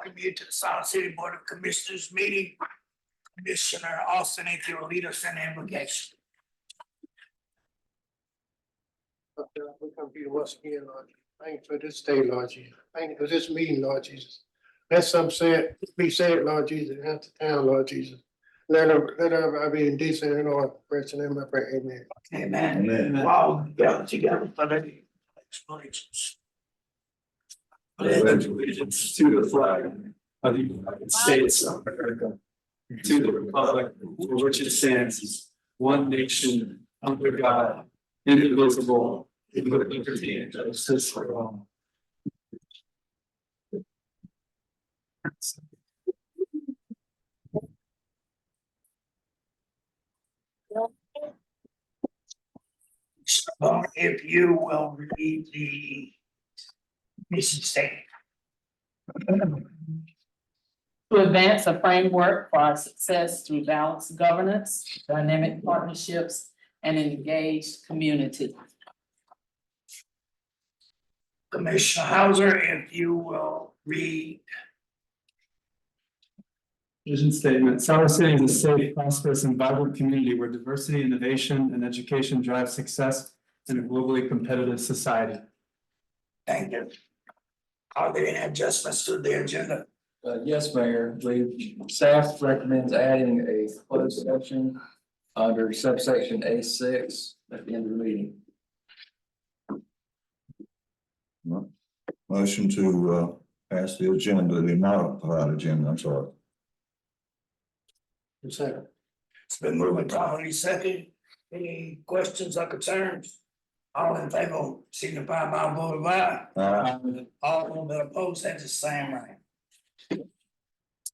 welcome you to the Siler City Board of Commissioners meeting. Commissioner Austin, if you will lead us in the invocation. We come to you once again, Lord. Thank you for this day, Lord Jesus. Thank you for this meeting, Lord Jesus. Let some be said, Lord Jesus, and the town, Lord Jesus. Let her be decent and order. Praise the name of prayer. Amen. Amen. Amen. Wow, gather together for the explanations. Pledge allegiance to the flag of the United States of America, to the republic for which it stands, one nation, under God, indivisible, with liberty and justice for all. If you will read the mission statement. To advance a framework for our success through balanced governance, dynamic partnerships, and an engaged community. Commissioner Hauser, if you will read. Vision statement: Siler City is a safe, prosperous, and vibrant community where diversity, innovation, and education drive success in a globally competitive society. Thank you. Are there any adjustments to the agenda? Yes, Mayor, staff recommends adding a closed section under subsection A6 at the end of the meeting. Motion to pass the agenda, the modified agenda, I'm sorry. Second. It's been moving properly second. Any questions or concerns? All in favor, signify by a vote of aye. All that opposed have the same right.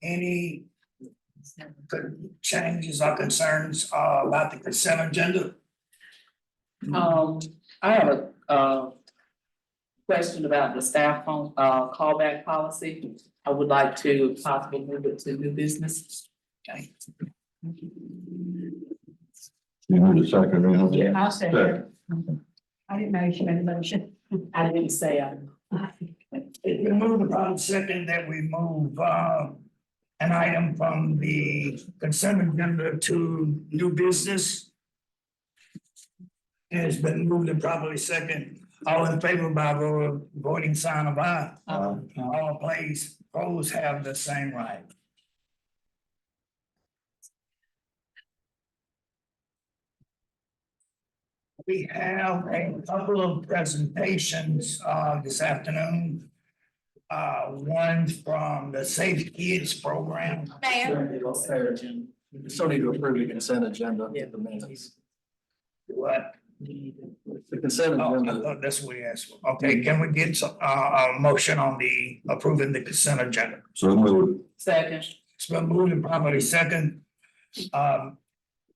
Any changes or concerns about the consent agenda? I have a question about the staff phone callback policy. I would like to possibly move it to new business. Okay. You need a second, Rena? Yeah. I'll say it. I didn't know you made a motion. I didn't say It's been moved probably second that we move an item from the consent agenda to new business. And it's been moved and properly second. All in favor by voting sign of aye. All please, opposed have the same right. We have a couple of presentations this afternoon. One from the Safe Kids program. Still need to approve the consent agenda. The minutes. What? The consent Oh, I agenda. thought that's what he asked for. Okay, can we get some a motion on the approving the consent agenda? So moved. Second. It's been moved and properly second.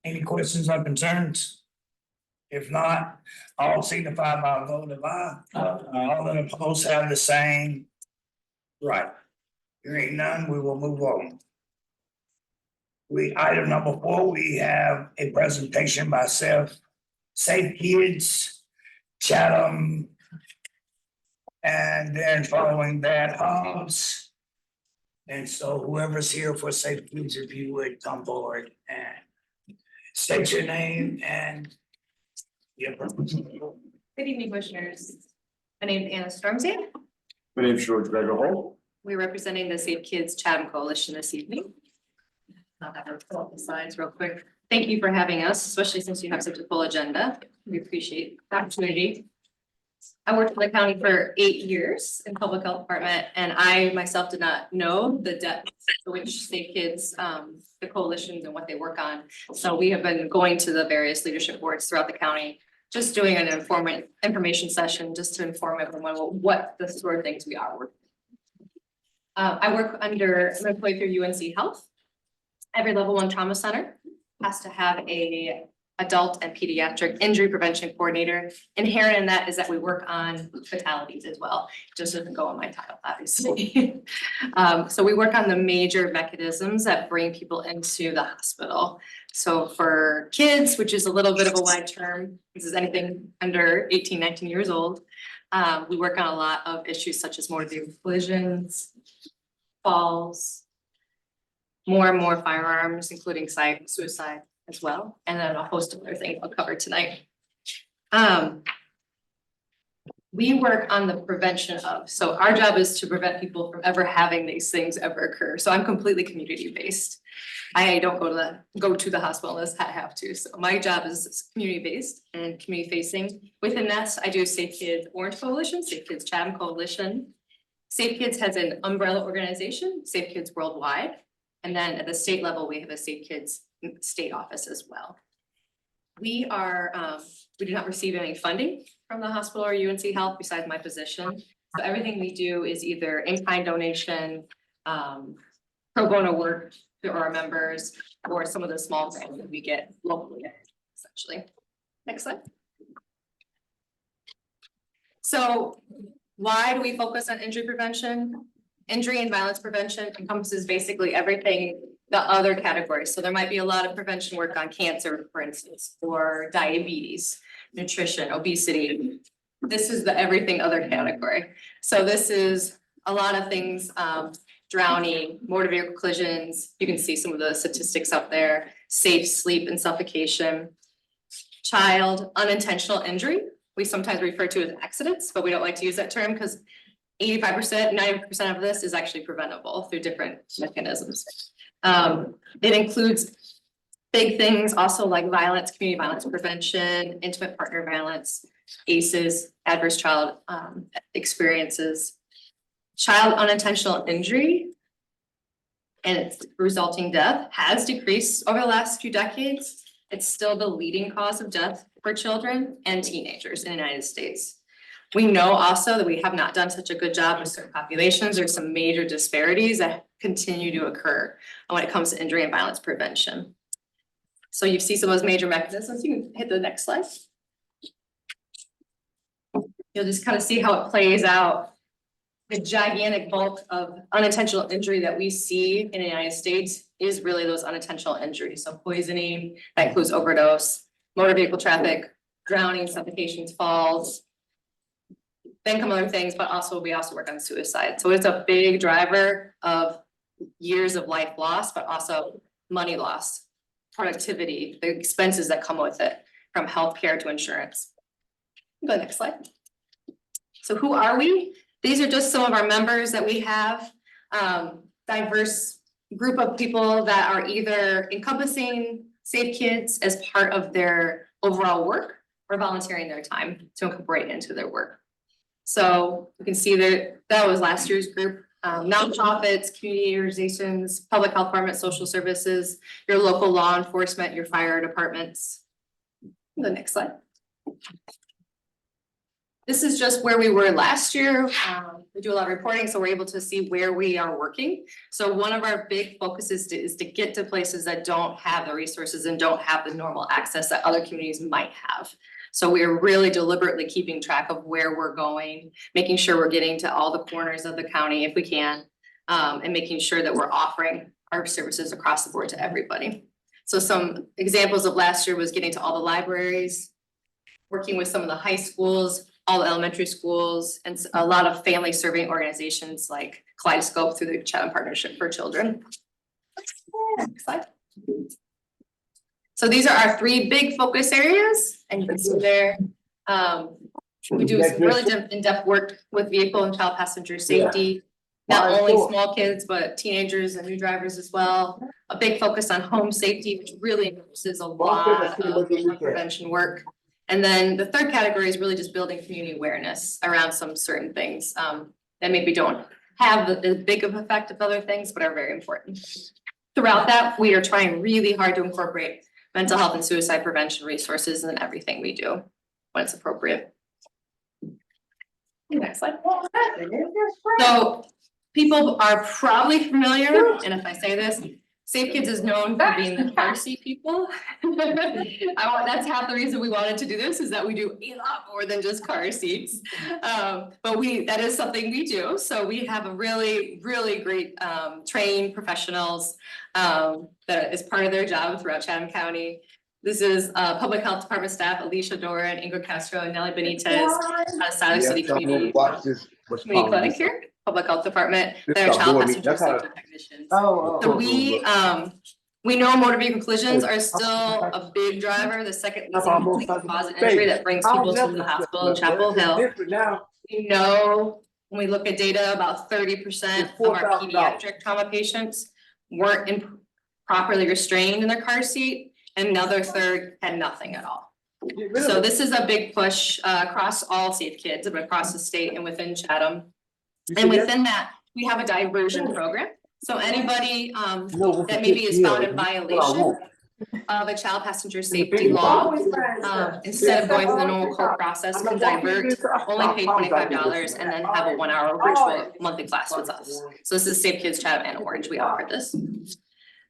Any questions or concerns? If not, all signify by a vote of aye. All that opposed have the same right. There ain't none, we will move on. Item number 4, we have a presentation by Safe Kids, Chatham. And then following that, Hobbs. And so whoever's here for Safe Kids, if you would come forward and state your name and. Yeah. Good evening, commissioners. My name is Anna Stormzy. My name is George Gregor Hall. We're representing the Safe Kids Chatham Coalition this evening. I'll have her pull up the slides real quick. Thank you for having us, especially since you have such a full agenda. We appreciate the opportunity. I worked for the county for 8 years in public health department, and I myself did not know the depth to which Safe Kids, the coalitions and what they work on. So we have been going to the various leadership boards throughout the county, just doing an information session just to inform everyone what the sort of things we are working. I work I'm employed through UNC Health. Every level 1 trauma center has to have a adult and pediatric injury prevention coordinator. Inherent in that is that we work on fatalities as well. It just doesn't go on my title, obviously. So we work on the major mechanisms that bring people into the hospital. So for kids, which is a little bit of a wide term, this is anything under 18, 19 years old. We work on a lot of issues such as motor vehicle collisions, falls. More and more firearms, including suicide as well, and then a host of other things I'll cover tonight. We work on the prevention of, so our job is to prevent people from ever having these things ever occur. So I'm completely community-based. I don't go to the hospital unless I have to. So my job is community-based and community-facing. Within that, I do Safe Kids Orange Coalition, Safe Kids Chatham Coalition. Safe Kids has an umbrella organization, Safe Kids Worldwide. And then at the state level, we have a Safe Kids state office as well. We do not receive any funding from the hospital or UNC Health besides my position. So everything we do is either in-kind donation, pro bono work to our members, or some of the small grants that we get locally, essentially. Next slide. So why do we focus on injury prevention? Injury and violence prevention encompasses basically everything, the other categories. So there might be a lot of prevention work on cancer, for instance, or diabetes, nutrition, obesity. This is the everything other category. So this is a lot of things, drowning, motor vehicle collisions. You can see some of the statistics up there, safe sleep and suffocation, child unintentional injury. We sometimes refer to as accidents, but we don't like to use that term because 85%, 90% of this is actually preventable through different mechanisms. It includes big things also like violence, community violence prevention, intimate partner violence, ACEs, adverse child experiences, child unintentional injury, and its resulting death has decreased over the last few decades. It's still the leading cause of death for children and teenagers in the United States. We know also that we have not done such a good job with certain populations. There's some major disparities that continue to occur when it comes to injury and violence prevention. So you see some of those major mechanisms. You can hit the next slide. You'll just kind of see how it plays out. The gigantic bulk of unintentional injury that we see in the United States is really those unintentional injuries. So poisoning, that includes overdose, motor vehicle traffic, drowning, suffocations, falls. Then come other things, but also we also work on suicide. So it's a big driver of years of life lost, but also money loss, productivity, the expenses that come with it, from healthcare to insurance. Go next slide. So who are we? These are just some of our members that we have. Diverse group of people that are either encompassing Safe Kids as part of their overall work or volunteering their time to incorporate into their work. So you can see that was last year's group. Nonprofits, community organizations, public health department, social services, your local law enforcement, your fire departments. The next slide. This is just where we were last year. We do a lot of reporting, so we're able to see where we are working. So one of our big focuses is to get to places that don't have the resources and don't have the normal access that other communities might have. So we are really deliberately keeping track of where we're going, making sure we're getting to all the corners of the county if we can, and making sure that we're offering our services across the board to everybody. So some examples of last year was getting to all the libraries, working with some of the high schools, all the elementary schools, and a lot of family serving organizations like Kaleidoscope through the Chatham Partnership for Children. Next slide. So these are our three big focus areas, and you can see there, we do some really in-depth work with vehicle and child passenger safety. Not only small kids, but teenagers and new drivers as well. A big focus on home safety, which really encompasses a lot of prevention work. And then the third category is really just building community awareness around some certain things that maybe don't have as big of effect of other things, but are very important. Throughout that, we are trying really hard to incorporate mental health and suicide prevention resources in everything we do when it's appropriate. Next slide. So people are probably familiar, and if I say this, Safe Kids is known for being the car seat people. That's half the reason we wanted to do this, is that we do a lot more than just car seats. But that is something we do. So we have a really, really great trained professionals that is part of their job throughout Chatham County. This is Public Health Department staff, Alicia Doran, Ingrid Castro, and Nelly Benitez, Siler City Community Clinic here. Public Health Department, they're child passenger safety technicians. Oh. So we know motor vehicle collisions are still a big driver, the second leading cause of injury that brings people to the hospital in Chapel Hill. We know when we look at data, about 30% of our pediatric trauma patients weren't properly restrained in their car seat, and another third had nothing at all. So this is a big push across all Safe Kids, but across the state and within Chatham. And within that, we have a diversion program. So anybody that maybe is found in violation of a child passenger safety law, instead of going through the normal court process, can divert, only pay $25 and then have a 1 hour virtual monthly class with us. So this is Safe Kids Chatham and Orange, we offer this.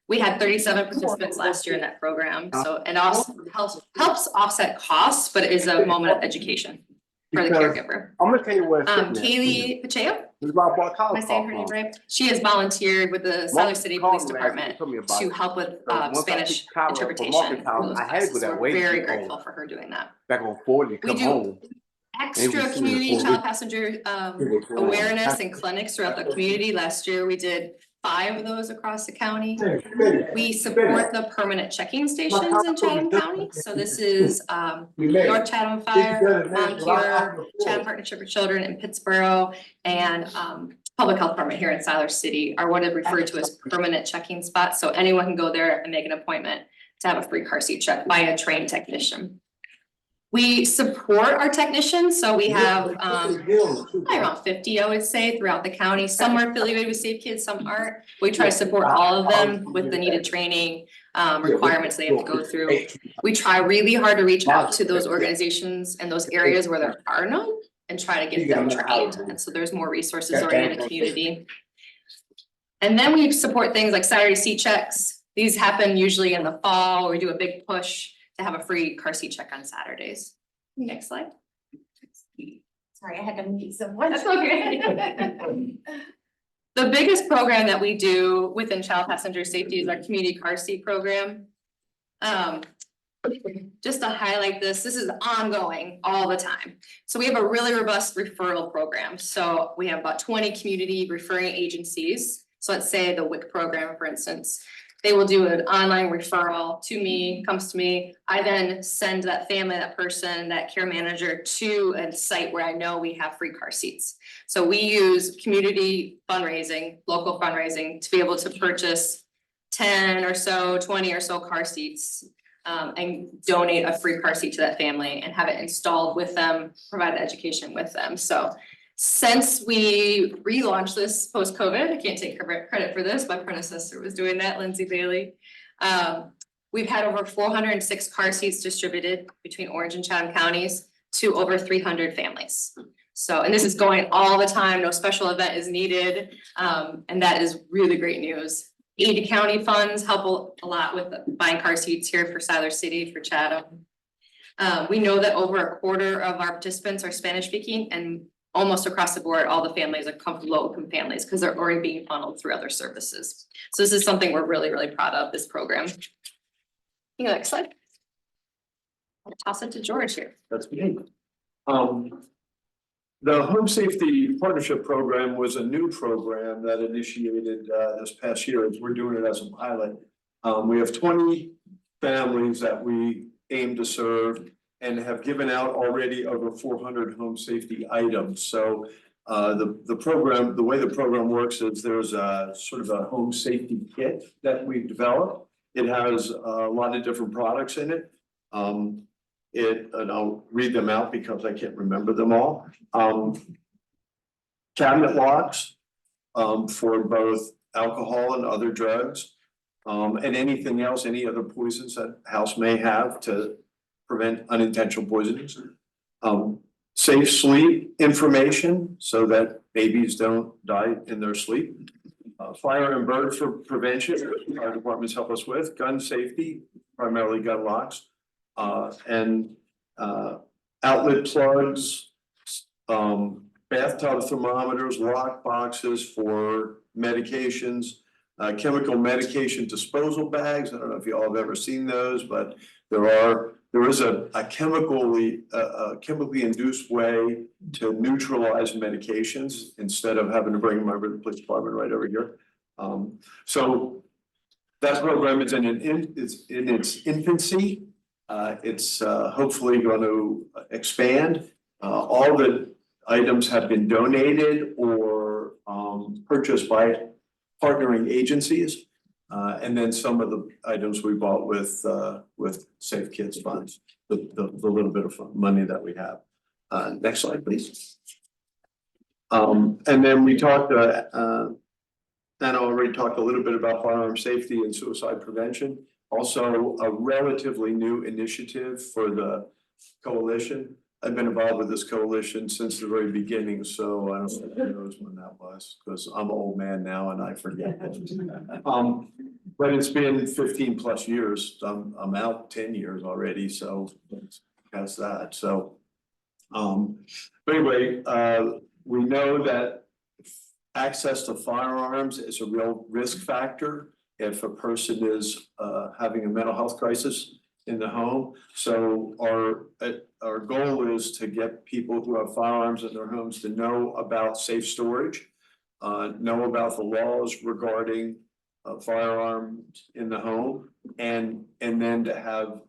We had 37 participants last year in that program, so it also helps offset costs, but it is a moment of education for the caregiver. I'm gonna tell you what. Kaylee Pacheco, am I saying her name right? She has volunteered with the Siler City Police Department to help with Spanish interpretation. So we're very grateful for her doing that. Back on 40, come home. Extra community child passenger awareness and clinics throughout the community. Last year, we did 5 of those across the county. We support the permanent checking stations in Chatham County. So this is North Chatham Fire, Moncure, Chatham Partnership for Children in Pittsburgh, and Public Health Department here in Siler City are what is referred to as permanent checking spots. So anyone can go there and make an appointment to have a free car seat check by a trained technician. We support our technicians, so we have probably around 50, I would say, throughout the county. Some are affiliated with Safe Kids, some aren't. We try to support all of them with the needed training requirements they have to go through. We try really hard to reach out to those organizations and those areas where there are none and try to get them trained. And so there's more resources already in the community. And then we support things like Saturday seat checks. These happen usually in the fall, where we do a big push to have a free car seat check on Saturdays. Next slide. Sorry, I had to meet someone. That's okay. The biggest program that we do within child passenger safety is our community car seat program. Just to highlight this is ongoing all the time. So we have a really robust referral program. So we have about 20 community referring agencies. So let's say the WIC program, for instance. They will do an online referral to me, comes to me. I then send that family, that person, that care manager to a site where I know we have free car seats. So we use community fundraising, local fundraising, to be able to purchase 10 or so, 20 or so car seats and donate a free car seat to that family and have it installed with them, provide the education with them. So since we relaunched this post-COVID, I can't take credit for this, my predecessor was doing that, Lindsay Bailey. We've had over 406 car seats distributed between Orange and Chatham counties to over 300 families. So, and this is going all the time, no special event is needed, and that is really great news. 80 county funds help a lot with buying car seats here for Siler City, for Chatham. We know that over a quarter of our participants are Spanish speaking, and almost across the board, all the families are low-income families because they're already being funneled through other services. So this is something we're really, really proud of, this program. Next slide. I'll toss it to George here. That's me. The Home Safety Partnership Program was a new program that initiated this past year. We're doing it as a pilot. We have 20 families that we aim to serve and have given out already over 400 home safety items. So the program, the way the program works is there's a sort of a home safety kit that we've developed. It has a lot of different products in it. And I'll read them out because I can't remember them all. Cabinet locks for both alcohol and other drugs, and anything else, any other poisons that house may have to prevent unintentional poisonings. Safe sleep information so that babies don't die in their sleep. Fire and burn for prevention, our departments help us with. Gun safety, primarily gun locks. And outlet plugs, bathtub thermometers, lock boxes for medications, chemical medication disposal bags. I don't know if you all have ever seen those, but There is a chemically induced way to neutralize medications instead of having to bring them over to the police department right over here. So that program is it's in its infancy. It's hopefully going to expand. All the items have been donated or purchased by partnering agencies. And then some of the items we bought with Safe Kids funds, the little bit of money that we have. Next slide, please. And then we talked, Anna already talked a little bit about firearm safety and suicide prevention. Also a relatively new initiative for the coalition. I've been involved with this coalition since the very beginning, so I don't know who knows when that was, because I'm an old man now and I forget. But it's been 15+ years. I'm out 10 years already, so that's that. So, but anyway, we know that access to firearms is a real risk factor if a person is having a mental health crisis in the home. So our goal is to get people who have firearms in their homes to know about safe storage, know about the laws regarding firearms in the home, and then to have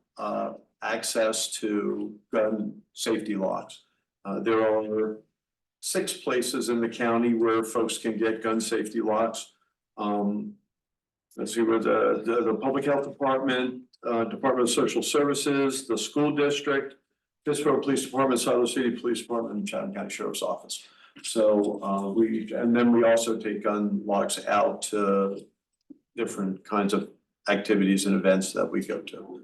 access to gun safety locks. There are 6 places in the county where folks can get gun safety locks. Let's see, where the Public Health Department, Department of Social Services, the school district, Pittsburgh Police Department, Siler City Police Department, and Chatham County Sheriff's Office. So and then we also take gun locks out to different kinds of activities and events that we go to.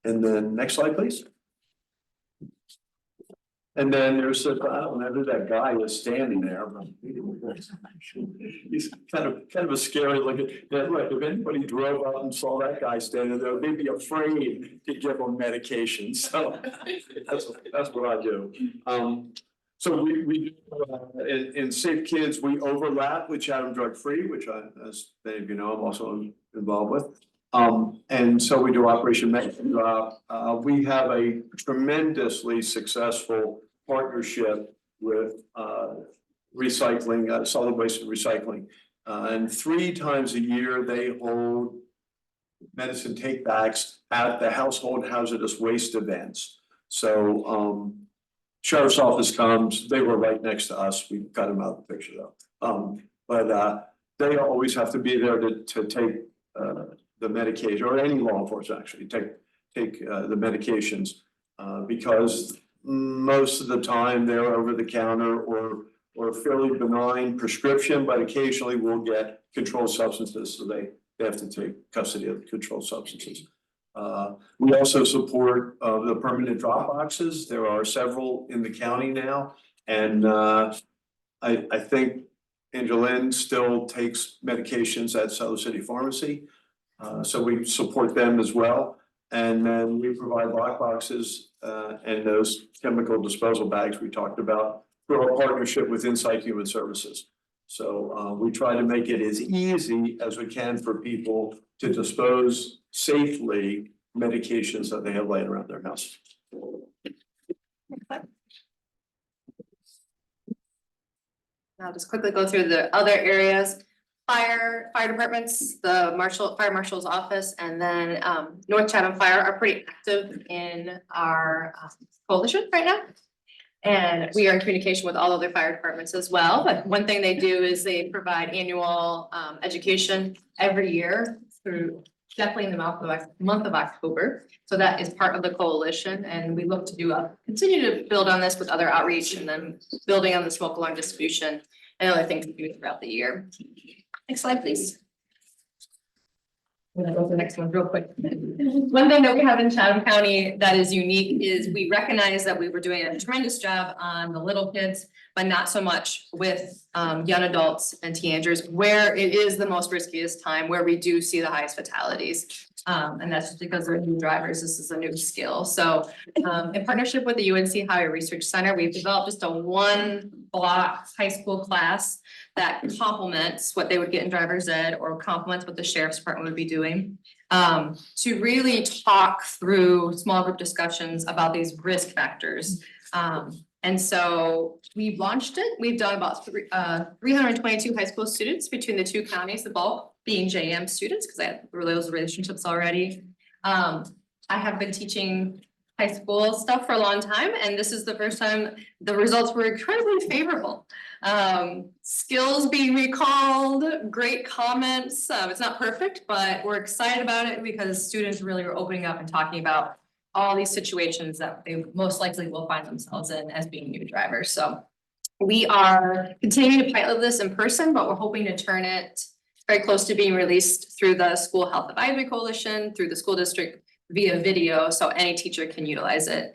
And then next slide, please. And then there's I don't know who that guy is standing there, but he's kind of a scary looking. Look, if anybody drove up and saw that guy standing there, they'd be afraid to give him medication. So that's what I do. So we in Safe Kids, we overlap with Chatham Drug Free, which as many of you know, I'm also involved with. And so we do Operation Medicine Drop. We have a tremendously successful partnership with recycling, solid waste and recycling. And 3 times a year, they hold medicine take backs at the household hazardous waste events. So Sheriff's Office comes, they were right next to us. We cut them out of the picture though. But they always have to be there to take the medication, or any law enforcement actually take the medications, because most of the time they're over the counter or fairly benign prescription, but occasionally we'll get controlled substances, so they have to take custody of the controlled substances. We also support the permanent drop boxes. There are several in the county now, and I think Angelina still takes medications at Siler City Pharmacy. So we support them as well. And then we provide lock boxes and those chemical disposal bags we talked about through our partnership with Insight Human Services. So we try to make it as easy as we can for people to dispose safely medications that they have laying around their house. I'll just quickly go through the other areas. Fire departments, the fire marshal's office, and then North Chatham Fire are pretty active in our coalition right now. And we are in communication with all other fire departments as well. But one thing they do is they provide annual education every year through definitely in the month of October. So that is part of the coalition, and we look to continue to build on this with other outreach, and then building on the smoke alarm distribution and other things we do throughout the year. Next slide, please. I'm gonna go to the next one real quick. One thing that we have in Chatham County that is unique is we recognize that we were doing a tremendous job on the little kids, but not so much with young adults and teenagers, where it is the most riskiest time, where we do see the highest fatalities. And that's just because they're new drivers. This is a new skill. So in partnership with the UNC Highway Research Center, we've developed just a 1-block high school class that complements what they would get in driver's ed or complements what the sheriff's department would be doing. To really talk through small group discussions about these risk factors. And so we've launched it. We've done about 322 high school students between the two counties, the bulk being JM students, because I have those relationships already. I have been teaching high school stuff for a long time, and this is the first time the results were incredibly favorable. Skills being recalled, great comments. It's not perfect, but we're excited about it because students really are opening up and talking about all these situations that they most likely will find themselves in as being new drivers. So we are continuing to pilot this in person, but we're hoping to turn it very close to being released through the School Health Advisory Coalition, through the school district via video, so any teacher can utilize it.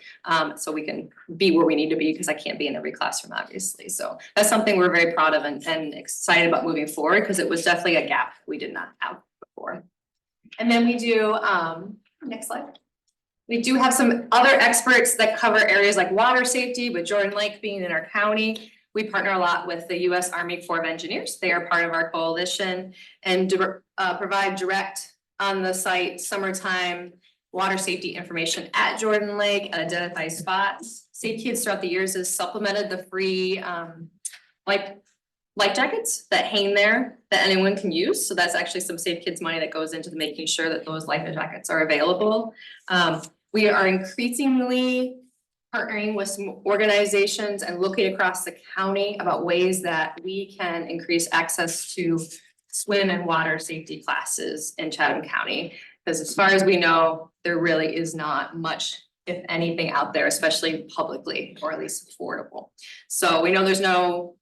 So we can be where we need to be, because I can't be in every classroom, obviously. So that's something we're very proud of and excited about moving forward, because it was definitely a gap we did not have before. And then we do, next slide. We do have some other experts that cover areas like water safety, with Jordan Lake being in our county. We partner a lot with the U.S. Army Corps of Engineers. They are part of our coalition and provide direct on the site summertime water safety information at Jordan Lake at identified spots. Safe Kids throughout the years has supplemented the free life jackets that hang there that anyone can use. So that's actually some Safe Kids money that goes into making sure that those life jackets are available. We are increasingly partnering with some organizations and looking across the county about ways that we can increase access to swim and water safety classes in Chatham County. Because as far as we know, there really is not much, if anything, out there, especially publicly, or at least affordable. So we know there's no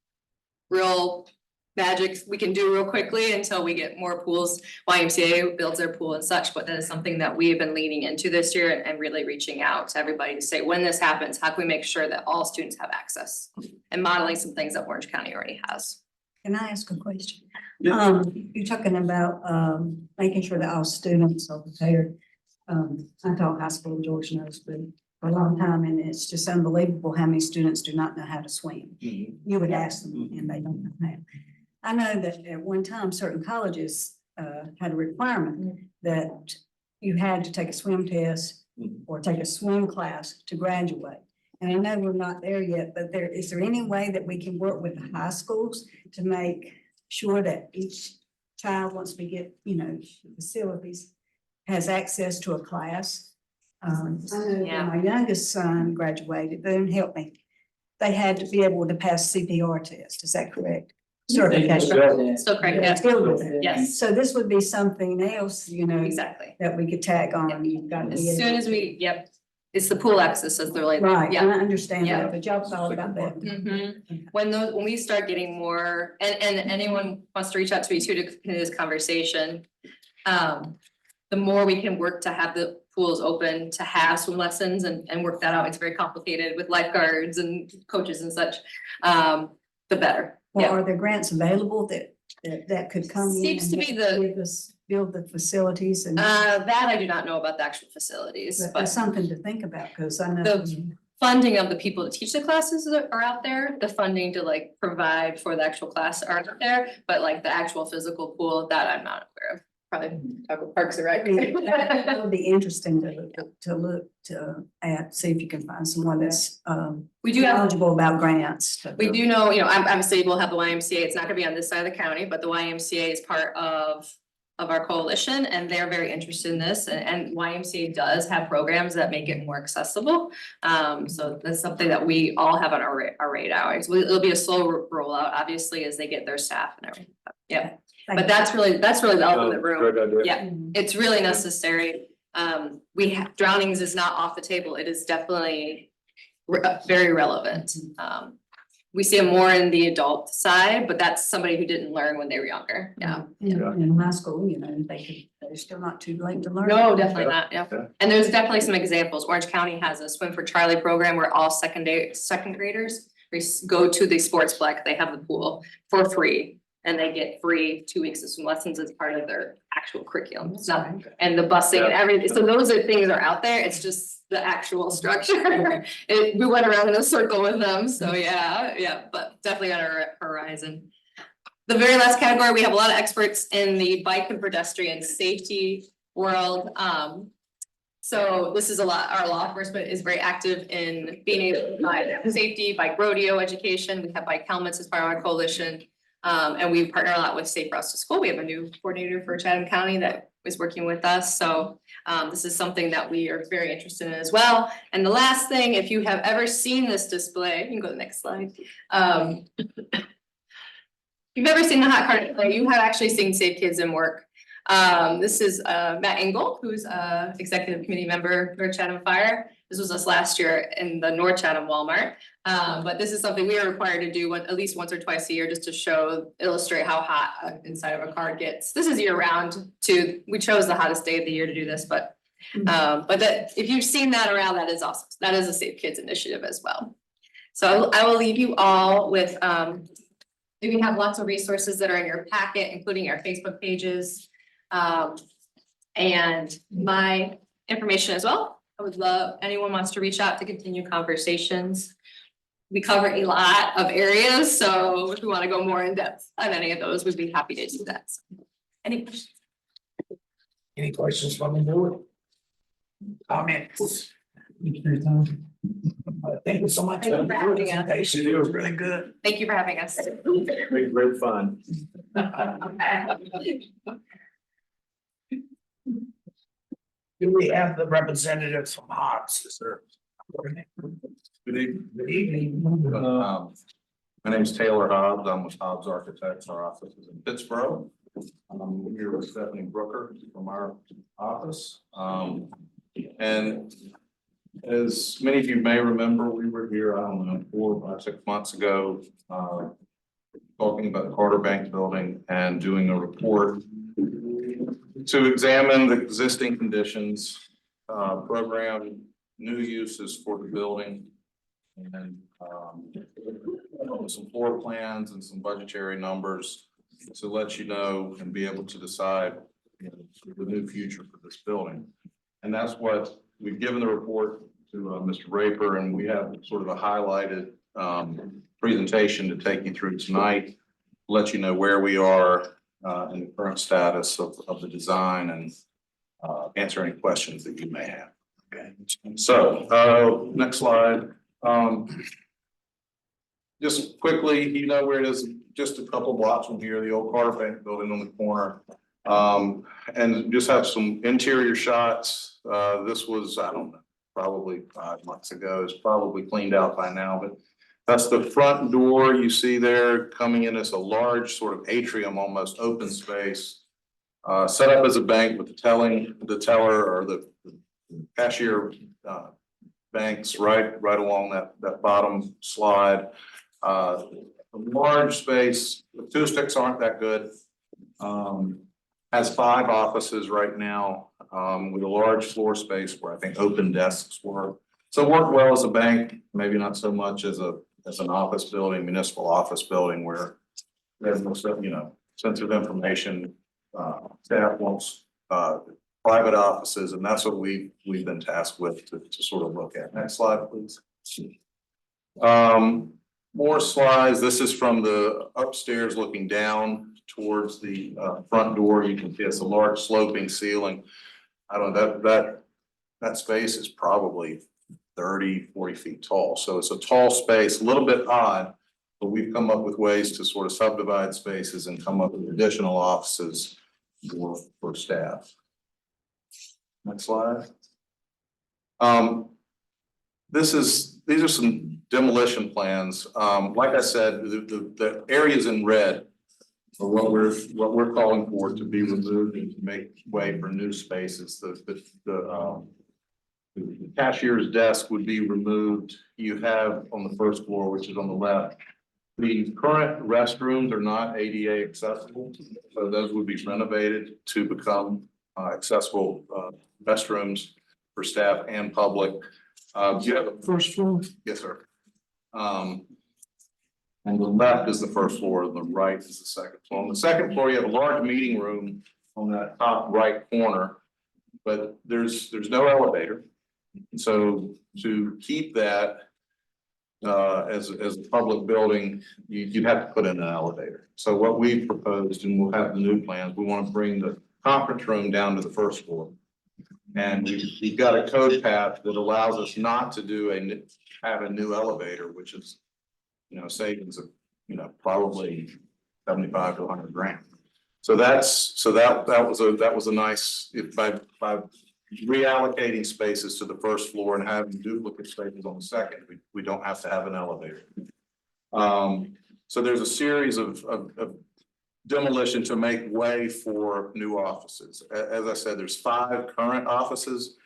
real magic we can do real quickly until we get more pools. YMCA builds their pool and such, but that is something that we've been leaning into this year and really reaching out to everybody to say, when this happens, how can we make sure that all students have access? And modeling some things that Orange County already has. Can I ask a question? Yeah. You're talking about, making sure that all students are prepared. I taught high school in Georgia, knows, but for a long time, and it's just unbelievable how many students do not know how to swim. You would ask them and they don't know how. I know that at one time, certain colleges, had a requirement that you had to take a swim test or take a swim class to graduate. And I know we're not there yet, but is there any way that we can work with the high schools to make sure that each child, once we get, facilities, has access to a class? I know when my youngest son graduated, they didn't help me. They had to be able to pass CPR test, is that correct? Certification. Still correct, Yeah, yeah. still with it. Yes. So this would be something else, Exactly. that we could tag on. You've got to As be able soon as to- we, it's the pool access as they're like. Right, Yeah. and I understand Yeah. that, but y'all thought about that. Mhm. When we start getting more, and anyone wants to reach out to me too to continue this conversation. The more we can work to have the pools open, to have swim lessons and work that out. It's very complicated with lifeguards and coaches and such. The better. Well, Yeah. are there grants available that could come in? Seems to and be help give us build the facilities and That I do not know about the actual facilities, but but that's something to think about, because I know. The funding of the people to teach the classes that are out there, the funding to like provide for the actual class are out there, but like the actual physical pool, that I'm not aware of. Probably talk with Parks and Rec. That would be interesting to look at, see if you can find someone that's We do have, knowledgeable about grants. we do know, obviously we'll have the YMCA, it's not gonna be on this side of the county, but the YMCA is part of our coalition, and they're very interested in this, and YMCA does have programs that make it more accessible. So that's something that we all have on our radar. It'll be a slow rollout, obviously, as they get their staff and everything. Yeah, but that's really the elephant in the room. Great idea. Yeah, it's really necessary. Drownings is not off the table. It is definitely very relevant. We see it more in the adult side, but that's somebody who didn't learn when they were younger. Yeah. In high school, they're still not too late to learn. No, definitely not. Yeah. Yeah. And there's definitely some examples. Orange County has a Swim for Charlie program where all second graders go to the sportsplex. They have the pool for free. And they get free 2 weeks of swim lessons as part of their actual curriculum. So, and the busing and everything. So those are things that are out there. It's just the actual structure. We went around in a circle with them. So yeah, but definitely on our horizon. The very last category, we have a lot of experts in the bike and pedestrian safety world. So this is a lot, our law enforcement is very active in being able to provide safety, bike rodeo education. We have bike helmets as part of our coalition. And we partner a lot with Safe Routes to School. We have a new coordinator for Chatham County that is working with us. So this is something that we are very interested in as well. And the last thing, if you have ever seen this display, you can go to the next slide. If you've ever seen the hot car display, you have actually seen Safe Kids in Work. This is Matt Engel, who's executive committee member for Chatham Fire. This was us last year in the North Chatham Walmart. But this is something we are required to do at least once or twice a year just to illustrate how hot inside of a car gets. This is year round too. We chose the hottest day of the year to do this, but if you've seen that around, that is awesome. That is a Safe Kids initiative as well. So I will leave you all with, we have lots of resources that are in your packet, including our Facebook pages. And my information as well. I would love anyone wants to reach out to continue conversations. We cover a lot of areas, so if we want to go more in depth on any of those, we'd be happy to do that. So, any questions? Any questions from the board? Comments? Thank you so much. Thank you for having us. Presentation. It was really good. Thank you for having us. Great fun. Do we have the representatives from HAUSER, sir? Good evening. Good evening. My name is Taylor Hobbs. I'm with Hobbs Architects. Our office is in Pittsburgh. I'm here with Stephanie Brooker from our office. And as many of you may remember, we were here, I don't know, 4 or 6 months ago, talking about the Carter Bank building and doing a report to examine the existing conditions, program new uses for the building, and some floor plans and some budgetary numbers to let you know and be able to decide, you know, the new future for this building. And that's what we've given the report to Mr. Raper, and we have sort of a highlighted presentation to take you through tonight, let you know where we are in the current status of the design, and answer any questions that you may have. Okay. So next slide. Just quickly, you know where it is, just a couple blocks from here, the old Carter Bank building on the corner. And just have some interior shots. This was, I don't know, probably 5 months ago. It's probably cleaned out by now, but that's the front door you see there coming in as a large sort of atrium, almost open space. Set up as a bank with the teller or the cashier banks right along that bottom slide. A large space. The acoustics aren't that good. Has 5 offices right now, with a large floor space where I think open desks were. So worked well as a bank, maybe not so much as an office building, municipal office building, where there's no, you know, sensitive information. Staff wants private offices, and that's what we've been tasked with to sort of look at. Next slide, please. More slides. This is from the upstairs looking down towards the front door. You can see it's a large sloping ceiling. I don't know, that space is probably 30-40 feet tall. So it's a tall space, a little bit odd, but we've come up with ways to sort of subdivide spaces and come up with additional offices for staff. Next slide. These are some demolition plans. Like I said, the areas in red are what we're calling for to be removed and to make way for new spaces. The cashier's desk would be removed. You have on the first floor, which is on the left, the current restrooms are not ADA accessible, so those would be renovated to become accessible restrooms for staff and public. You have the first floor? Yes, sir. On the left is the first floor, and the right is the second floor. On the second floor, you have a large meeting room on that top right corner, but there's no elevator. So to keep that, as a public building, you'd have to put in an elevator. So what we proposed, and we'll have the new plans, we want to bring the conference room down to the first floor. And we've got a code path that allows us not to have a new elevator, which is, savings of, probably 75 to 100 grand. So that was a nice, by reallocating spaces to the first floor and having duplicate spaces on the second, we don't have to have an elevator. So there's a series of demolition to make way for new offices. As I said, there's 5 current offices,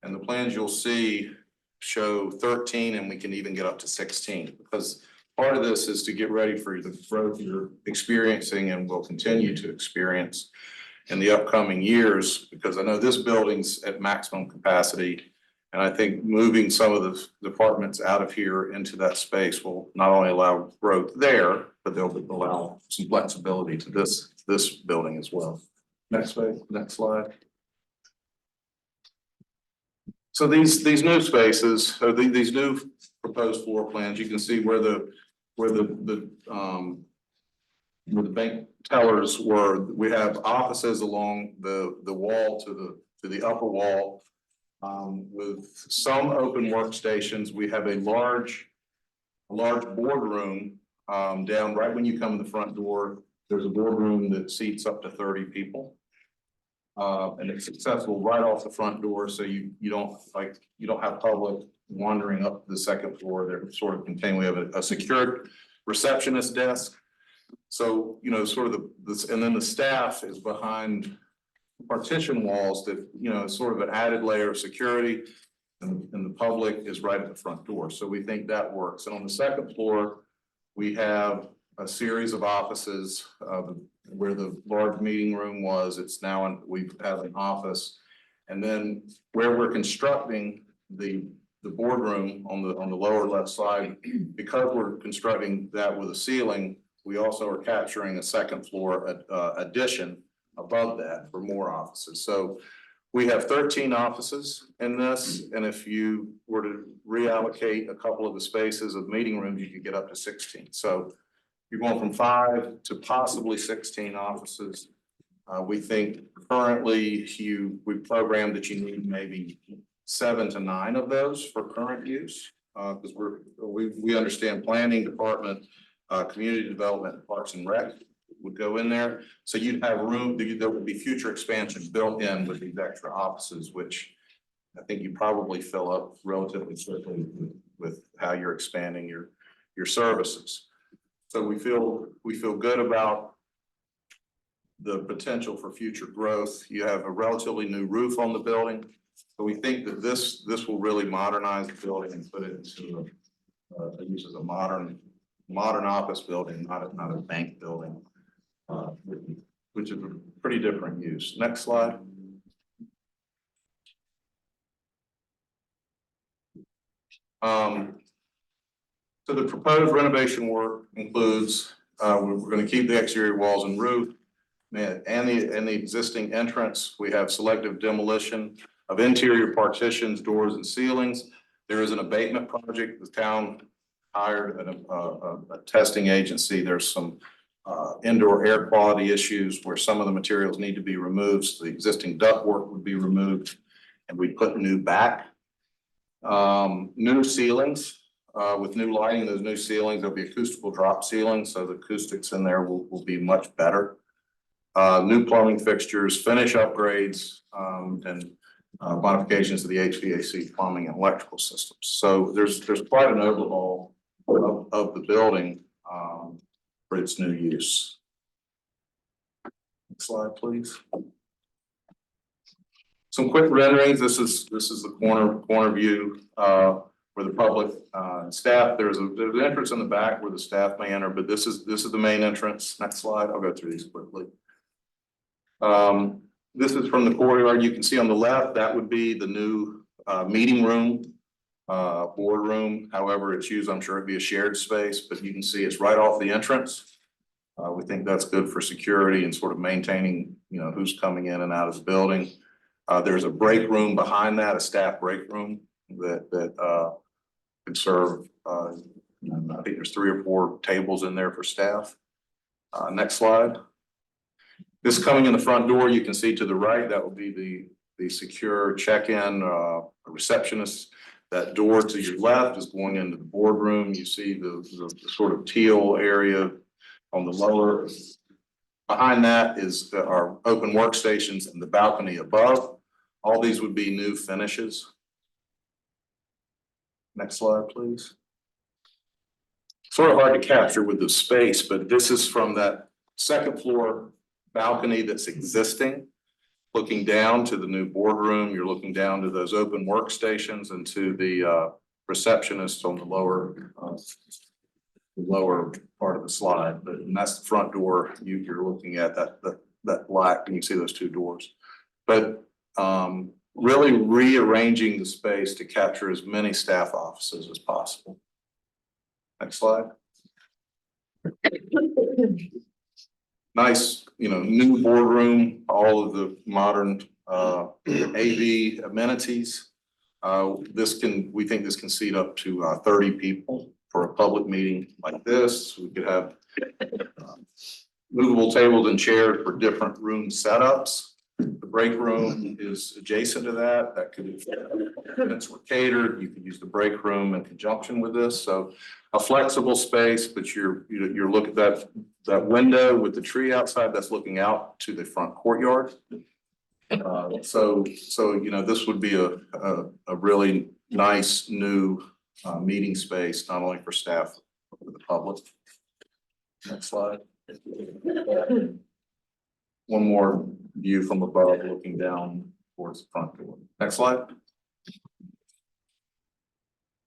and the plans you'll see show 13, and we can even get up to 16, because part of this is to get ready for the growth you're experiencing and will continue to experience in the upcoming years, because I know this building's at maximum capacity. And I think moving some of the departments out of here into that space will not only allow growth there, but they'll allow some flexibility to this building as well. Next slide. So these new spaces, so these new proposed floor plans, you can see where the bank tellers were. We have offices along the wall to the upper wall. With some open workstations, we have a large boardroom down right when you come in the front door. There's a boardroom that seats up to 30 people. And it's accessible right off the front door, so you don't have public wandering up the second floor. They're sort of contained. We have a secured receptionist desk. So, sort of and then the staff is behind partition walls that, sort of an added layer of security, and the public is right at the front door. So we think that works. And on the second floor, we have a series of offices, where the large meeting room was. It's now we have an office, and then where we're constructing the boardroom on the lower left side, because we're constructing that with a ceiling, we also are capturing a second floor addition above that for more offices. So we have 13 offices in this, and if you were to reallocate a couple of the spaces of meeting rooms, you could get up to 16. So you're going from 5 to possibly 16 offices. We think currently we programmed that you need maybe 7 to 9 of those for current use, because we understand planning department, community development, parks and rec would go in there. So you'd have room, there would be future expansion built in with these extra offices, which I think you probably fill up relatively quickly with how you're expanding your services. So we feel good about the potential for future growth. You have a relatively new roof on the building. So we think that this will really modernize the building and put it into a use as a modern office building, not a bank building, which is a pretty different use. Next slide. So the proposed renovation work includes, we're going to keep the exterior walls and roof and the existing entrance. We have selective demolition of interior partitions, doors, and ceilings. There is an abatement project. The town hired a testing agency. There's some indoor air quality issues where some of the materials need to be removed. So the existing ductwork would be removed, and we put new back. New ceilings with new lighting. Those new ceilings, there'll be acoustical drop ceilings, so the acoustics in there will be much better. New plumbing fixtures, finish upgrades, and modifications to the HVAC plumbing and electrical systems. So there's quite an overhaul of the building for its new use. Next slide, please. Some quick renderings. This is the corner view where the public staff. There's an entrance in the back where the staff may enter, but this is the main entrance. Next slide. I'll go through these quickly. This is from the courtyard. You can see on the left that would be the new meeting room, boardroom. However, it's used. I'm sure it'd be a shared space, but you can see it's right off the entrance. We think that's good for security and sort of maintaining, who's coming in and out of the building. There's a break room behind that, a staff break room that could serve I think there's 3 or 4 tables in there for staff. Next slide. This coming in the front door, you can see to the right, that will be the secure check-in receptionist. That door to your left is going into the boardroom. You see the sort of teal area on the lower. Behind that is our open workstations and the balcony above. All these would be new finishes. Next slide, please. Sort of hard to capture with the space, but this is from that second floor balcony that's existing. Looking down to the new boardroom, you're looking down to those open workstations and to the receptionist on the lower part of the slide. But and that's the front door you're looking at, that black, and you see those 2 doors. But really rearranging the space to capture as many staff offices as possible. Next slide. Nice, new boardroom, all of the modern AV amenities. We think this can seat up to 30 people for a public meeting like this. We could have movable tables and chairs for different room setups. The break room is adjacent to that. That could, events were catered. You could use the break room in conjunction with this. So a flexible space, but you're looking at that window with the tree outside that's looking out to the front courtyard. So this would be a really nice new meeting space, not only for staff, but for the public. Next slide. One more view from above, looking down towards the front door. Next slide.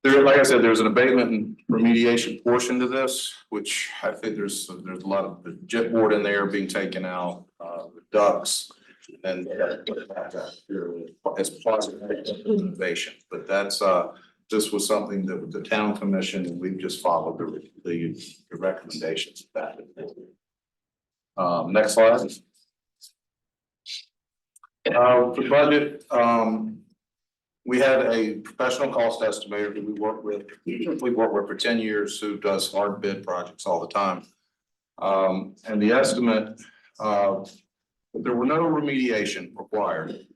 Like I said, there's an abatement and remediation portion to this, which I think there's a lot of the jet board in there being taken out, the ducts, and as positive innovation. But that's this was something that the town commission, and we've just followed the recommendations of that. Next slide. For budget, we had a professional cost estimator that we worked with for 10 years, who does hard bid projects all the time. And the estimate, there were no remediation required.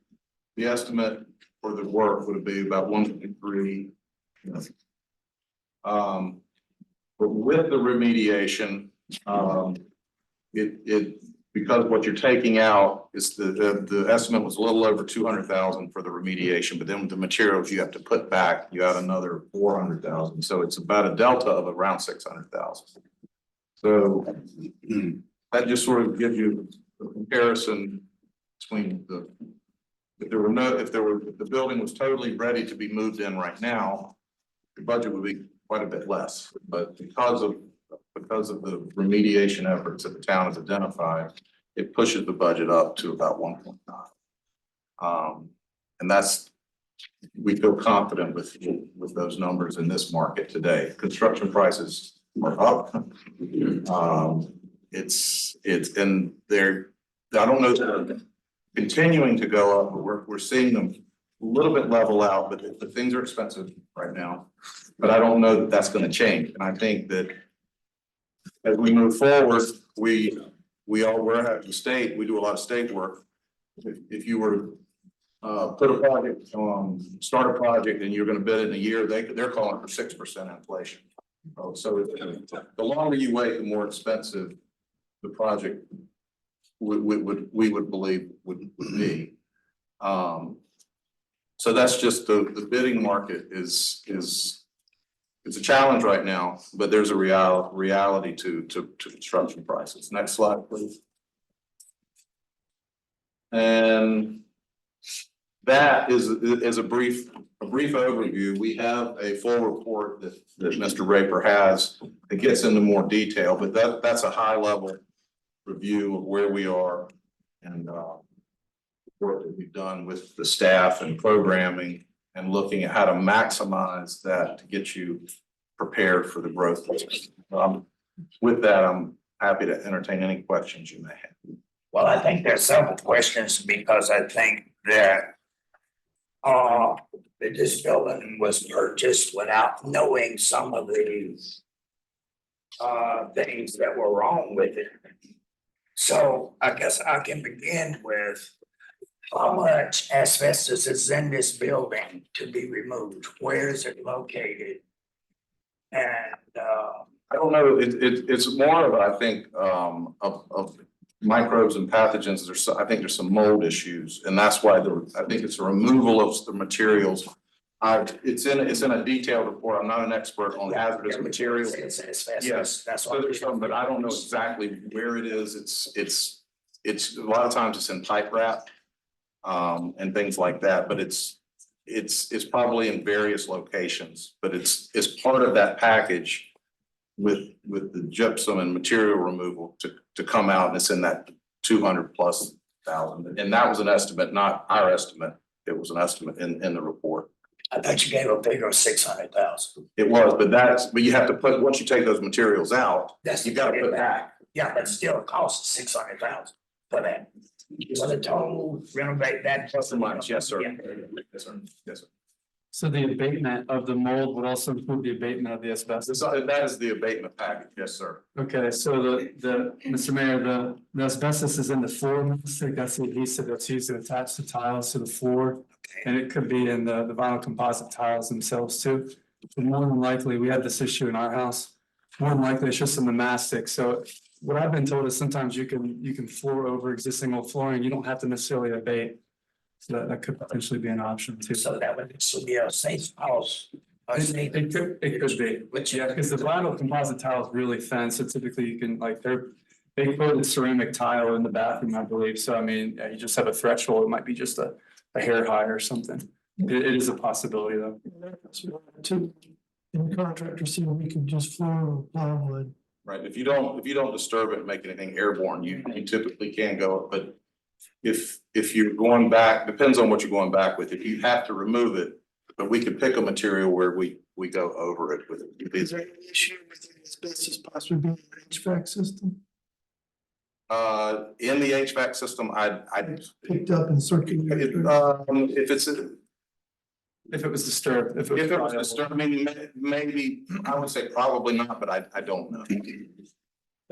The estimate for the work would be about 1.3. But with the remediation, because what you're taking out is the estimate was a little over 200,000 for the remediation, but then with the materials you have to put back, you add another 400,000. So it's about a delta of around 600,000. So that just sort of gives you a comparison between if the building was totally ready to be moved in right now, the budget would be quite a bit less. But because of the remediation efforts that the town has identified, it pushes the budget up to about 1.9. And we feel confident with those numbers in this market today. Construction prices are up. And I don't know if they're continuing to go up, but we're seeing them a little bit level out, but the things are expensive right now. But I don't know that that's going to change. And I think that as we move forward, we're at the state, we do a lot of state work. If you were to put a project start a project and you're going to bid it in a year, they're calling for 6% inflation. So the longer you wait, the more expensive the project we would believe would be. So that's just the bidding market is it's a challenge right now, but there's a reality to construction prices. Next slide, please. And that is a brief overview. We have a full report that Mr. Raper has that gets into more detail, but that's a high level review of where we are and work that we've done with the staff and programming and looking at how to maximize that to get you prepared for the growth. With that, I'm happy to entertain any questions you may have. Well, I think there's several questions because I think that this building was purchased without knowing some of the things that were wrong with it. So I guess I can begin with how much asbestos is in this building to be removed? Where is it located? And, I don't know, it's more of, I think, of microbes and pathogens. I think there's some mold issues, and that's why I think it's a removal of the materials. It's in a detailed report. I'm not an expert on hazardous materials. It's asbestos, Yes, that's so what. there's some, but I don't know exactly where it is. It's a lot of times it's in pipe wrap. And things like that, but it's probably in various locations, but it's part of that package. With the gypsum and material removal to come out, and it's in that 200,000+, and that was an estimate, not our estimate. It was an estimate in the report. I thought you gave a figure of 600,000. It was, but you have to put, once you take those materials out, you gotta put back. Yeah, but still it costs 600,000 for that. So the total renovate that. Plus or minus, yes, sir. Yeah. Yes, sir. Yes, sir. So the abatement of the mold would also include the abatement of the asbestos? That is the abatement package, yes, sir. Okay, so Mr. Mayor, the asbestos is in the floor, mastic. That's the adhesive that's used to attach the tiles to the floor. And it could be in the vinyl composite tiles themselves too. But more than likely, we had this issue in our house. More than likely, it's just in the mastic. So what I've been told is sometimes you can floor over existing old flooring. You don't have to necessarily abate. So that could potentially be an option too. So that would be a safe house. It could be, Which, yeah, because the vinyl composite tile is really thin, so typically you can they put a ceramic tile in the bathroom, I believe, so I mean, you just have a threshold, it might be just a hair high or something. It is a possibility though. And the contractor said we could just floor plywood. Right, if you don't disturb it and make anything airborne, you typically can go, but if you're going back, depends on what you're going back with. If you have to remove it, but we could pick a material where we go over it with it. Is there any issue with the asbestos possibly being in the HVAC system? In the HVAC system, I Picked up and circulated. If it was disturbed, if it was disturbed, I mean, maybe, I would say probably not, but I don't know.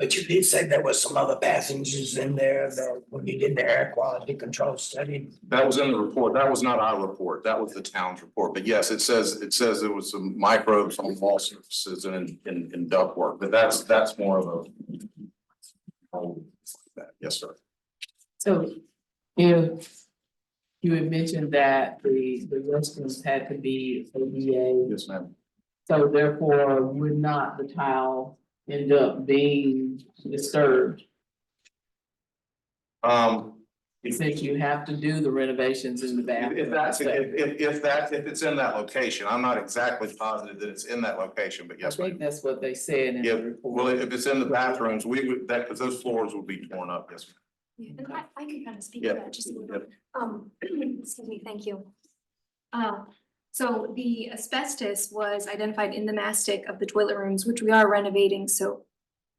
but you did say there was some other passengers in there that when you did the air quality control study. That was in the report. That was not our report. That was the town's report. But yes, it says there was some microbes on wall surfaces and in ductwork, but that's more of a. Yes, sir. So if you had mentioned that the restrooms had to be ADA, Yes, ma'am. so therefore would not the tile end up being disturbed? Since you have to do the renovations in the bathroom. If it's in that location, I'm not exactly positive that it's in that location, but I yes. think that's what they said in Yeah, the report. well, if it's in the bathrooms, we would, because those floors would be torn up, yes. Yeah, and I can kind of speak Yeah. to that just a little Yeah. bit. Excuse me, thank you. So the asbestos was identified in the mastic of the toilet rooms, which we are renovating, so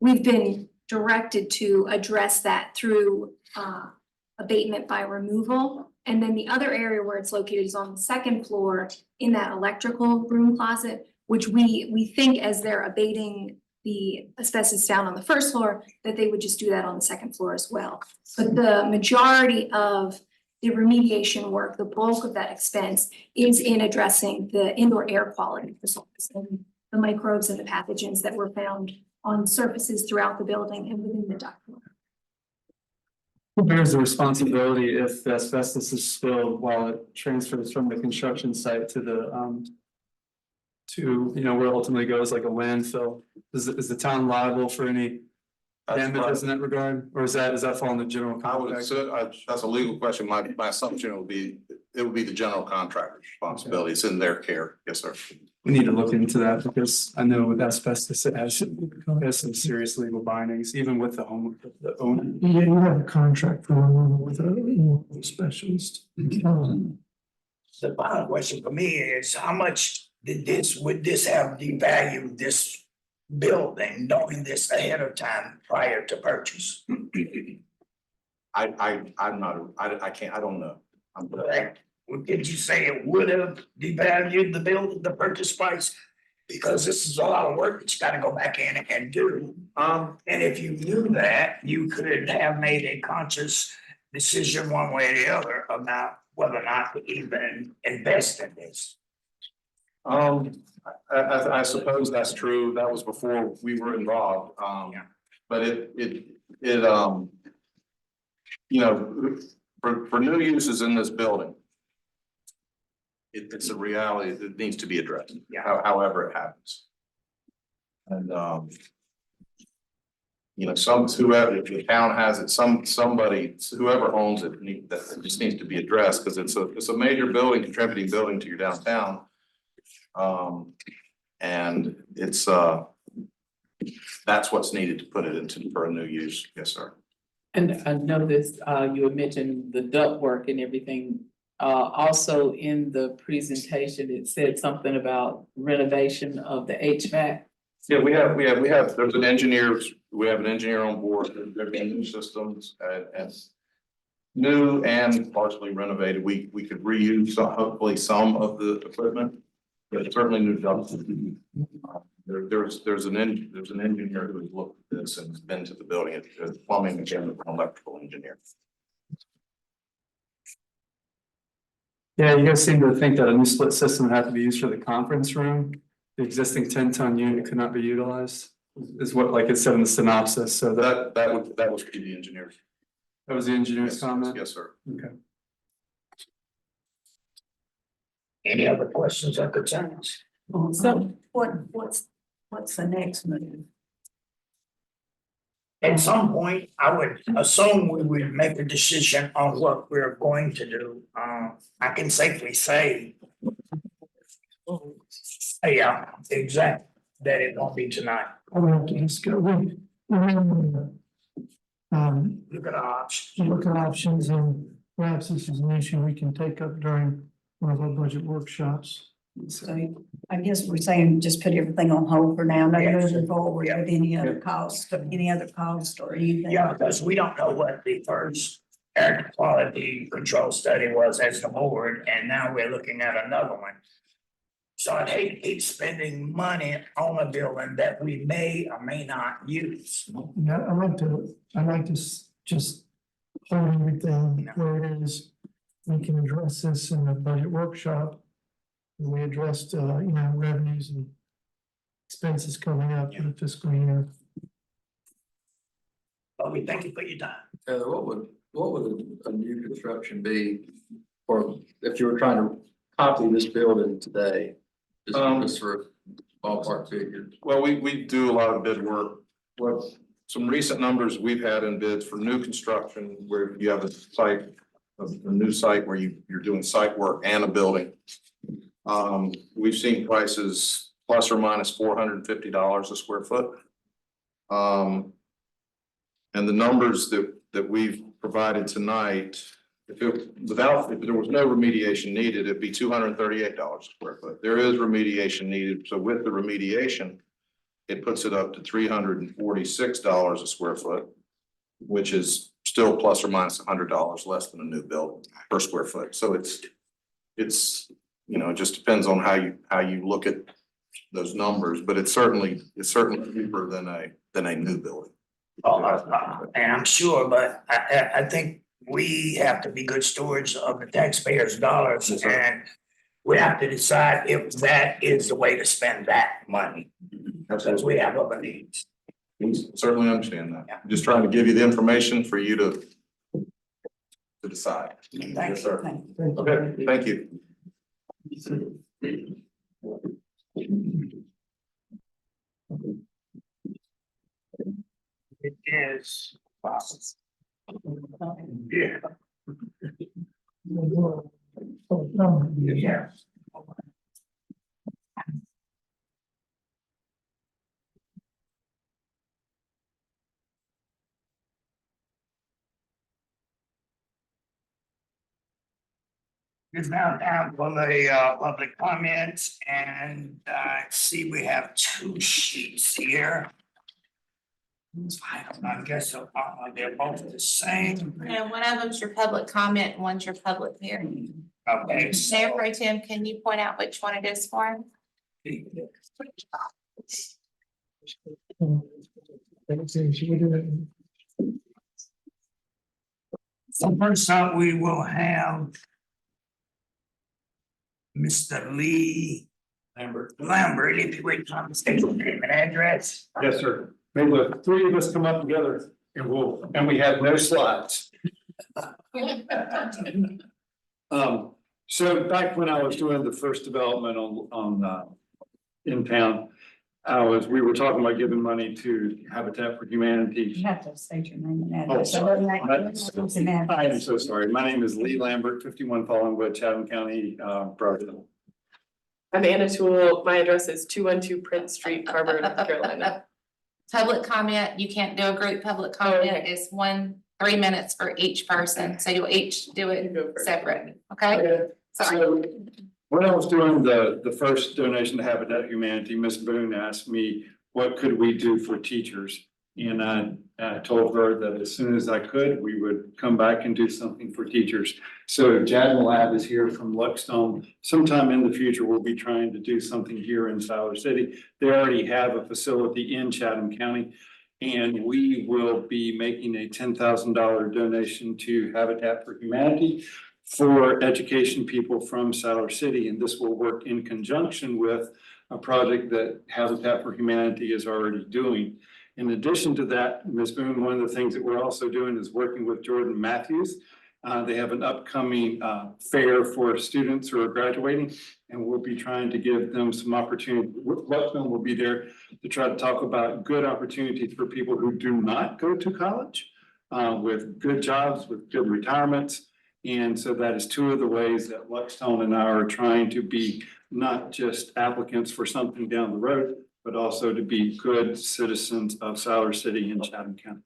we've been directed to address that through abatement by removal. And then the other area where it's located is on the second floor in that electrical room closet, which we think as they're abating the asbestos down on the first floor, that they would just do that on the second floor as well. But the majority of the remediation work, the bulk of that expense is in addressing the indoor air quality results and the microbes and the pathogens that were found on surfaces throughout the building and within the ductwork. Who bears the responsibility if the asbestos is spilled while it transfers from the construction site to the where it ultimately goes like a landfill? Is the town liable for any damages in that regard, or does that fall in the general I would, contract? that's a legal question. My assumption would be, it would be the general contractor's responsibility. It's in their care. Yes, sir. We need to look into that because I know with asbestos, it has some serious legal bindings, even with the owner. Yeah, you have a contract for removal with a specialist. The final question for me is, how much would this have devalued this building, knowing this ahead of time prior to purchase? I'm not, I can't, I don't know. Correct. Did you say it would have devalued the building, the purchase price? Because this is a lot of work that you gotta go back in and do. And if you knew that, you could have made a conscious decision one way or the other about whether or not to even invest in this. I suppose that's true. That was before we were involved. Yeah. But you know, for new uses in this building, it's a reality that needs to be addressed, however it happens. And, you know, whoever, if the town has it, somebody, whoever owns it, that just needs to be addressed, because it's a major building, contributing building to your downtown. And it's, that's what's needed to put it into for a new use. Yes, sir. And I noticed, you had mentioned the ductwork and everything. Also in the presentation, it said something about renovation of the HVAC. Yeah, we have, there's an engineer, we have an engineer on board, there've been new systems and new and partially renovated. We could reuse hopefully some of the equipment, but certainly new ducts. There's an engineer who has looked at this and has been to the building, a plumbing and electrical engineer. Yeah, you guys seem to think that a new split system would have to be used for the conference room. The existing 10-ton unit could not be utilized, is what, like it said in the synopsis, so That was the engineers. that was the engineer's comment? Yes, sir. Okay. Any other questions or concerns? So what's the next move? At some point, I would assume we would make a decision on what we're going to do. I can safely say. Yeah, exactly, that it won't be tonight. I'm gonna have to discuss, Look at our options. look at options, and perhaps this is an issue we can take up during one of our budget workshops. So I guess we're saying just put everything on hold for now, not Yes. moving forward Yeah. with any other cost or anything. Yeah, because we don't know what the first air quality control study was as the board, and now we're looking at another one. So I'd hate to keep spending money on a building that we may or may not use. Yeah, I'd like to just hold everything where it is. We can address this in the budget workshop. And we addressed, revenues and expenses coming up in the fiscal year. But we thank you for your time. Heather, what would a new construction be? Or if you were trying to copy this building today, just for ballpark figures? Well, we do a lot of bid work. What some recent numbers we've had in bids for new construction where you have a new site where you're doing site work and a building. We've seen prices plus or minus $450 a square foot. And the numbers that we've provided tonight, if there was no remediation needed, it'd be $238 a square foot. There is remediation needed, so with the remediation, it puts it up to $346 a square foot, which is still plus or minus $100 less than a new build per square foot. So it's it just depends on how you look at those numbers, but it's certainly cheaper than a new building. And I'm sure, but I think we have to be good stewards of the taxpayers' dollars, Yes, sir. and we have to decide if that is the way to spend that money. Because we have other needs. We certainly understand that. Yeah. I'm just trying to give you the information for you to decide. Thank Yes, you. sir. Thank you. Okay, thank you. It is. Yeah. Yeah. It's now time for the public comments, and I see we have two sheets here. I guess they're both the same. And one of them's your public comment, and one's your public hearing. Okay, Mayor so Pro Tem, can you point out which one it is for? So first up, we will have Mr. Lee Lambert, if you would come state your name and address. Yes, sir. May the three of us come up together and we have no slides. So back when I was doing the first development in town, we were talking about giving money to Habitat for Humanity. You have to state your name and Oh, address. sorry. So I am so sorry. My name is Lee Lambert, 51 Fallingwood, Chatham County, Providence. I'm Anna Toole. My address is 212 Prince Street, Harbor, North Carolina. Public comment, you can't do a group public comment, it's 3 minutes for each person, so you'll each do it separate, okay? Sorry. So when I was doing the first donation to Habitat Humanity, Ms. Boone asked me, what could we do for teachers? And I told her that as soon as I could, we would come back and do something for teachers. So Jad Lab is here from Luckstone. Sometime in the future, we'll be trying to do something here in Siler City. They already have a facility in Chatham County. And we will be making a $10,000 donation to Habitat for Humanity for education people from Siler City. And this will work in conjunction with a project that Habitat for Humanity is already doing. In addition to that, Ms. Boone, one of the things that we're also doing is working with Jordan Matthews. They have an upcoming fair for students who are graduating, and we'll be trying to give them some opportunity. Luckstone will be there to try to talk about good opportunities for people who do not go to college with good jobs, with good retirements. And so that is two of the ways that Luckstone and I are trying to be not just applicants for something down the road, but also to be good citizens of Siler City and Chatham County.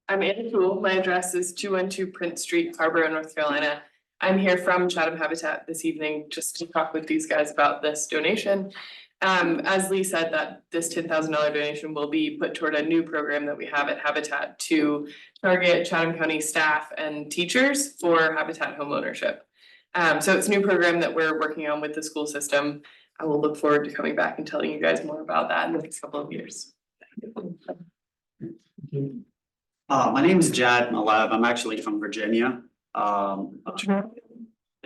I'm Anna Toole. My address is 212 Prince Street, Harbor, North Carolina. I'm here from Chatham Habitat this evening just to talk with these guys about this donation. As Lee said, that this $10,000 donation will be put toward a new program that we have at Habitat to target Chatham County staff and teachers for Habitat home ownership. So it's a new program that we're working on with the school system. I will look forward to coming back and telling you guys more about that in the next couple of years. My name is Jad Malab. I'm actually from Virginia.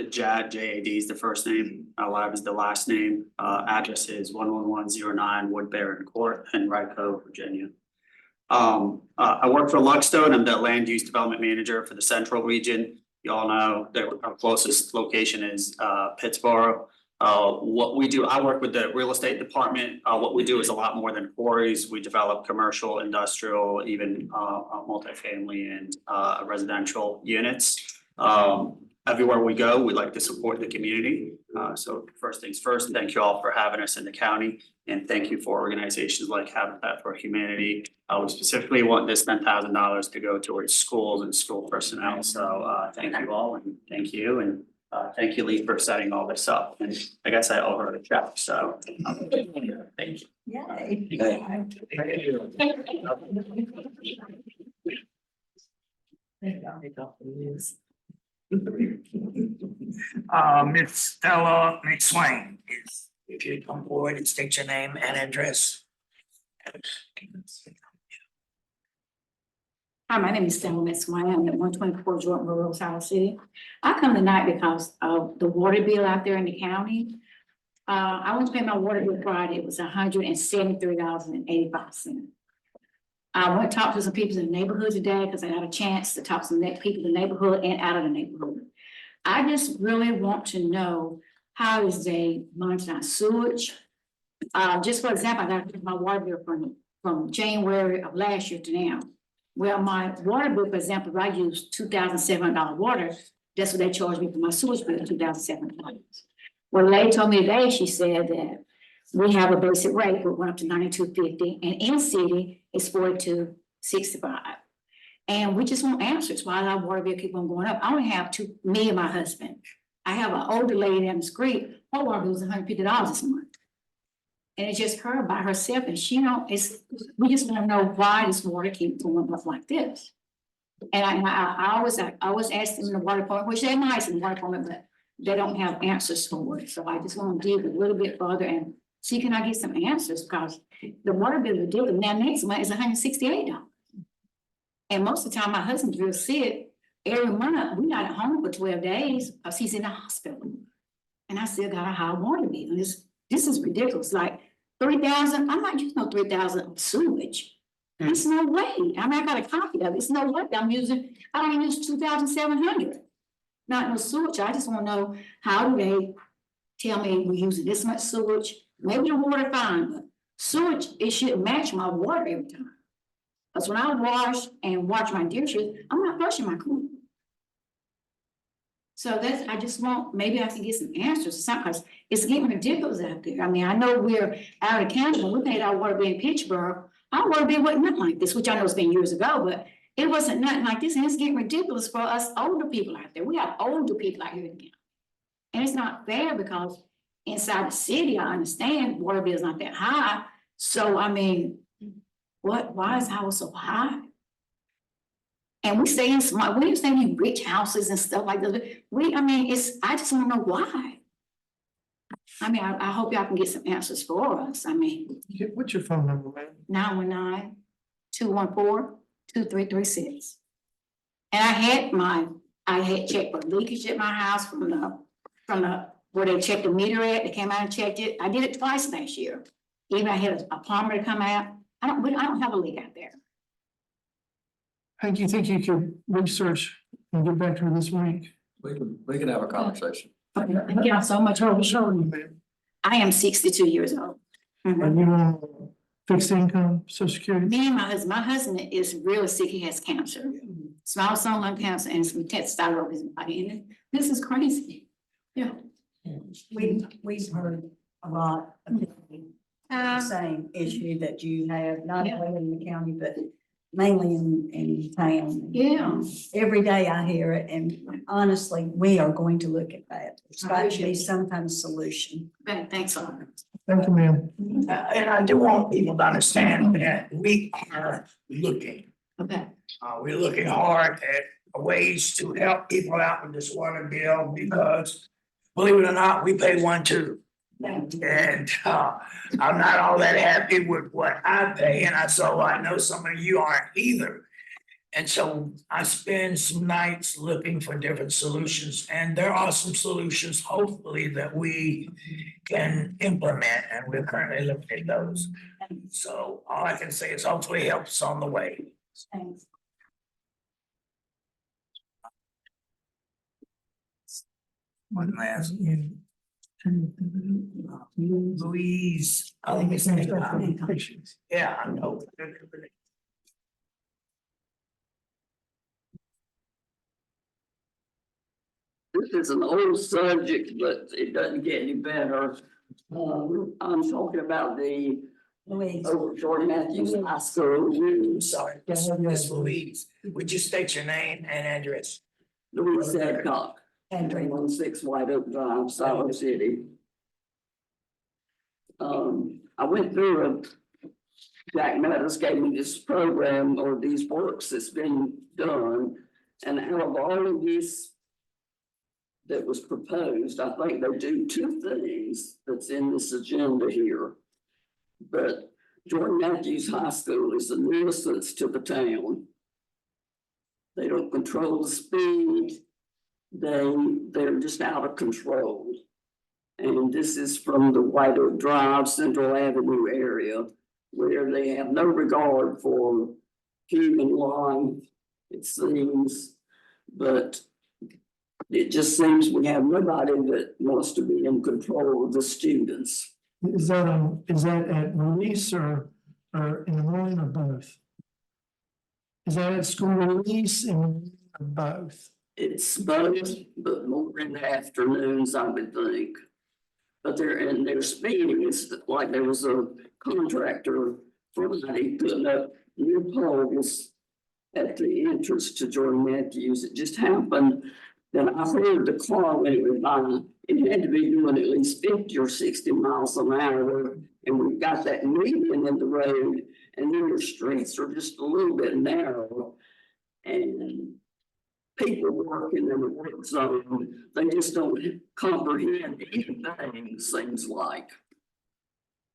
Jad, J-A-D is the first name. Malab is the last name. Address is 11109 Woodbury Court in Rico, Virginia. I work for Luckstone. I'm the land use development manager for the central region. You all know that our closest location is Pittsburgh. What we do, I work with the real estate department. What we do is a lot more than quarries. We develop commercial, industrial, even multifamily and residential units. Everywhere we go, we like to support the community. So first things first, thank you all for having us in the county. And thank you for organizations like Habitat for Humanity. We specifically want this $10,000 to go towards schools and school personnel. So thank you all and thank you. And thank you, Lee, for setting all this up. And I guess I owe her a check, so thank you. Yay. Ms. Stella McSwain, if you come forward and state your name and address. Hi, my name is Stella McSwain. I'm at 124 Jordan Road, Siler City. I come tonight because of the water bill out there in the county. I went to pay my water bill Friday. It was $173.85. I went to talk to some people in the neighborhood today because I got a chance to talk to some people in the neighborhood and out of the neighborhood. I just really want to know, how is they monitoring sewage? Just for example, I got my water bill from January of last year to now. Well, my water bill, for example, if I use $2,700 water, that's what they charge me for my sewage bill, $2,700. Well, the lady told me today, she said that we have a basic rate, we went up to $92.50, and in city it's $42.65. And we just want answers why our water bill keep on going up. I only have me and my husband. I have an older lady down the street, her water bill is $150 this month. And it's just her by herself, and she don't, we just want to know why this water keeps going up like this. And I always ask them in the water department, which they're nice in the water department, but they don't have answers for it. So I just want to dig a little bit further and see, can I get some answers? Because the water bill is ridiculous. Now, next month is $168. And most of the time, my husband's real sick. Every month, we're not at home for 12 days because he's in the hospital. And I still got a high water bill. And this is ridiculous. Like 3,000, I'm not using no 3,000 of sewage. There's no way. I mean, I got a copy of it. There's no way I'm using, I don't even use 2,700. Not no sewage. I just want to know, how do they tell me we're using this much sewage? Maybe the water fine, but sewage, it should match my water every time. Because when I wash my dishes, I'm not flushing my cooler. So that's, I just want, maybe I can get some answers or something, because it's getting ridiculous out there. I mean, I know we're out of county, but we paid our water bill in Pittsburgh. Our water bill wasn't nothing like this, which I know it's been years ago, but it wasn't nothing like this, and it's getting ridiculous for us older people out there. We have older people out here in the county. And it's not fair, because inside the city, I understand water bill is not that high. So, I mean, why is ours so high? And we stay in smart, we stay in rich houses and stuff like that. I just want to know why. I mean, I hope y'all can get some answers for us. I mean. What's your phone number, man? 919-214-2336. And I had checked for leakage at my house from the where they checked the meter at. They came out and checked it. I did it twice last year. Even I had a plumber to come out. I don't have a leak out there. How do you think you could research and get back to her this week? We can have a conversation. Thank y'all so much. How old are you, man? I am 62 years old. Are you on fixed income, Social Security? Me and my husband is really sick. He has cancer, small cell lung cancer, and some testicular in his body. And this is crazy. Yeah. We've heard a lot of the same issue that you have, not only in the county, but mainly in town. Yeah. Every day I hear it, and honestly, we are going to look at that. It's got to be some kind of solution. Okay, thanks a lot. Thank you, ma'am. And I do want people to understand that we are looking. Okay. We're looking hard at ways to help people out with this water bill, because believe it or not, we pay one too. And I'm not all that happy with what I pay, and I know some of you aren't either. And so I spend some nights looking for different solutions, and there are some solutions, hopefully, that we can implement, and we're currently looking at those. So all I can say is hopefully help's on the way. Thanks. One last. Louise, I think it's next. Yeah, I know. This is an old subject, but it doesn't get any better. I'm talking about the over Jordan Matthews High School. Sorry, Miss Louise, would you state your name and address? Louise Adcock, 316 White Oak Drive, Siler City. I went through Jack Meadows gave me this program or these works that's been done. And out of all of this that was proposed, I think they do two things that's in this agenda here. But Jordan Matthews High School is a nuisance to the town. They don't control the speed. They're just out of control. And this is from the White Oak Drive, Central Avenue area, where they have no regard for human life, it seems. But it just seems we have nobody that wants to be in control of the students. Is that at release or in the morning or both? Is that at school release and both? It's both, but more in the afternoons, I would think. But their speeding is like there was a contractor Friday putting up new poles at the entrance to Jordan Matthews. It just happened that I heard the car when it was by. It had to be doing at least 50 or 60 miles an hour. And we've got that median in the road, and then the streets are just a little bit narrow. And people working in the work zone, they just don't comprehend anything, it seems like.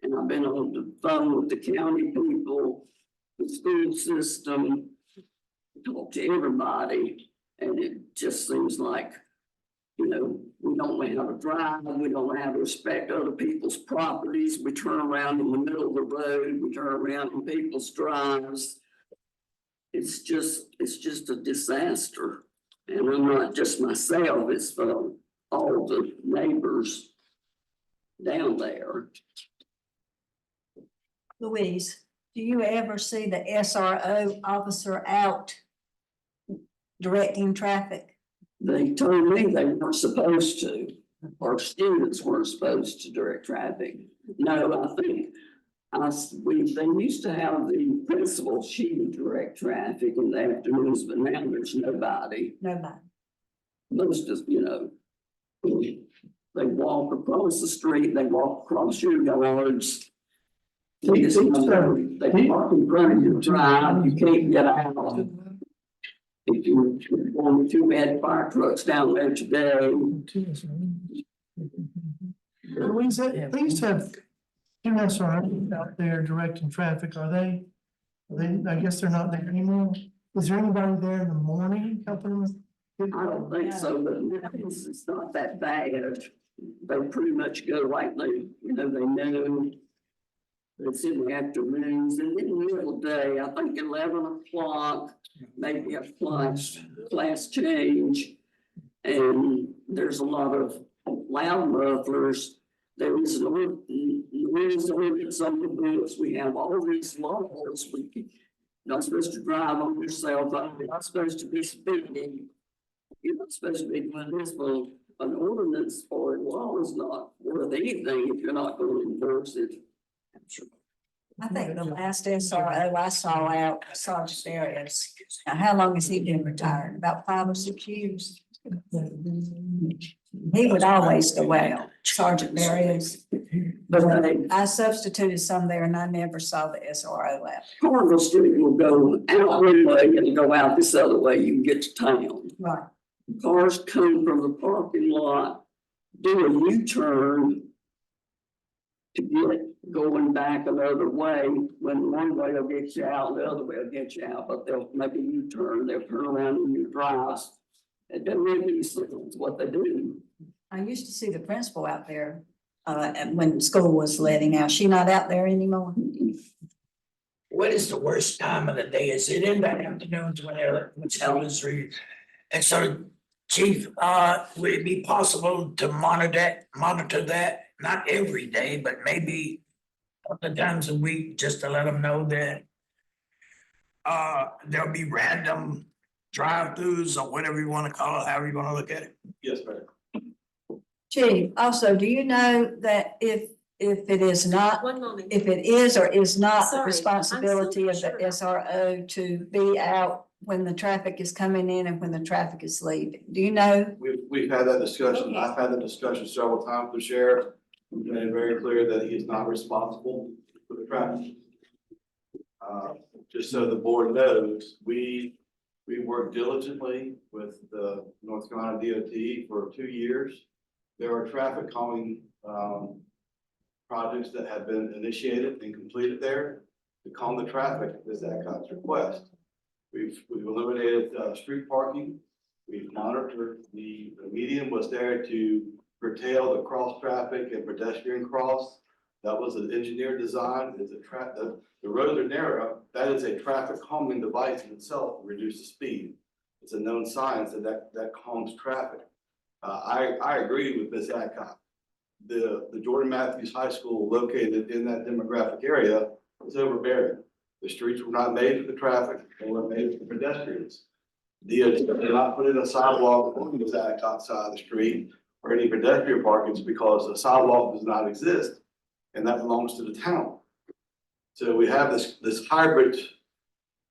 And I've been on the phone with the county people, the school system, talk to everybody, and it just seems like, you know, we don't know how to drive, we don't know how to respect other people's properties, we turn around in the middle of the road, we turn around in people's drives. It's just a disaster, and I'm not just myself, it's for all the neighbors down there. Louise, do you ever see the SRO officer out directing traffic? They told me they weren't supposed to, or students weren't supposed to direct traffic. No, I think they used to have the principal, she would direct traffic in the afternoons, but now there's nobody. Nobody. Most of, you know, they walk across the street, they walk across your yards. They just, they park in front of your drive, you can't get out. If you're going too bad fire trucks down there today. Louise, these have MSR out there directing traffic, are they, I guess they're not there anymore. Is there anybody there in the morning helping them? I don't think so, but it's not that bad. They pretty much go like they, you know, they know. It's in the afternoons and in the middle of the day, I think 11 o'clock, maybe a class change. And there's a lot of loud mufflers. There is no ordinance on the books. We have all these laws. You're not supposed to drive on your cell phone. You're not supposed to be speeding. You're not supposed to be doing this, but an ordinance or a law is not worth anything if you're not going to enforce it. I think the last SRO I saw out, Sergeant Darius. Now, how long has he been retired? About 5 or 6 years? He would always go out, Sergeant Darius. But I substituted some there and I never saw the SRO out. Carnival Street will go out one way and go out this other way, you can get to town. Right. Cars come from the parking lot, do a U-turn to get going back another way, when one way will get you out, the other way will get you out, but they'll make a U-turn, they'll turn around in your drives. It doesn't make any sense what they do. I used to see the principal out there, when school was letting out. She not out there anymore? What is the worst time of the day? Is it in the afternoons when hell is read? And so, Chief, would it be possible to monitor that, not every day, but maybe a couple of times a week, just to let them know that there'll be random drive-throughs or whatever you want to call it, however you want to look at it? Yes, ma'am. Chief, also, do you know that if it is not, One moment. if it is or is not the Sorry, I'm responsibility so of the sure. SRO to be out when the traffic is coming in and when the traffic is leaving? Do you know? We've had that discussion. I've had that discussion several times with the sheriff. We've made it very clear that he is not responsible for the traffic. Just so the board knows, we worked diligently with the North Carolina DOT for 2 years. There are traffic calming projects that have been initiated and completed there to calm the traffic at this ADCOT's request. We've eliminated street parking. We've monitored the median was there to curtail the cross traffic and pedestrian cross. That was an engineered design. It's the roads are narrow. That is a traffic calming device in itself to reduce the speed. It's a known science that calms traffic. I agree with Ms. Adcock. The Jordan Matthews High School located in that demographic area is overbearing. The streets were not made for the traffic, they were made for pedestrians. DOT did not put in a sidewalk on the Adcock side of the street or any pedestrian parkings because the sidewalk does not exist, and that belongs to the town. So we have this hybrid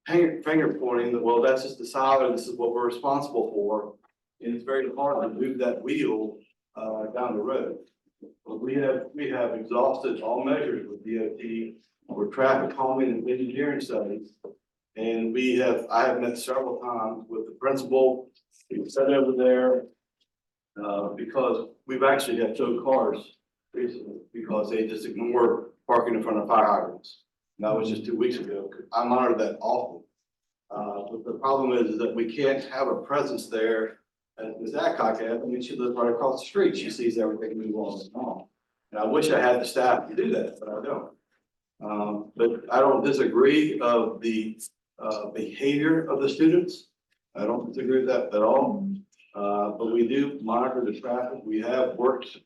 finger pointing that, well, that's just the Siler, this is what we're responsible for. And it's very hard to move that wheel down the road. But we have exhausted all measures with DOT for traffic calming and engineering studies. And I have met several times with the principal, we've sat over there. Because we've actually had towed cars recently because they just ignore parking in front of fire hydrants. And that was just 2 weeks ago. I monitor that often. But the problem is that we can't have a presence there. As Ms. Adcock had, I mean, she lives right across the street. She sees everything move on and on. And I wish I had the staff to do that, but I don't. But I don't disagree of the behavior of the students. I don't disagree with that at all. But we do monitor the traffic. We have worked,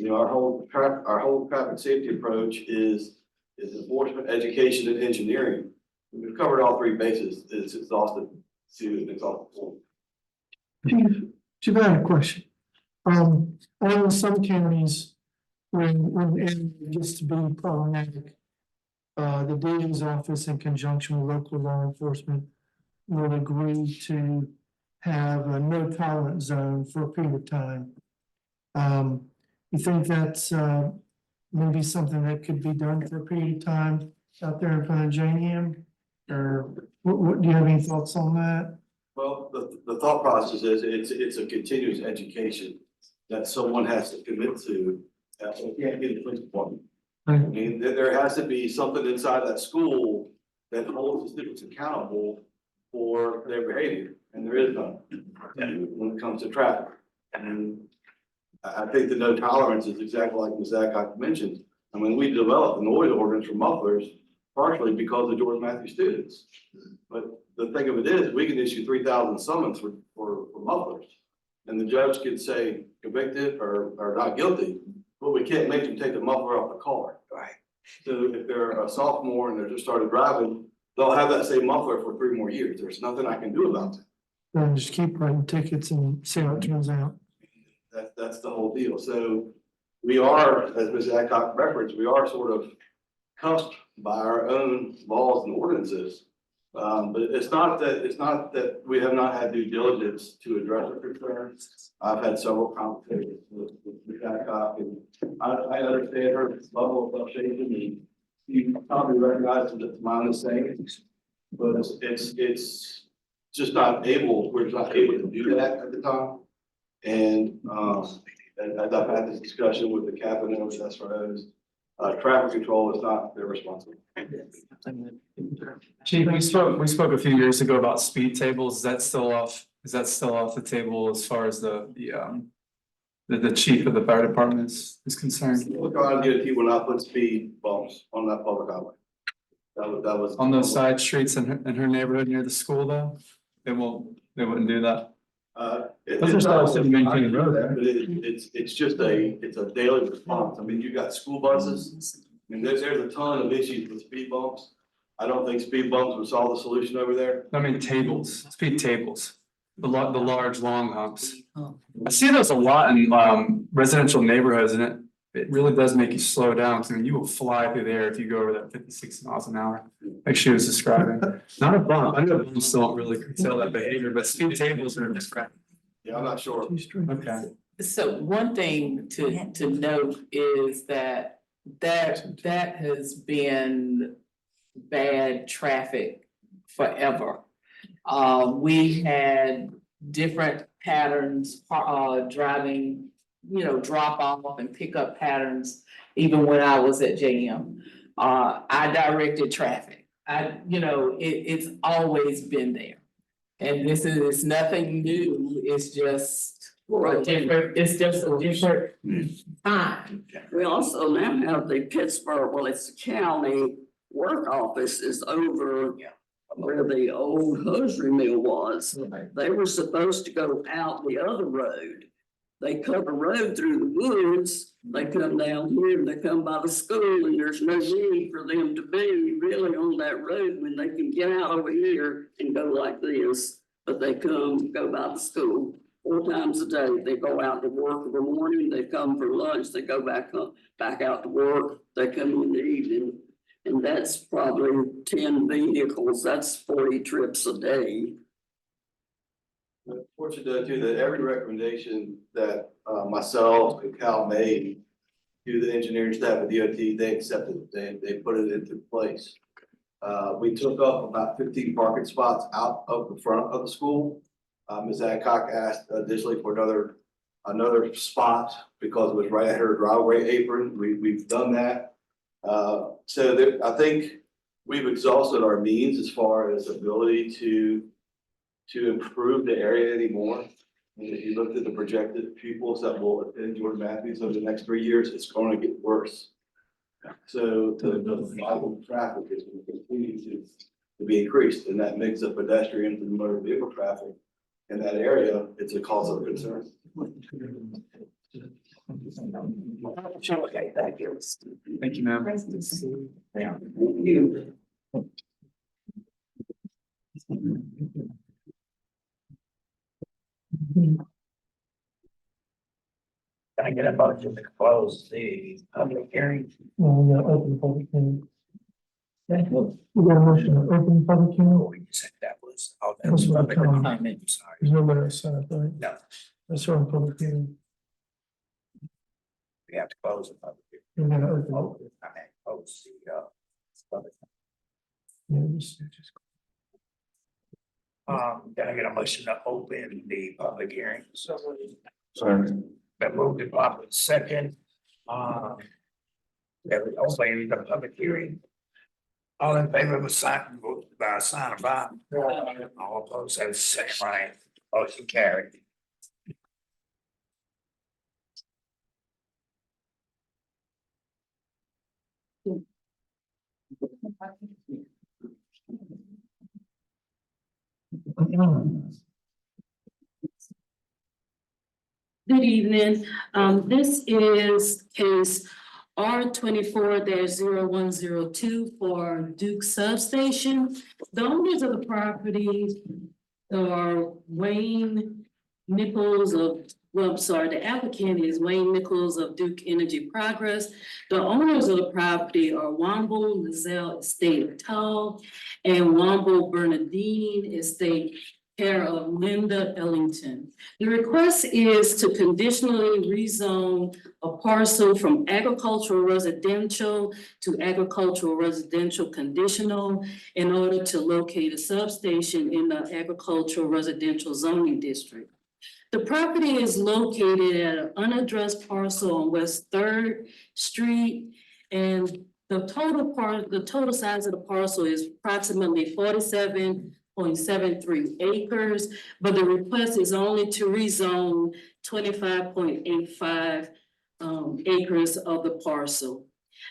our whole traffic safety approach is enforcement, education, and engineering. We've covered all three bases. It's exhaustive to an exhaustive point. Chief, I have a question. I know in some counties, when it gets to be problematic, the DA's office in conjunction with local law enforcement will agree to have a no tolerance zone for a period of time. You think that's maybe something that could be done for a period of time out there in front of JM? Or what do you have any thoughts on that? Well, the thought process is it's a continuous education that someone has to commit to. We can't get a police department. I mean, there has to be something inside that school that holds the students accountable for their behavior, and there is none when it comes to traffic. And I think the no tolerance is exactly like Ms. Adcock mentioned. I mean, we developed a noise ordinance for mufflers partially because of George Matthews students. But the thing of it is, we can issue 3,000 summons for mufflers. And the judge could say convicted or not guilty, but we can't make them take the muffler off the car. Right. So if they're a sophomore and they're just started driving, they'll have that same muffler for 3 more years. There's nothing I can do about that. Then just keep writing tickets and see how it turns out. That's the whole deal. So we are, as Ms. Adcock referenced, we are sort of cuffed by our own laws and ordinances. But it's not that we have not had due diligence to address the concerns. I've had several conversations with Ms. Adcock, and I understand her level of frustration, and you probably recognize that mine is saying, but it's just not able, we're just not able to do that at the time. And as I've had this discussion with the captain and with SROs, traffic control is not their responsibility. Chief, we spoke a few years ago about speed tables. Is that still off the table as far as the chief of the fire department is concerned? We'll try and get people not put speed bumps on that public highway. That was On those side streets in her neighborhood near the school though? They wouldn't do that. Those are still city maintained road there. But it's just a daily response. I mean, you got school buses. I mean, there's a ton of issues with speed bumps. I don't think speed bumps would solve the solution over there. I mean, speed tables, the large long humps. I see those a lot in residential neighborhoods, and it really does make you slow down. I mean, you will fly through there if you go over that 56 miles an hour, like she was describing. Not a bump. I know bumps don't really curtail that behavior, but speed tables are described. Yeah, I'm not sure. Okay. So one thing to note is that has been bad traffic forever. We had different patterns, driving, drop off and pick up patterns, even when I was at JM. I directed traffic. It's always been there. And this is nothing new, it's just a different time. We also now have the Pittsburgh, well, it's the county work office is over where the old hosiery mill was. They were supposed to go out the other road. They cut a road through the woods, they come down here, they come by the school, and there's no need for them to be really on that road when they can get out over here and go like this. But they go by the school 4 times a day. They go out to work in the morning, they come for lunch, they go back out to work, they come in the evening. And that's probably 10 vehicles, that's 40 trips a day. Fortunate too that every recommendation that myself and Cal made to the engineering staff at DOT, they accepted it. They put it into place. We took up about 15 parking spots out of the front of the school. Ms. Adcock asked additionally for another spot because it was right at her driveway apron. We've done that. I think we've exhausted our means as far as ability to improve the area anymore. And if you looked at the projected pupils that will attend Jordan Matthews over the next 3 years, it's going to get worse. So the volume of traffic is going to continue to be increased, and that makes the pedestrian and motor vehicle traffic in that area, it's a cause of concern. Okay, thank you. Thank you, ma'am. Can I get a motion to close the public hearing? Well, we gotta open the public hearing. We got a motion to open the public hearing. Or you said that was, oh, that was public comment, I'm sorry. There's nobody outside, right? No, That's our public hearing. we have to close the public hearing. We're gonna open it. Oh, I mean, close the, public. Yeah, just. Can I get a motion to open the public hearing? Sorry. That moved it properly second. That we open the public hearing. All in favor of a sign, vote by a sign of aye. All opposed, have the same right. Motion carried. Good evening. This is case R 24 0102 for Duke Substation. The owners of the property are Wayne Nichols the applicant is Wayne Nichols of Duke Energy Progress. The owners of the property are Womble Lizelle Estate Tall and Womble Bernadine Estate, care of Linda Ellington. The request is to conditionally rezone a parcel from agricultural residential to agricultural residential conditional in order to locate a substation in the agricultural residential zoning district. The property is located at an unaddressed parcel on West Third Street, and the total size of the parcel is approximately 47.73 acres, but the request is only to rezone 25.85 acres of the parcel.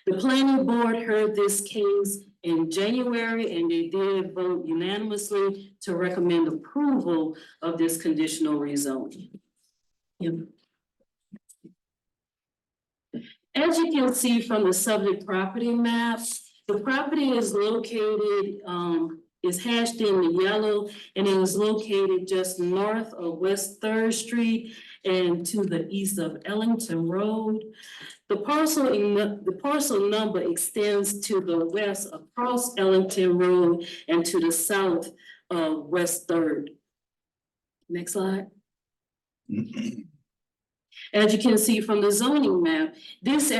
The planning board heard this case in January, and they did vote unanimously to recommend approval of this conditional rezoning. Yep. As you can see from the subject property map, the property is located, is hashed in the yellow, and it was located just north of West Third Street and to the east of Ellington Road. The parcel number extends to the west across Ellington Road and to the south of West Third. Next slide. As you can see from the zoning map, this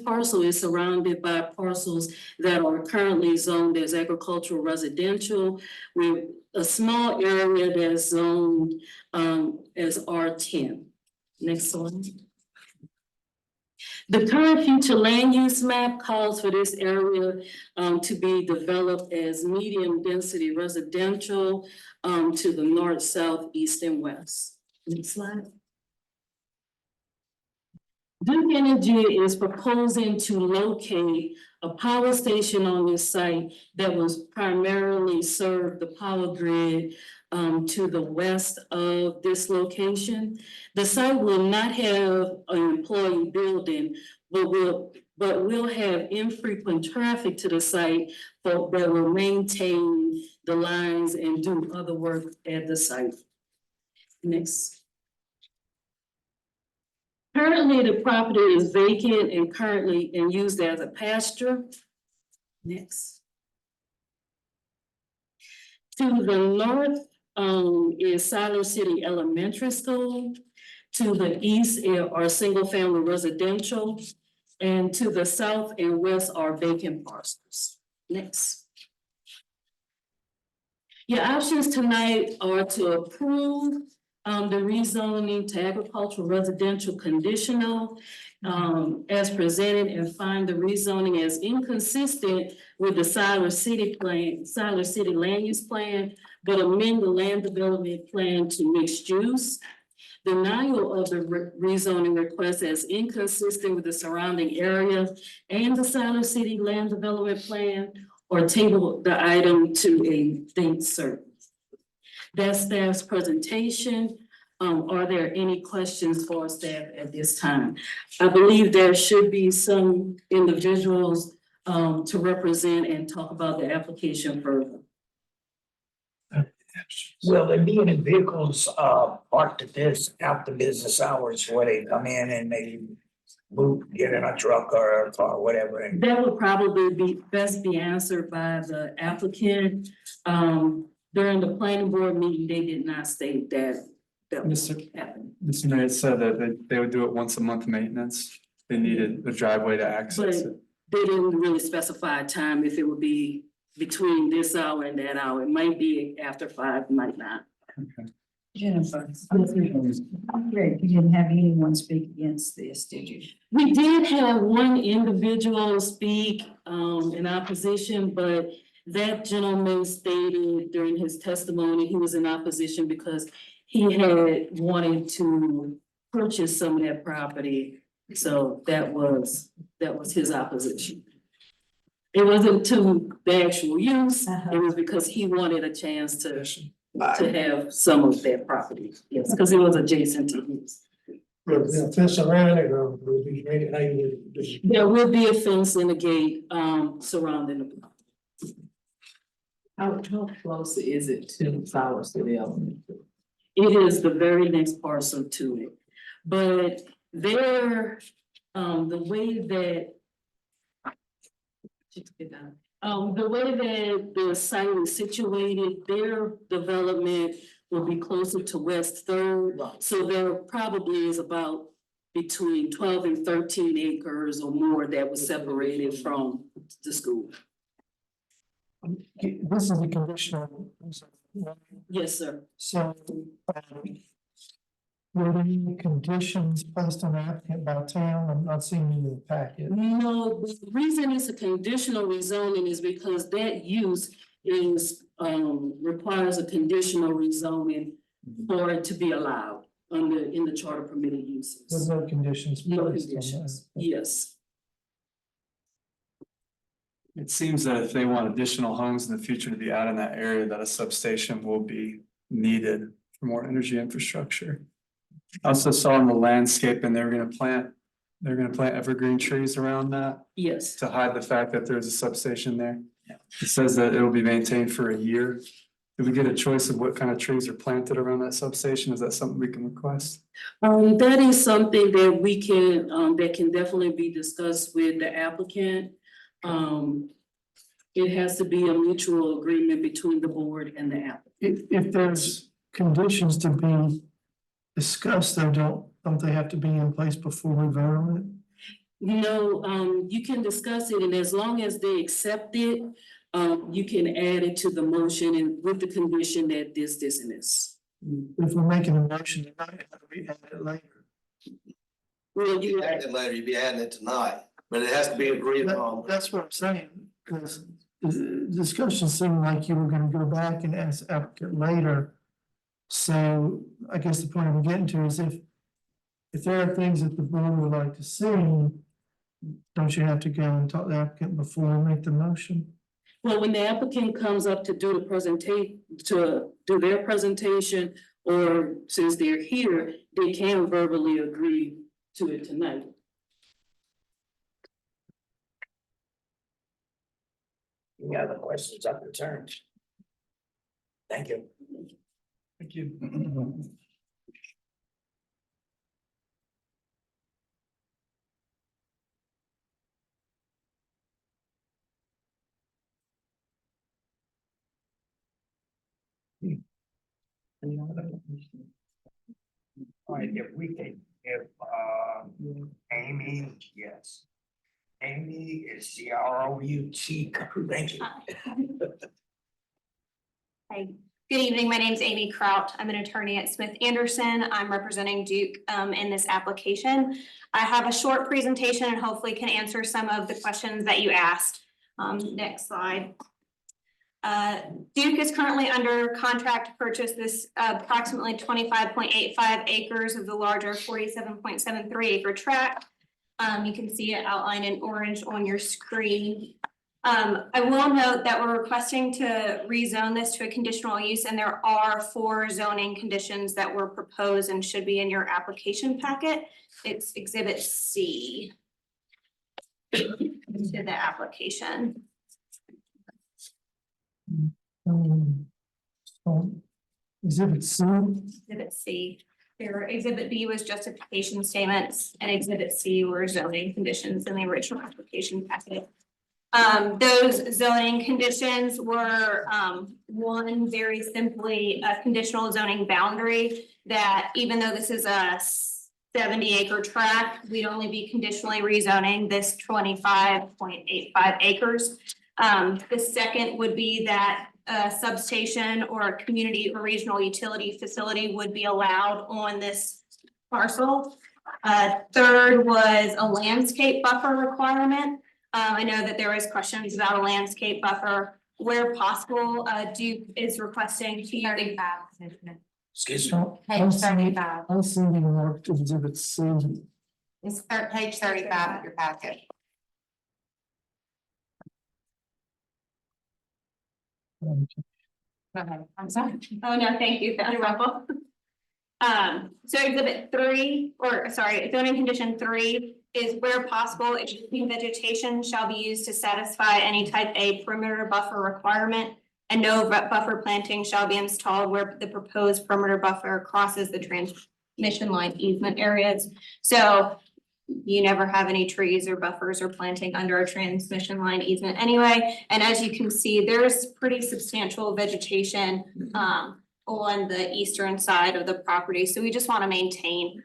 parcel is surrounded by parcels that are currently zoned as agricultural residential, with a small area that's zoned as R10. Next slide. The current future land use map calls for this area to be developed as medium density residential to the north, south, east, and west. Next slide. Duke Energy is proposing to locate a power station on this site that will primarily serve the power grid to the west of this location. The site will not have an employee building, but will have infrequent traffic to the site, but will maintain the lines and do other work at the site. Next. Currently, the property is vacant and used as a pasture. Next. To the north is Siler City Elementary School. To the east are single-family residential. And to the south and west are vacant parcels. Next. Your options tonight are to approve the rezoning to agricultural residential conditional as presented and find the rezoning as inconsistent with the Siler City plan, Siler City land use plan, but amend the land development plan to mixed use. Denial of the rezoning request as inconsistent with the surrounding area and the Siler City land development plan, or table the item to a date certain. That's staff's presentation. Are there any questions for staff at this time? I believe there should be some individuals to represent and talk about the application further. Will there be any vehicles parked at this after business hours where they come in and maybe get in a truck or a car, whatever? And That would probably be best be answered by the applicant. During the planning board meeting, they did not state that would happen. Mr. Mayor said that they would do it once a month maintenance. They needed a driveway to access it. They didn't really specify a time if it would be between this hour and that hour. It might be after 5, might not. Jennifer, Greg, you didn't have anyone speak against this, did you? We did have one individual speak in opposition, but that gentleman stated during his testimony, he was in opposition because he had wanted to purchase some of that property. So that was his opposition. It wasn't to the actual use, it was because he wanted a chance to have some of that property. Yes, because it was adjacent to his. Fence around it, or will be ready, There will be a fence and a gate surrounding the property. How close is it to Siler City Elementary? It is the very next parcel to it, but there, the way that. The way that the site is situated, their development will be closer to West Third. So there probably is about between 12 and 13 acres or more that was separated from the school. This is a conditional. Yes, sir. So, were there any conditions placed on the applicant by town? I'm not seeing any in the packet. No, the reason it's a conditional rezoning is because that use is, requires a conditional rezoning for it to be allowed in the charter permitted uses. There's no conditions No placed on conditions, that. yes. It seems that if they want additional homes in the future to be out in that area, that a substation will be needed for more energy infrastructure. I also saw in the landscape and they're gonna plant evergreen trees around that Yes. to hide the fact that there's a substation there. It says that it will be maintained for a year. Do we get a choice of what kind of trees are planted around that substation? Is that something we can request? That is something that we can, that can definitely be discussed with the applicant. It has to be a mutual agreement between the board and the applicant. If there's conditions to be discussed, though, don't they have to be in place before we vote on it? No, you can discuss it, and as long as they accept it, you can add it to the motion and with the condition that this and this. If we're making a motion tonight, we add it later. Well, you Add it later, you'd be adding it tonight, but it has to be agreed upon. That's what I'm saying, because the discussion seemed like you were gonna go back and ask the applicant later. So I guess the point I'm getting to is if there are things that the board would like to see, don't you have to go and talk to the applicant before we make the motion? Well, when the applicant comes up to do the to do their presentation, or since they're here, they can verbally agree to it tonight. any other questions or concerns? Thank you. Thank you. All right, if we can, Amy, yes. Amy is CROUT. Thank you. Hi, good evening. My name is Amy Kraut. I'm an attorney at Smith Anderson. I'm representing Duke in this application. I have a short presentation and hopefully can answer some of the questions that you asked. Next slide. Duke is currently under contract to purchase this approximately 25.85 acres of the larger 47.73 acre tract. You can see it outlined in orange on your screen. I will note that we're requesting to rezone this to a conditional use, and there are 4 zoning conditions that were proposed and should be in your application packet. It's Exhibit C to the application. Exhibit C. Exhibit C. Your Exhibit B was justification statements, and Exhibit C were zoning conditions in the original application packet. Those zoning conditions were, one, very simply a conditional zoning boundary that even though this is a 70 acre tract, we'd only be conditionally rezoning this 25.85 acres. The second would be that a substation or a community or regional utility facility would be allowed on this parcel. Third was a landscape buffer requirement. I know that there was questions about a landscape buffer. Where possible, Duke is requesting to. 35. Excuse me. Page 35. I'm seeing marked exhibit C. It's page 35 of your packet. Okay, I'm sorry. Oh, no, thank you. You're welcome. So exhibit 3, or sorry, zoning condition 3 is where possible, existing vegetation shall be used to satisfy any type A perimeter buffer requirement, and no buffer planting shall be installed where the proposed perimeter buffer crosses the transmission line easement areas. So you never have any trees or buffers or planting under a transmission line easement anyway. And as you can see, there's pretty substantial vegetation on the eastern side of the property. So we just want to maintain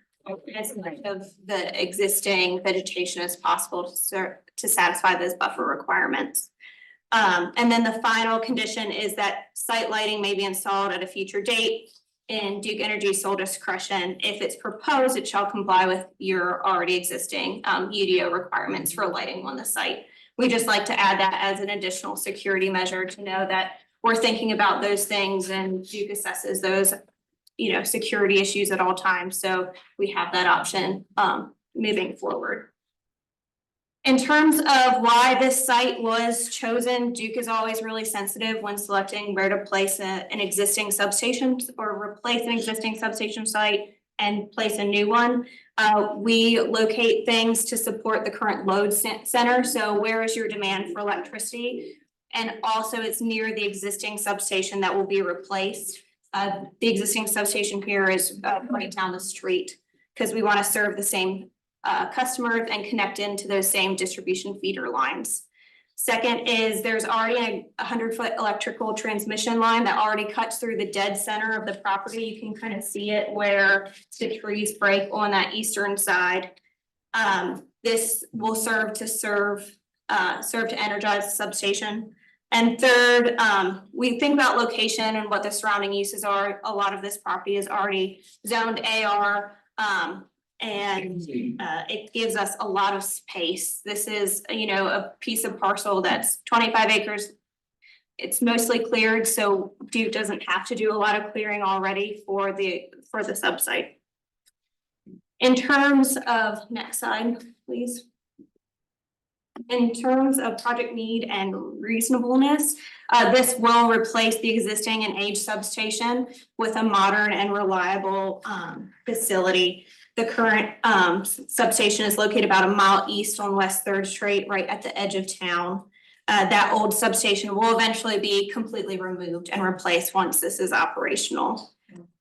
as much of the existing vegetation as possible to satisfy those buffer requirements. And then the final condition is that site lighting may be installed at a future date in Duke Energy's sole discretion. If it's proposed, it shall comply with your already existing UDO requirements for lighting on the site. We just like to add that as an additional security measure to know that we're thinking about those things, and Duke assesses those, security issues at all times. So we have that option moving forward. In terms of why this site was chosen, Duke is always really sensitive when selecting where to place an existing substation or replace an existing substation site and place a new one. We locate things to support the current load center. So where is your demand for electricity? And also it's near the existing substation that will be replaced. The existing substation here is right down the street because we want to serve the same customers and connect into those same distribution feeder lines. Second is there's already a 100-foot electrical transmission line that already cuts through the dead center of the property. You can kind of see it where the trees break on that eastern side. This will serve to energize the substation. And third, we think about location and what the surrounding uses are. A lot of this property is already zoned AR. And it gives us a lot of space. This is, a piece of parcel that's 25 acres. It's mostly cleared, so Duke doesn't have to do a lot of clearing already for the subsite. In terms of, next slide, please. In terms of project need and reasonableness, this will replace the existing and aged substation with a modern and reliable facility. The current substation is located about a mile east on West 3rd Street, right at the edge of town. That old substation will eventually be completely removed and replaced once this is operational.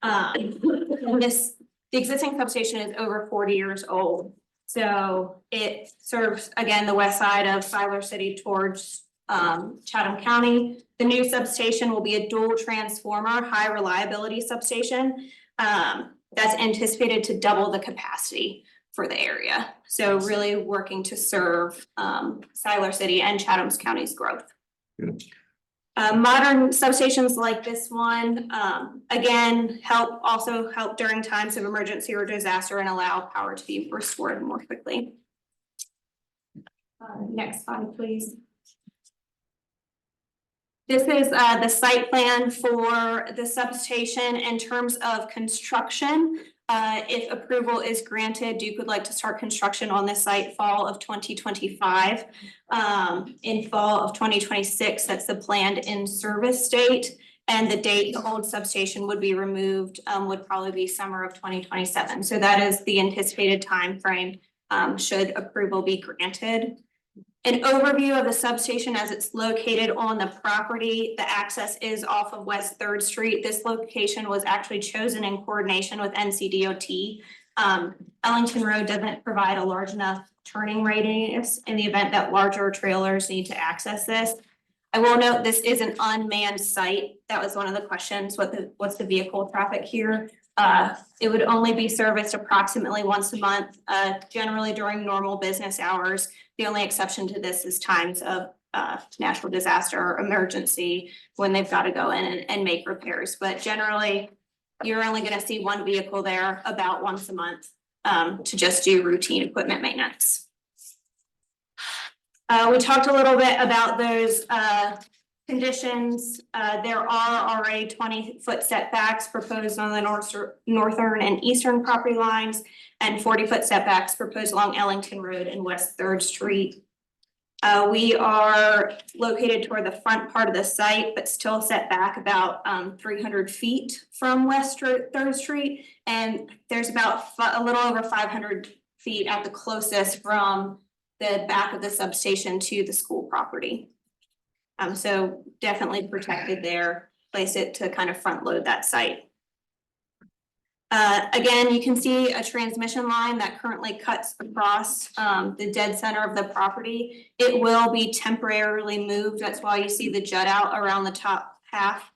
The existing substation is over 40 years old. So it serves, again, the west side of Siler City towards Chatham County. The new substation will be a dual transformer, high reliability substation. That's anticipated to double the capacity for the area. So really working to serve Siler City and Chatham County's growth. Modern substations like this one, again, also help during times of emergency or disaster and allow power to be restored more quickly. Next slide, please. This is the site plan for the substation in terms of construction. If approval is granted, Duke would like to start construction on this site fall of 2025. In fall of 2026, that's the planned in-service date. And the date the old substation would be removed would probably be summer of 2027. So that is the anticipated timeframe should approval be granted. An overview of the substation as it's located on the property. The access is off of West 3rd Street. This location was actually chosen in coordination with NCDOT. Ellington Road doesn't provide a large enough turning radius in the event that larger trailers need to access this. I will note this is an unmanned site. That was one of the questions. What's the vehicle traffic here? It would only be serviced approximately once a month, generally during normal business hours. The only exception to this is times of natural disaster or emergency when they've got to go in and make repairs. But generally, you're only going to see one vehicle there about once a month to just do routine equipment maintenance. We talked a little bit about those conditions. There are already 20-foot setbacks proposed on the northern and eastern property lines and 40-foot setbacks proposed along Ellington Road and West 3rd Street. We are located toward the front part of the site, but still set back about 300 feet from West 3rd Street. And there's about a little over 500 feet at the closest from the back of the substation to the school property. So definitely protected there, place it to kind of front load that site. Again, you can see a transmission line that currently cuts across the dead center of the property. It will be temporarily moved. That's why you see the jut out around the top half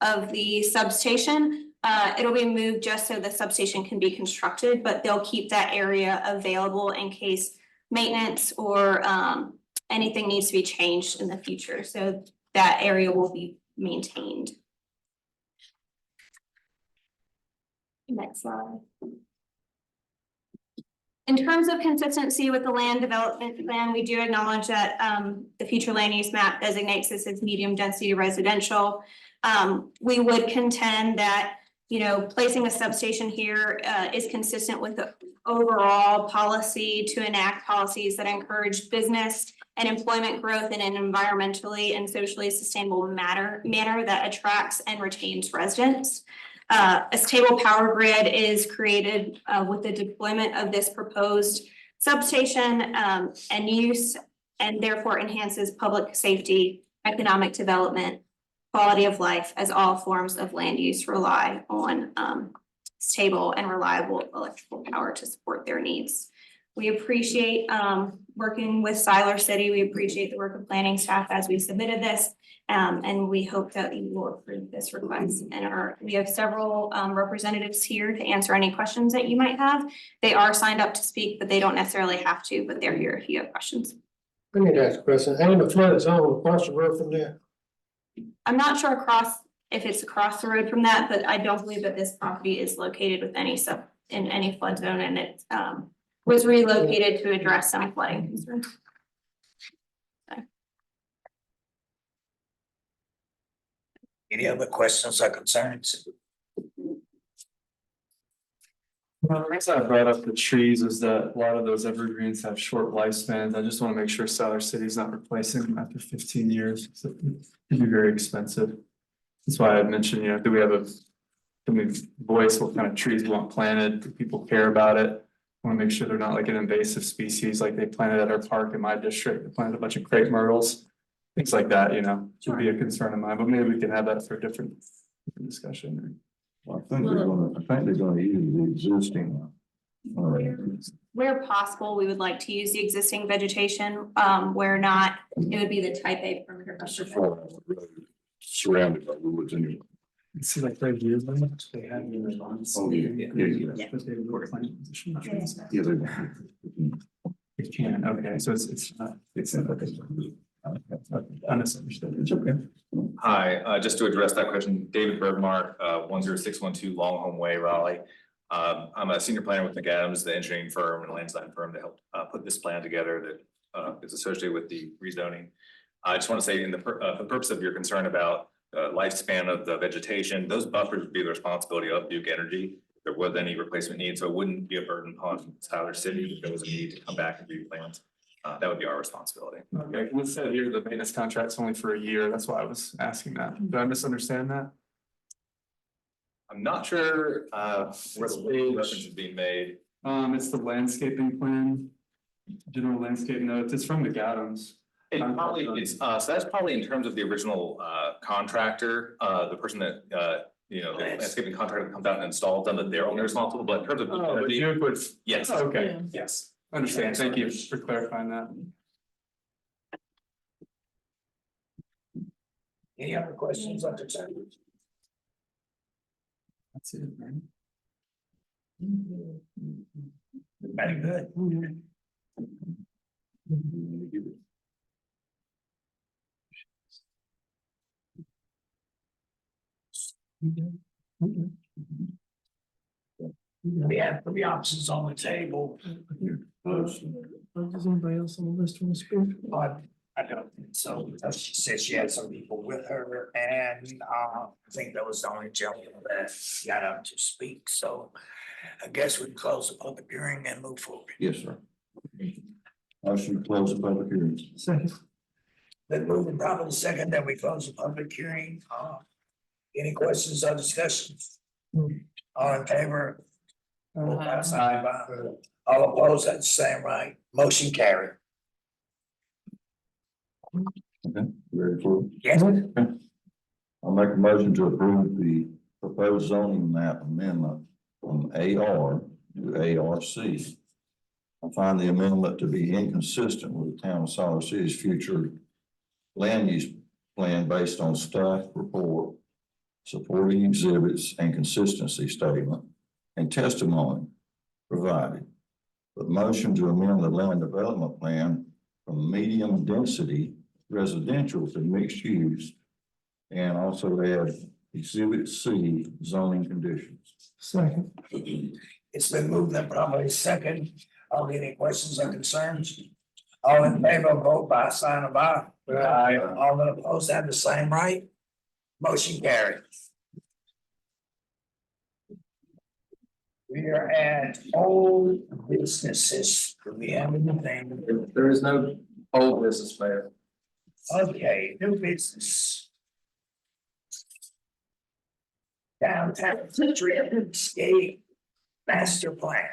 of the substation. It'll be moved just so the substation can be constructed, but they'll keep that area available in case maintenance or anything needs to be changed in the future. So that area will be maintained. Next slide. In terms of consistency with the land development plan, we do acknowledge that the future land use map designates this as medium density residential. We would contend that, you know, placing a substation here is consistent with the overall policy to enact policies that encourage business and employment growth in an environmentally and socially sustainable manner that attracts and retains residents. A stable power grid is created with the deployment of this proposed substation and use, and therefore enhances public safety, economic development, quality of life, as all forms of land use rely on stable and reliable electrical power to support their needs. We appreciate working with Siler City. We appreciate the work of planning staff as we submitted this. And we hope that you will approve this request. And we have several representatives here to answer any questions that you might have. They are signed up to speak, but they don't necessarily have to, but they're here if you have questions. I need to ask a question. Ain't the flood zone across the road from there? I'm not sure if it's across the road from that, but I don't believe that this property is located with any flood zone, and it was relocated to address some flooding concerns. Any other questions or concerns? The reason I brought up the trees is that a lot of those evergreens have short lifespans. I just want to make sure Siler City is not replacing them after 15 years. So it could be very expensive. That's why I mentioned, you know, can we voice what kind of trees we want planted? Do people care about it? I want to make sure they're not like an invasive species like they planted at our park in my district. They planted a bunch of crepe myrtles. Things like that, you know, would be a concern of mine, but maybe we can have that for a different discussion. Well, I think they're gonna use the existing. Where possible, we would like to use the existing vegetation. Where not, it would be the type A perimeter. Surrounded by woods anyway. See like right here, they have. Oh, yeah. But they were planning position. Yeah, It can, okay, so it's not, it's not. Unnecessary, it's okay. Hi, just to address that question, David Bergmark, 10612 Long Home Way, Raleigh. I'm a senior planner with McAdams, the engineering firm and land design firm to help put this plan together that is associated with the rezoning. I just want to say, for the purpose of your concern about lifespan of the vegetation, those buffers would be the responsibility of Duke Energy. If there was any replacement need, so it wouldn't be a burden upon Siler City if there was a need to come back and replant. That would be our responsibility. Okay, and it said here the maintenance contract's only for a year, that's why I was asking that. Did I misunderstand that? I'm not sure where the reference is being made. It's the landscaping plan. General landscape notes, it's from McAdams. It probably, so that's probably in terms of the original contractor, the person that the landscaping contractor comes out and installs them, that they're only responsible, but in terms of. Oh, but Duke was. Yes. Oh, okay, Yeah. Yes. understand, thank you for clarifying that. Any other questions or concerns? That's it, man. Very good. We have 3 options on the table. Does anybody else on the list want to speak? I don't think so. She said she had some people with her, and I think that was the only gentleman that got up to speak. So I guess we can close the public hearing and move forward. Yes, sir. Motion to close the public hearing. Second. Then moving probably second that we close the public hearing. Any questions or discussions? All in favor? Vote by sign by. All opposed at the same right. Motion carried. Okay, ready for it? Yes. I'll make a motion to approve the proposed zoning map amendment from AR to ARC. I find the amendment to be inconsistent with the town of Siler City's future land use plan based on staff report, supporting exhibits and consistency statement and testimony provided. The motion to amend the land development plan from medium density residential to mixed use and also add exhibit C zoning conditions. Second. It's been moved and probably second. Are there any questions or concerns? All in favor, vote by sign of aye. Aye. All that opposed have the same right. Motion carried. We are at old businesses. Do we have anything? There is no old business, Mayor. Okay, new business. Downtown streetscape master plan.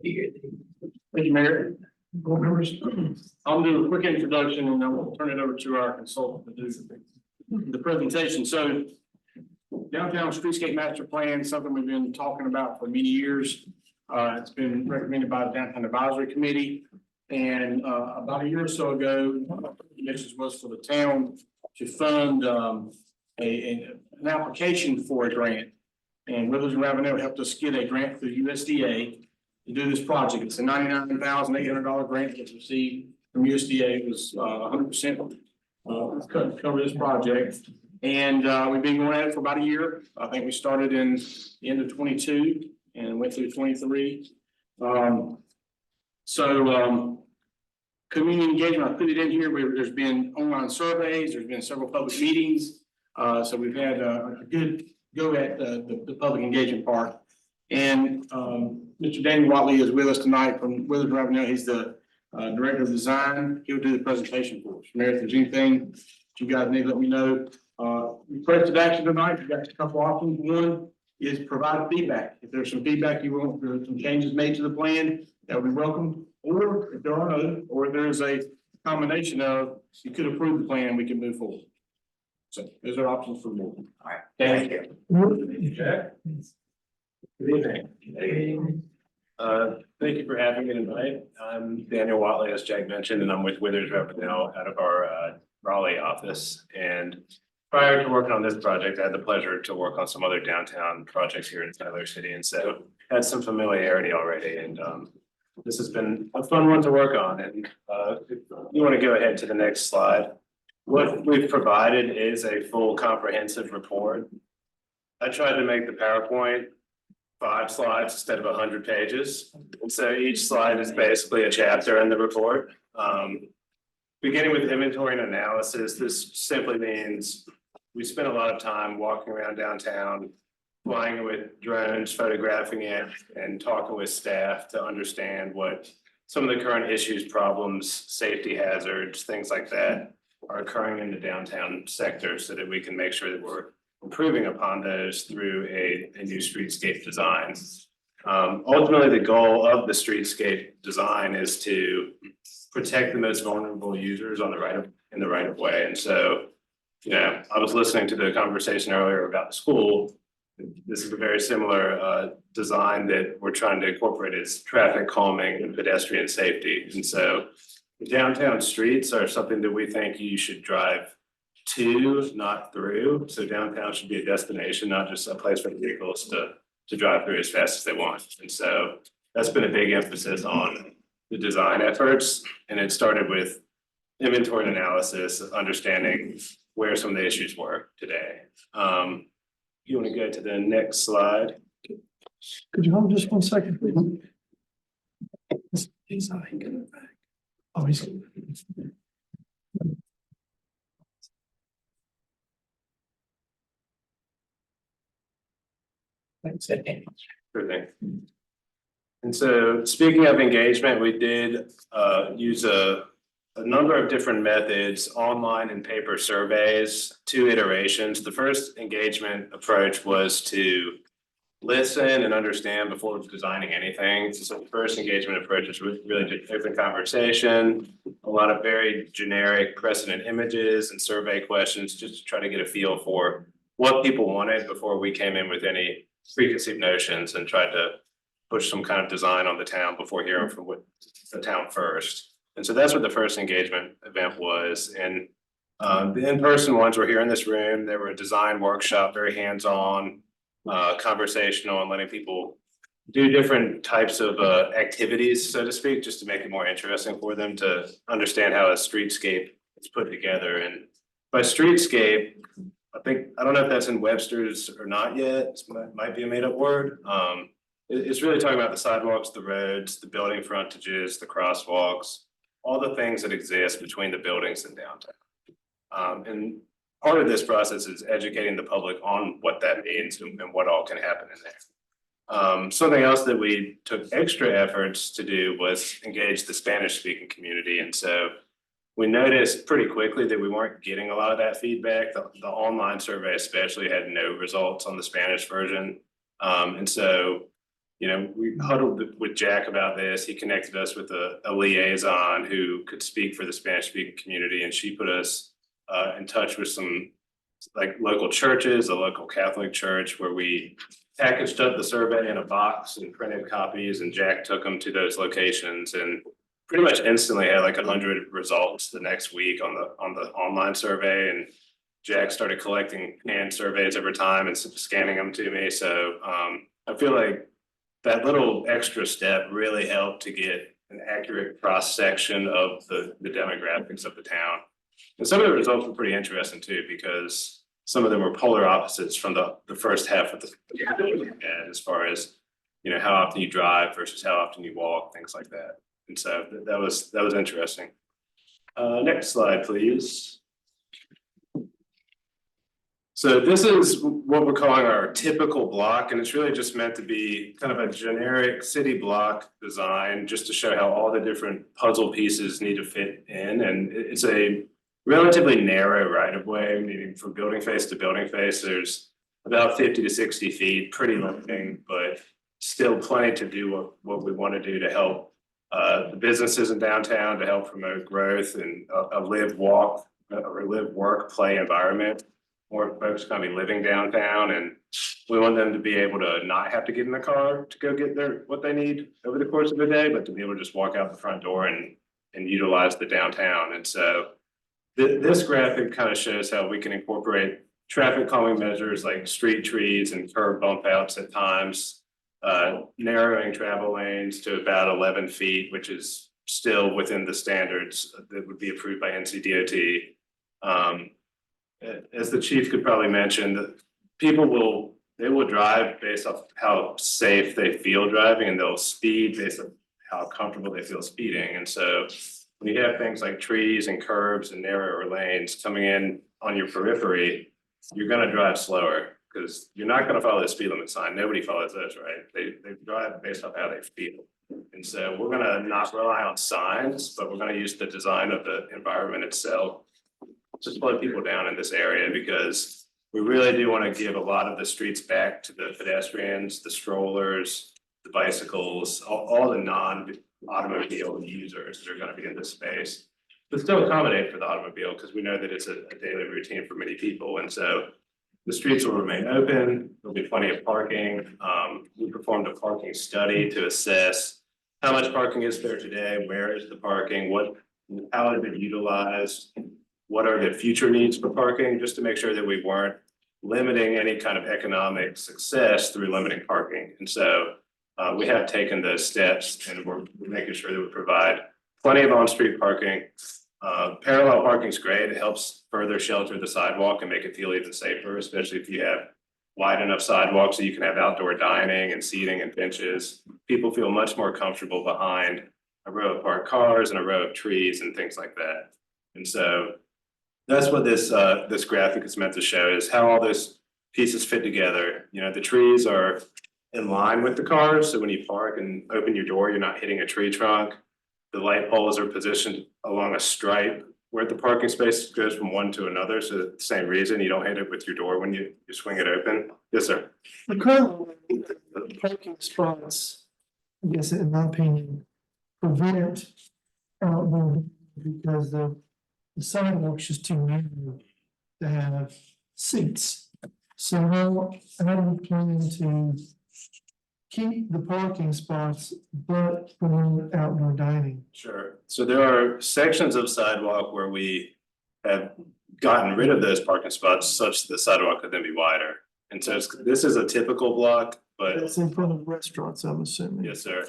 Thank you, Mayor. Board members, I'll do a quick introduction and then we'll turn it over to our consultant to do the presentation. So downtown streetscape master plan, something we've been talking about for many years. It's been recommended by the Downtown Advisory Committee. And about a year or so ago, this was for the town to fund an application for a grant. And Withers and Ravenel helped us get a grant through USDA to do this project. It's a $99,800 grant that's received from USDA. It was 100% cover this project. And we've been going at it for about a year. I think we started in the end of 22 and went through 23. Community engagement, I put it in here, where there's been online surveys, there's been several public meetings. So we've had a good go at the public engagement part. And Mr. Daniel Watley is with us tonight from Withers Ravenel. He's the Director of Design. He'll do the presentation for us. Mayor, if there's anything that you guys need, let me know. Requested action tonight, you've got a couple options. One is provide feedback. If there's some feedback you want, there are some changes made to the plan, that would be welcome. Or if there are none, or if there's a combination of, you could approve the plan, we can move forward. So those are options for more. All right. Thank you. Jack. Good evening. Thank you for having me tonight. I'm Daniel Watley, as Jack mentioned, and I'm with Withers Ravenel out of our Raleigh office. And prior to working on this project, I had the pleasure to work on some other downtown projects here in Siler City. And so had some familiarity already. And this has been a fun one to work on. And if you want to go ahead to the next slide. What we've provided is a full comprehensive report. I tried to make the PowerPoint 5 slides instead of 100 pages. And so each slide is basically a chapter in the report. Beginning with inventory and analysis, this simply means we spent a lot of time walking around downtown, flying with drones, photographing it, and talking with staff to understand what some of the current issues, problems, safety hazards, things like that are occurring in the downtown sector so that we can make sure that we're improving upon those through a new streetscape design. Ultimately, the goal of the streetscape design is to protect the most vulnerable users on in the right of way. And so, you know, I was listening to the conversation earlier about the school. This is a very similar design that we're trying to incorporate as traffic calming and pedestrian safety. And so the downtown streets are something that we think you should drive to, not through. So downtown should be a destination, not just a place for vehicles to drive through as fast as they want. And so that's been a big emphasis on the design efforts. And it started with inventory and analysis, understanding where some of the issues were today. You want to go to the next slide? Could you hold just 1 second, please? He's not getting it back. Oh, he's. Thanks. Sure thing. And so speaking of engagement, we did use a number of different methods, online and paper surveys, 2 iterations. The first engagement approach was to listen and understand before designing anything. So the first engagement approach is really just open conversation, a lot of very generic precedent images and survey questions, just to try to get a feel for what people wanted before we came in with any preconceived notions and tried to push some kind of design on the town before hearing from what the town first. And so that's what the first engagement event was. And the in-person ones were here in this room. They were a design workshop, very hands-on, conversational, and letting people do different types of activities, so to speak, just to make it more interesting for them to understand how a streetscape is put together. And by streetscape, I don't know if that's in Webster's or not yet. It might be a made-up word. It's really talking about the sidewalks, the roads, the building frontages, the crosswalks, all the things that exist between the buildings and downtown. And part of this process is educating the public on what that means and what all can happen in there. Something else that we took extra efforts to do was engage the Spanish-speaking community. And so we noticed pretty quickly that we weren't getting a lot of that feedback. The online survey especially had no results on the Spanish version. And so, you know, we huddled with Jack about this. He connected us with a liaison who could speak for the Spanish-speaking community, and she put us in touch with some like local churches, a local Catholic church, where we packaged up the survey in a box and printed copies, and Jack took them to those locations and pretty much instantly had like 100 results the next week on the online survey. And Jack started collecting hand surveys over time and scanning them to me. So I feel like that little extra step really helped to get an accurate cross section of the demographics of the town. And some of the results were pretty interesting too, because some of them were polar opposites from the first half of the as far as, you know, how often you drive versus how often you walk, things like that. And so that was interesting. Next slide, please. So this is what we're calling our typical block, and it's really just meant to be kind of a generic city block design, just to show how all the different puzzle pieces need to fit in. And it's a relatively narrow right of way, meaning from building face to building face, there's about 50 to 60 feet, pretty limiting, but still plenty to do what we want to do to help the businesses in downtown, to help promote growth and a live, work, play environment. More folks are going to be living downtown, and we want them to be able to not have to get in the car to go get what they need over the course of the day, but to be able to just walk out the front door and utilize the downtown. And so This graphic kind of shows how we can incorporate traffic calming measures like street trees and curb bump outs at times. Narrowing travel lanes to about 11 feet, which is still within the standards that would be approved by NCDOT. As the chief could probably mention, that they will drive based off how safe they feel driving, and they'll speed based on how comfortable they feel speeding. And so when you have things like trees and curbs and narrower lanes coming in on your periphery, you're gonna drive slower because you're not gonna follow the speed limit sign. Nobody follows those, right? They drive based off how they feel. And so we're gonna not rely on signs, but we're gonna use the design of the environment itself to slow people down in this area, because we really do want to give a lot of the streets back to the pedestrians, the strollers, the bicycles, all the non-automobile users that are going to be in this space. But still accommodate for the automobile, because we know that it's a daily routine for many people. And so the streets will remain open. There'll be plenty of parking. We performed a parking study to assess how much parking is there today, where is the parking, how has it been utilized, what are the future needs for parking, just to make sure that we weren't limiting any kind of economic success through limiting parking. And so we have taken those steps, and we're making sure that we provide plenty of on-street parking. Parallel parking is great. It helps further shelter the sidewalk and make it feel even safer, especially if you have wide enough sidewalks so you can have outdoor dining and seating and benches. People feel much more comfortable behind a row of parked cars and a row of trees and things like that. And so that's what this graphic is meant to show, is how all those pieces fit together. You know, the trees are in line with the cars, so when you park and open your door, you're not hitting a tree trunk. The light poles are positioned along a stripe where the parking space goes from one to another, so the same reason you don't hit it with your door when you swing it open. Yes, sir. The current parking spots, I guess in my opinion, prevent outdoor because the sidewalk's just too narrow to have seats. So how do we plan to keep the parking spots but promote outdoor dining? Sure. So there are sections of sidewalk where we have gotten rid of those parking spots such that the sidewalk could then be wider. And so this is a typical block, but That's in front of restaurants, I'm assuming. yes, sir.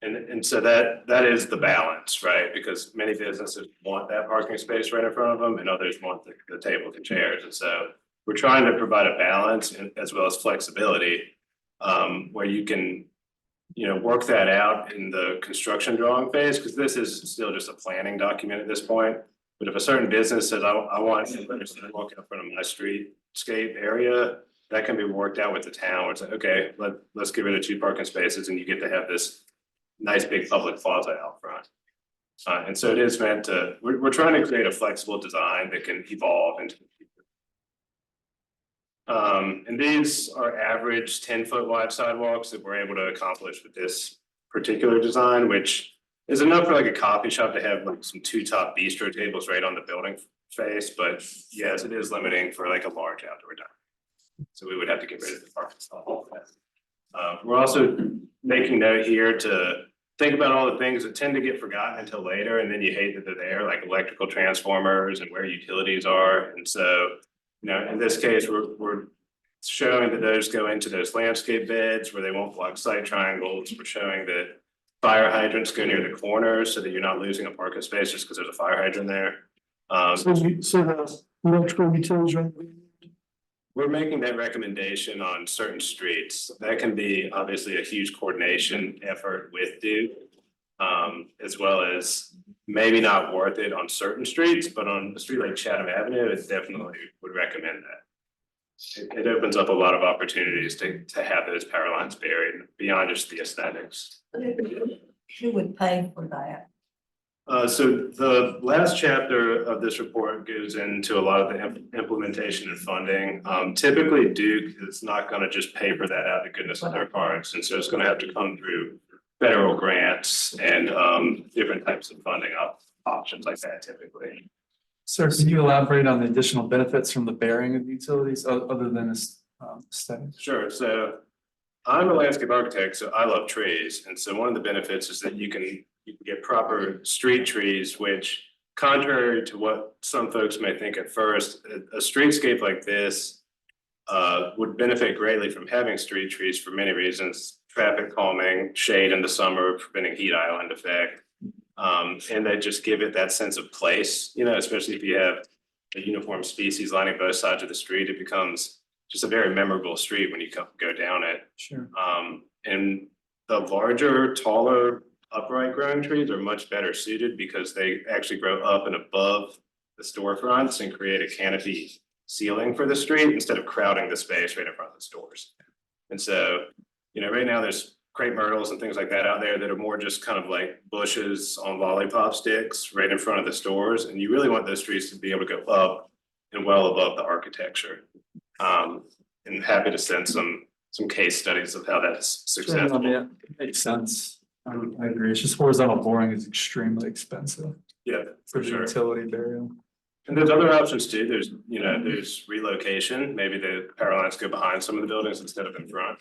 And so that is the balance, right? Because many businesses want that parking space right in front of them, and others want the tables and chairs. And so we're trying to provide a balance as well as flexibility, where you can, work that out in the construction drawing phase, because this is still just a planning document at this point. But if a certain business says, I want to walk in front of my streetscape area, that can be worked out with the town. It's like, okay, let's get rid of 2 parking spaces, and you get to have this nice big public plaza out front. And so it is meant to, we're trying to create a flexible design that can evolve into the future. And these are average 10-foot wide sidewalks that we're able to accomplish with this particular design, which is enough for like a coffee shop to have like some 2 top bistro tables right on the building face. But yes, it is limiting for like a large outdoor dining. So we would have to get rid of the parking stall. We're also making note here to think about all the things that tend to get forgotten until later, and then you hate that they're there, like electrical transformers and where utilities are. And so, in this case, we're showing that those go into those landscape beds where they won't block sight triangles. We're showing that fire hydrants go near the corners so that you're not losing a parking space just because there's a fire hydrant there. So the electrical utilities are. We're making that recommendation on certain streets. That can be obviously a huge coordination effort with Duke, as well as maybe not worth it on certain streets, but on a street like Chatham Avenue, it definitely would recommend that. It opens up a lot of opportunities to have those power lines buried beyond just the aesthetics. Who would pay for that? So the last chapter of this report goes into a lot of the implementation and funding. Typically Duke is not going to just pay for that out of the goodness of their hearts. And so it's going to have to come through federal grants and different types of funding options like that typically. Sir, can you elaborate on the additional benefits from the bearing of utilities other than this study? Sure. So I'm a landscape architect, so I love trees. And so one of the benefits is that you can get proper street trees, which contrary to what some folks may think at first, a streetscape like this would benefit greatly from having street trees for many reasons: traffic calming, shade in the summer, preventing heat island effect. And they just give it that sense of place, you know, especially if you have a uniform species lining both sides of the street, it becomes just a very memorable street when you go down it. Sure. And the larger, taller, upright growing trees are much better suited because they actually grow up and above the storefronts and create a canopy ceiling for the street instead of crowding the space right in front of the stores. And so, you know, right now there's crepe myrtles and things like that out there that are more just kind of like bushes on lollipop sticks right in front of the stores. And you really want those trees to be able to go up and well above the architecture. And happy to send some case studies of how that's successful. Yeah, makes sense. I agree. It's just horizontal boring is extremely expensive Yeah, for for the sure. utility burial. And there's other options too. There's, you know, there's relocation. Maybe the power lines go behind some of the buildings instead of in front.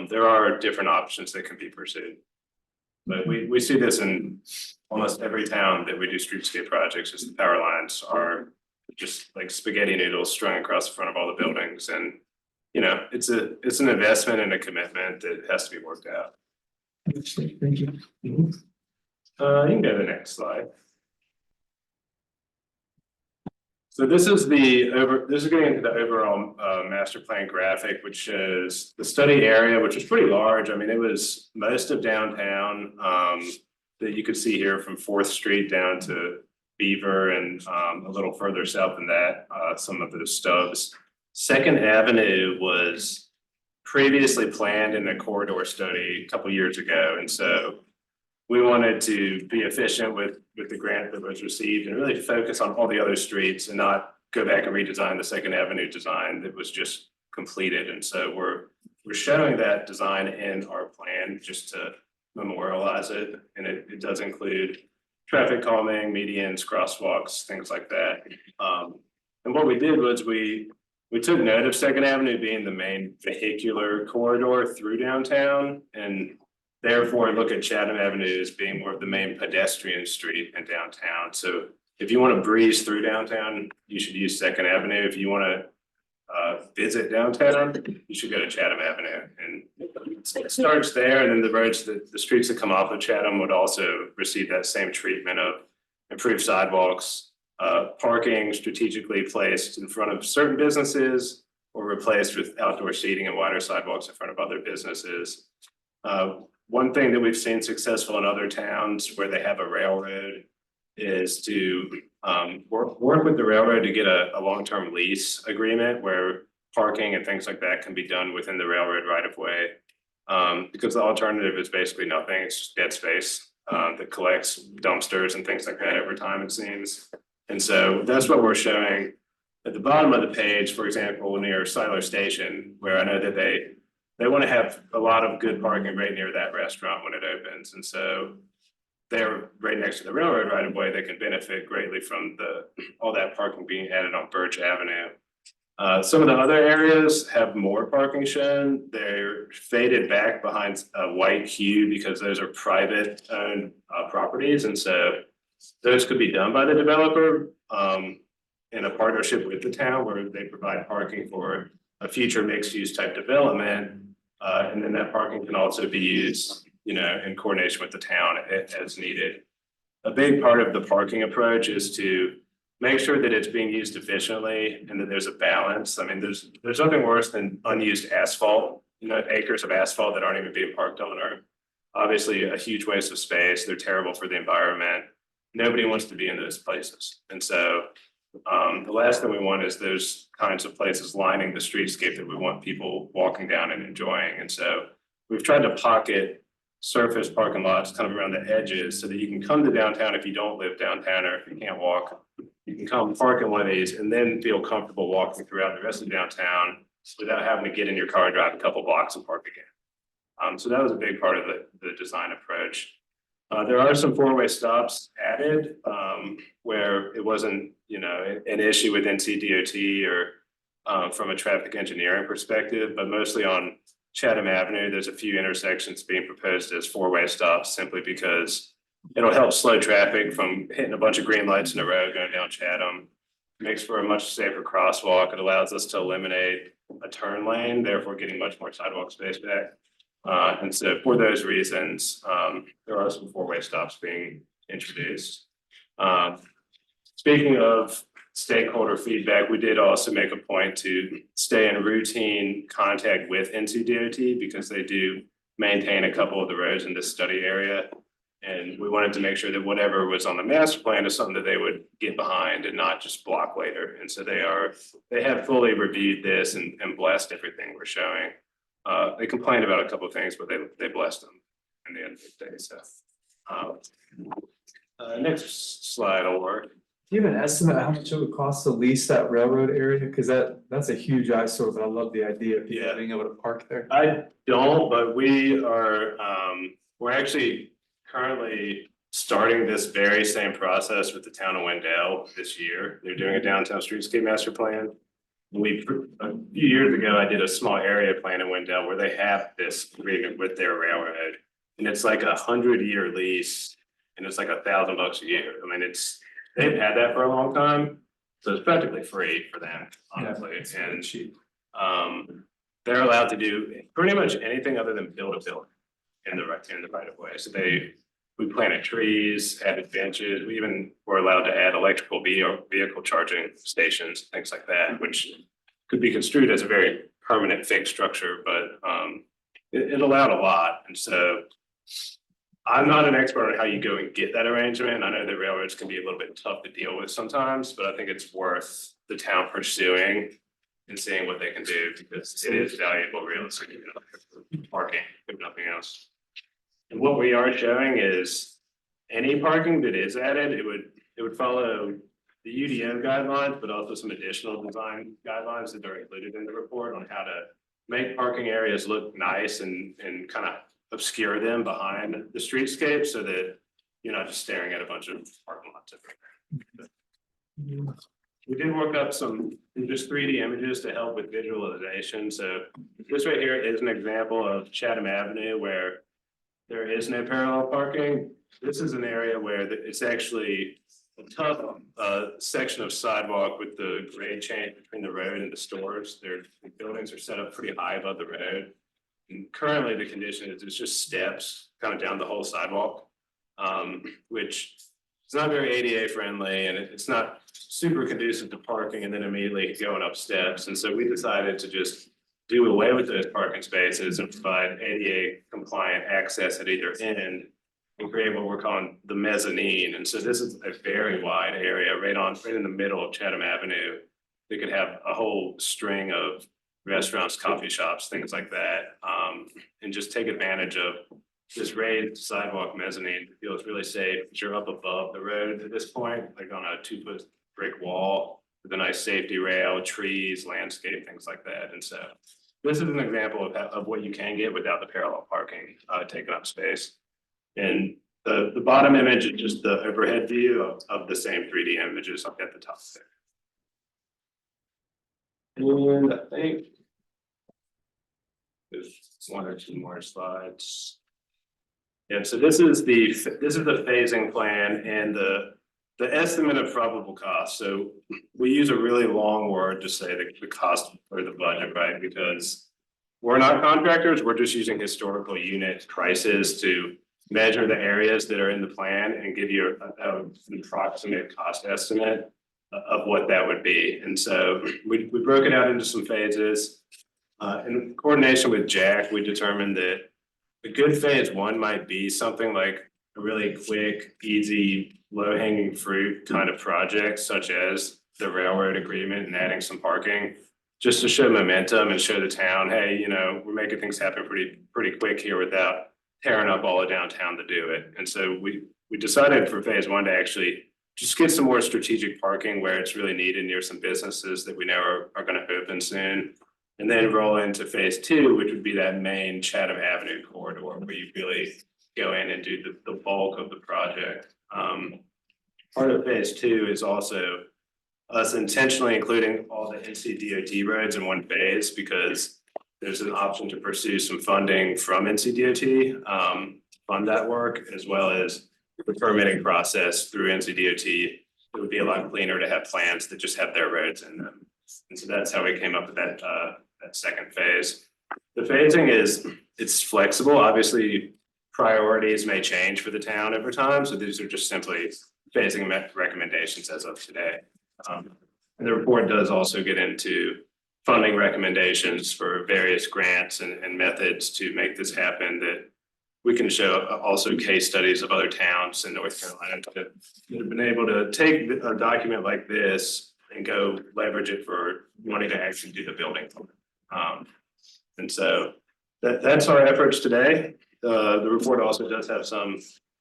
There are different options that can be pursued. But we see this in almost every town that we do streetscape projects, is the power lines are just like spaghetti noodles strung across the front of all the buildings. And, you know, it's an investment and a commitment that has to be worked out. Thank you. You can go to the next slide. So this is getting into the overall master plan graphic, which shows the study area, which is pretty large. I mean, it was most of downtown that you could see here from 4th Street down to Beaver and a little further south than that, some of those stubs. 2nd Avenue was previously planned in a corridor study a couple years ago. And so we wanted to be efficient with the grant that was received and really focus on all the other streets and not go back and redesign the 2nd Avenue design that was just completed. And so we're showing that design in our plan just to memorialize it. And it does include traffic calming, medians, crosswalks, things like that. And what we did was we took note of 2nd Avenue being the main vehicular corridor through downtown, and therefore look at Chatham Avenue as being more of the main pedestrian street in downtown. So if you want to breeze through downtown, you should use 2nd Avenue. If you want to visit downtown, you should go to Chatham Avenue. And it starts there, and then the roads, the streets that come off of Chatham would also receive that same treatment of improved sidewalks, parking strategically placed in front of certain businesses or replaced with outdoor seating and wider sidewalks in front of other businesses. One thing that we've seen successful in other towns where they have a railroad is to work with the railroad to get a long-term lease agreement where parking and things like that can be done within the railroad right of way. Because the alternative is basically nothing. It's just dead space that collects dumpsters and things like that over time, it seems. And so that's what we're showing at the bottom of the page, for example, near Siler Station, where I know that they want to have a lot of good parking right near that restaurant when it opens. And so they're right next to the railroad right of way. They can benefit greatly from all that parking being added on Birch Avenue. Some of the other areas have more parking shown. They're faded back behind a white hue because those are private owned properties. And so those could be done by the developer in a partnership with the town where they provide parking for a future mixed use type development. And then that parking can also be used, you know, in coordination with the town as needed. A big part of the parking approach is to make sure that it's being used efficiently and that there's a balance. I mean, there's nothing worse than unused asphalt, you know, acres of asphalt that aren't even being parked on are obviously a huge waste of space. They're terrible for the environment. Nobody wants to be in those places. And so the last thing we want is those kinds of places lining the streetscape that we want people walking down and enjoying. And so we've tried to pocket surface parking lots kind of around the edges so that you can come to downtown if you don't live downtown or if you can't walk. You can come park in one of these and then feel comfortable walking throughout the rest of downtown without having to get in your car, drive a couple blocks and park again. So that was a big part of the design approach. There are some 4-way stops added where it wasn't, you know, an issue with NCDOT or from a traffic engineering perspective, but mostly on Chatham Avenue, there's a few intersections being proposed as 4-way stops simply because It'll help slow traffic from hitting a bunch of green lights in a row going down Chatham. Makes for a much safer crosswalk. It allows us to eliminate a turn lane, therefore getting much more sidewalk space back. And so for those reasons, there are some four-way stops being introduced. Speaking of stakeholder feedback, we did also make a point to stay in routine contact with NCDOT because they do maintain a couple of the roads in this study area. And we wanted to make sure that whatever was on the master plan is something that they would get behind and not just block later. And so they have fully reviewed this and blessed everything we're showing. They complained about a couple of things, but they blessed them in the end of the day. So next slide will work. Do you have an estimate how much it would cost to lease that railroad area? Because that's a huge eyesore, but I love the idea of people being able to park there. I don't, but we are, we're actually currently starting this very same process with the town of Wendell this year. They're doing a downtown streetscape master plan. A few years ago, I did a small area plan in Wendell where they have this agreement with their railroad. And it's like 100-year lease and it's like $1,000 a year. I mean, they've had that for a long time. So it's practically free for them, honestly. Yeah, and they're allowed to do pretty much anything other than build a building in the right of way. So we planted trees, added benches. We even were allowed to add electrical vehicle charging stations, things like that, which could be construed as a very permanent fixed structure, but it allowed a lot. And so I'm not an expert on how you go and get that arrangement. I know that railroads can be a little bit tough to deal with sometimes, but I think it's worth the town pursuing and seeing what they can do because it is valuable real estate, parking, if nothing else. And what we are showing is any parking that is added, it would follow the UDO guidelines, but also some additional design guidelines that are included in the report on how to make parking areas look nice and kind of obscure them behind the streetscape so that you're not just staring at a bunch of parking lots. We did work up some just 3D images to help with visualization. So this right here is an example of Chatham Avenue where there is no parallel parking. This is an area where it's actually a tough section of sidewalk with the grade change between the road and the stores. The buildings are set up pretty high above the road. And currently the condition is it's just steps kind of down the whole sidewalk, which is not very ADA friendly and it's not super conducive to parking and then immediately going up steps. And so we decided to just do away with those parking spaces and provide ADA compliant access at either end and create what we're calling the mezzanine. And so this is a very wide area right in the middle of Chatham Avenue. They could have a whole string of restaurants, coffee shops, things like that, and just take advantage of this raised sidewalk mezzanine. It feels really safe. You're up above the road at this point, like on a 2-foot brick wall with a nice safety rail, trees, landscape, things like that. And so this is an example of what you can get without the parallel parking taking up space. And the bottom image is just the overhead view of the same 3D images up at the top there. And I think there's one or two more slides. Yeah, so this is the phasing plan and the estimate of probable cost. So we use a really long word to say the cost or the budget, right? Because we're not contractors, we're just using historical unit prices to measure the areas that are in the plan and give you an approximate cost estimate of what that would be. And so we broke it out into some phases. In coordination with Jack, we determined that a good phase one might be something like a really quick, easy, low-hanging fruit kind of project, such as the railroad agreement and adding some parking, just to show momentum and show the town, hey, we're making things happen pretty quick here without tearing up all of downtown to do it. And so we decided for phase one to actually just get some more strategic parking where it's really needed near some businesses that we know are going to open soon. And then roll into phase two, which would be that main Chatham Avenue corridor where you really go in and do the bulk of the project. Part of phase two is also us intentionally including all the NCDOT roads in one phase because there's an option to pursue some funding from NCDOT, fund that work, as well as the permitting process through NCDOT, it would be a lot cleaner to have plans that just have their roads in them. And so that's how we came up with that second phase. The phasing it's flexible. Obviously, priorities may change for the town over time. So these are just simply phasing recommendations as of today. And the report does also get into funding recommendations for various grants and methods to make this happen, that we can show also case studies of other towns in North Carolina that have been able to take a document like this and go leverage it for money to actually do the building. And so that's our efforts today. The report also does have some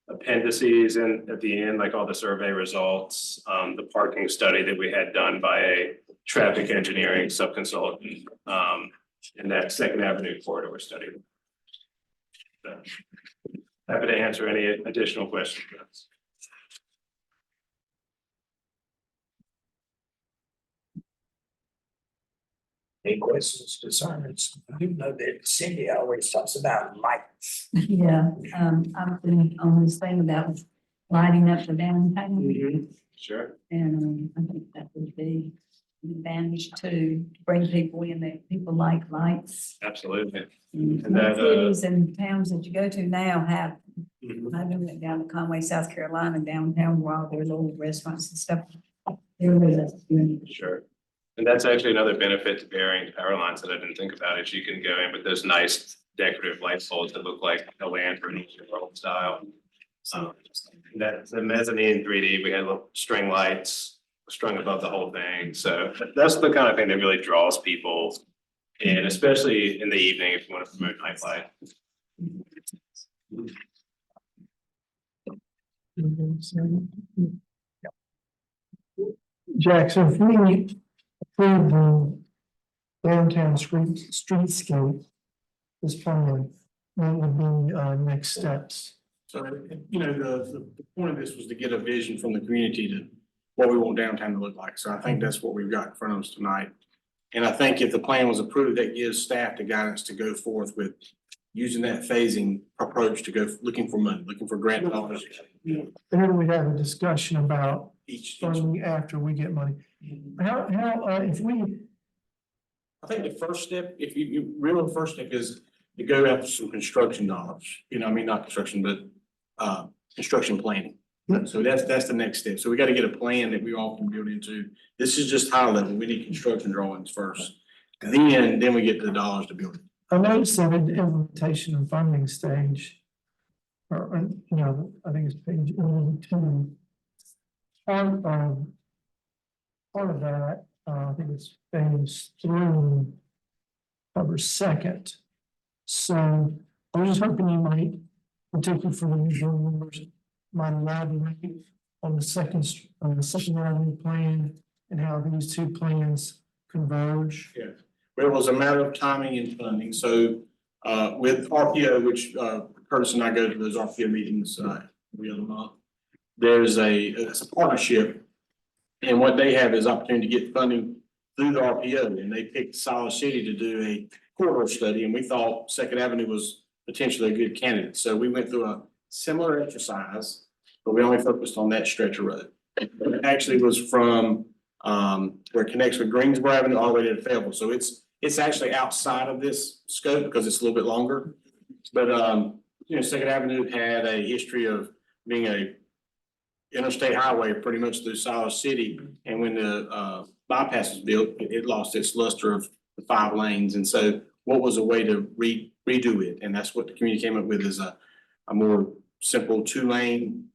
appendices in at the end, like all the survey results, the parking study that we had done by a traffic engineering subconsultant, in that Second Avenue corridor study. So, happy to answer any additional questions. Any questions, concerns? You know that Cindy always talks about lights. Yeah, I've been on this thing about lighting up the downtown. Sure. And I think that would be an advantage to bring people in, that people like lights. Absolutely. And And that, cities and towns that you go to now have, mhm. I went down to Conway, South Carolina, downtown, while there's little restaurants and stuff. They're really Sure. And that's actually another benefit to burying power lines that I didn't think about, is you can go in with those nice decorative light poles that look like a lantern world style. That the mezzanine 3D, we had little string lights strung above the whole thing. So that's the kind of thing that really draws people in, especially in the evening if you want to promote nightlife. Jackson, if we approve the downtown streetscape, this plan, what would be next steps? So, you know, the point of this was to get a vision from the community to what we want downtown to look like. So I think that's what we've got in front of us tonight. And I think if the plan was approved, that gives staff the guidance to go forth with using that phasing approach to go looking for money, looking for grant dollars. And then we have a discussion about each funding after we get money. How, if we. I think the first step, if you really, the first step is to go after some construction dollars, you know, I mean, not construction, but construction planning. So that's the next step. So we got to get a plan that we all can build into. This is just high level. We need construction drawings first. Then we get to the dollars to build it. I noticed that in the implementation and funding stage, or, you know, I think it's page 2. Part of that, I think it's phase 3, covers second. So I was just hoping you might, particularly for the new board members, might elaborate on the second Avenue plan and how these two plans converge. Yeah, well, it was a matter of timing and funding. So with RPO, which Curtis and I go to those RPO meetings every other month, it's a partnership. And what they have is opportunity to get funding through the RPO, and they picked Siler City to do a corridor study, and we thought Second Avenue was potentially a good candidate. So we went through a similar exercise, but we only focused on that stretch of road. It actually was from where it connects with Greensboro Avenue all the way to Fayetteville. So it's actually outside of this scope because it's a little bit longer. But you know, Second Avenue had a history of being a interstate highway pretty much through Siler City. And when the bypass was built, it lost its luster of the 5 lanes. And so what was a way to redo it? And that's what the community came up with, is a more simple 2-lane,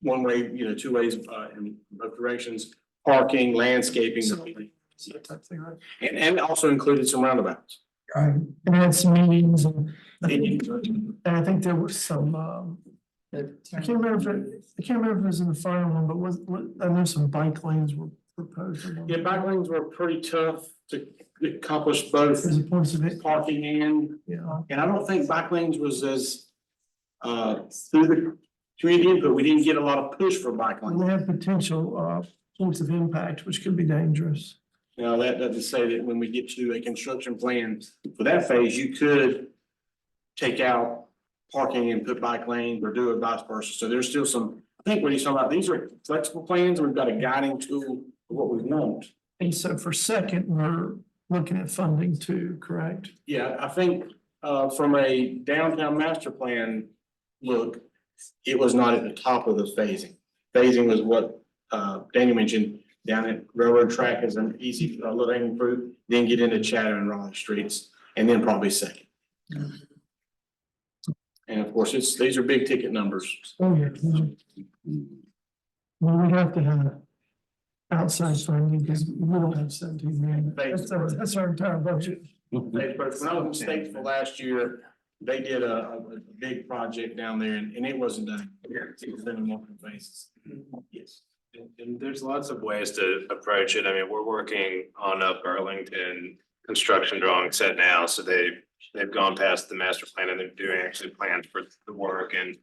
one way, you know, 2 ways in both directions, parking, landscaping. And also included some roundabouts. Right, and had some meetings and I think there was some, I can't remember if it was in the final one, but I know some bike lanes were proposed. Yeah, bike lanes were pretty tough to accomplish both parking and, and I don't think bike lanes was as through the community input, we didn't get a lot of push for bike lanes. They have potential points of impact, which could be dangerous. Now, that doesn't say that when we get to a construction plan for that phase, you could take out parking and put bike lanes or do it vice versa. So there's still some, I think what he's talking about, these are flexible plans, and we've got a guiding tool for what we want. And so for second, we're looking at funding too, correct? Yeah, I think from a downtown master plan look, it was not at the top of the phasing. Phasing was what Daniel mentioned, down at railroad track as an easy low hanging fruit, then get into Chatham and Raleigh streets, and then probably second. And of course, these are big ticket numbers. Oh, yeah. Well, we have to have outside funding because we don't have 17 million. That's our entire budget. When I was in Statesville last year, they did a big project down there and it wasn't done. It was done in multiple phases. Yes. And there's lots of ways to approach it. I mean, we're working on a Burlington construction drawing set now, so they've gone past the master plan and they're doing actually plans for the work. And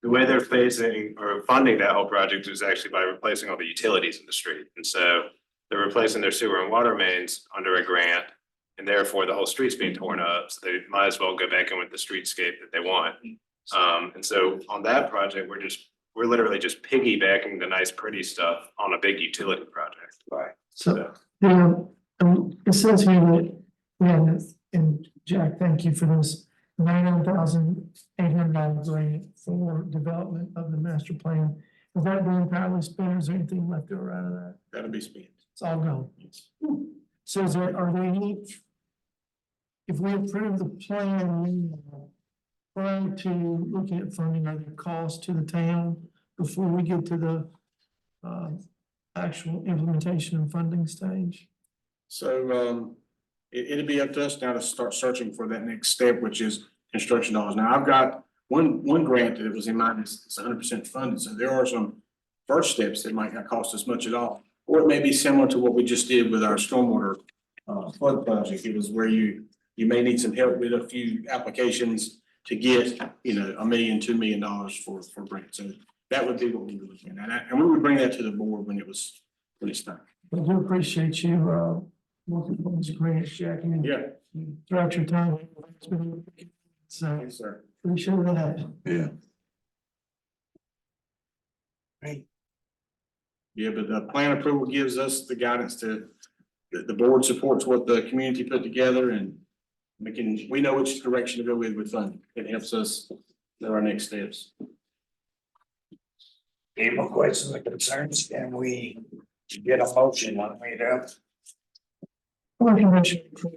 the way they're phasing or funding that whole project is actually by replacing all the utilities in the street. And so they're replacing their sewer and water mains under a grant, and therefore the whole street's being torn up. So they might as well go back in with the streetscape that they want. And so on that project, we're literally just piggybacking the nice, pretty stuff on a big utility project. Right. So, it says here that, yeah, and Jack, thank you for this, $99,800 grant for development of the master plan. Is that being entirely spent, or is there anything left over out of that? That'll be spent. It's all gone. So are there any, if we approve the plan, prior to looking at funding, are there costs to the town before we get to the actual implementation and funding stage? So it'll be up to us now to start searching for that next step, which is construction dollars. Now, I've got one grant that was in mind, it's 100% funded. So there are some first steps that might not cost us much at all. Or it may be similar to what we just did with our stormwater flood project. It was where you may need some help with a few applications to get, $1 million, $2 million for grants. So that would be what we were looking at. And we would bring that to the board when it's time. I do appreciate you working on these grants, Jack, and throughout your time. It's been, so yes, sir. Appreciate that. Yeah. Great. Yeah, but the plan approval gives us the guidance to, the board supports what the community put together, and we know which direction to go with funding. It helps us know our next steps. Any more questions or concerns? Can we get a motion on me to? Motion to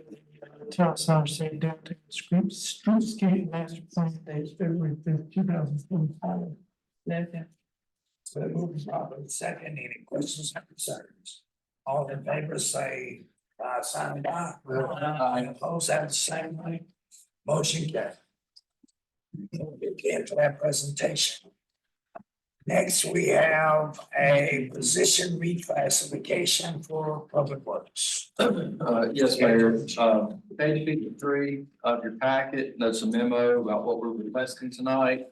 tell Siler City downtown streetscape master plan dates February 5th, 2025. So moving properly second, any questions or concerns? All in favor, say, sign aye. Opposed, have the same way. Motion carried. Again for that presentation. Next, we have a position reclassification for public works. Yes, Mayor, page 53 of your packet, notes a memo about what we're requesting tonight.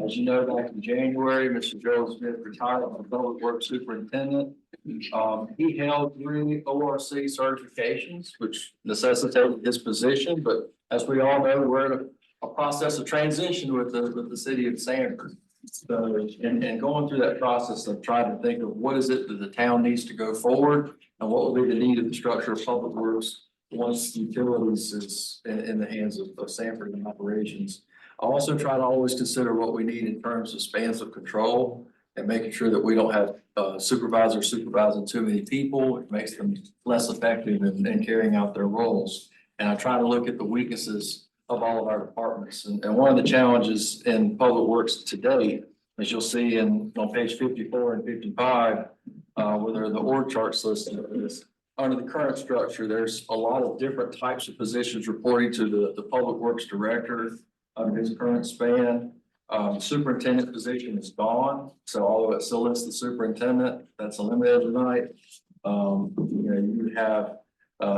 As you know, back in January, Mr. Gerald Smith retired as the Public Works Superintendent. He held 3 ORC certifications, which necessitated his position, but as we all know, we're in a process of transition with the city of Sanford. So, and going through that process of trying to think of what is it that the town needs to go forward and what will be the need of the structure of public works once utilities is in the hands of Sanford and operations. I also try to always consider what we need in terms of spans of control and making sure that we don't have supervisors supervising too many people. It makes them less effective in carrying out their roles. And I try to look at the weaknesses of all of our departments. And one of the challenges in public works today, as you'll see on page 54 and 55, where there are the org charts listed, is under the current structure, there's a lot of different types of positions reporting to the public works director under his current span. Superintendent position is gone. So although it still lists the superintendent, that's eliminated tonight. You have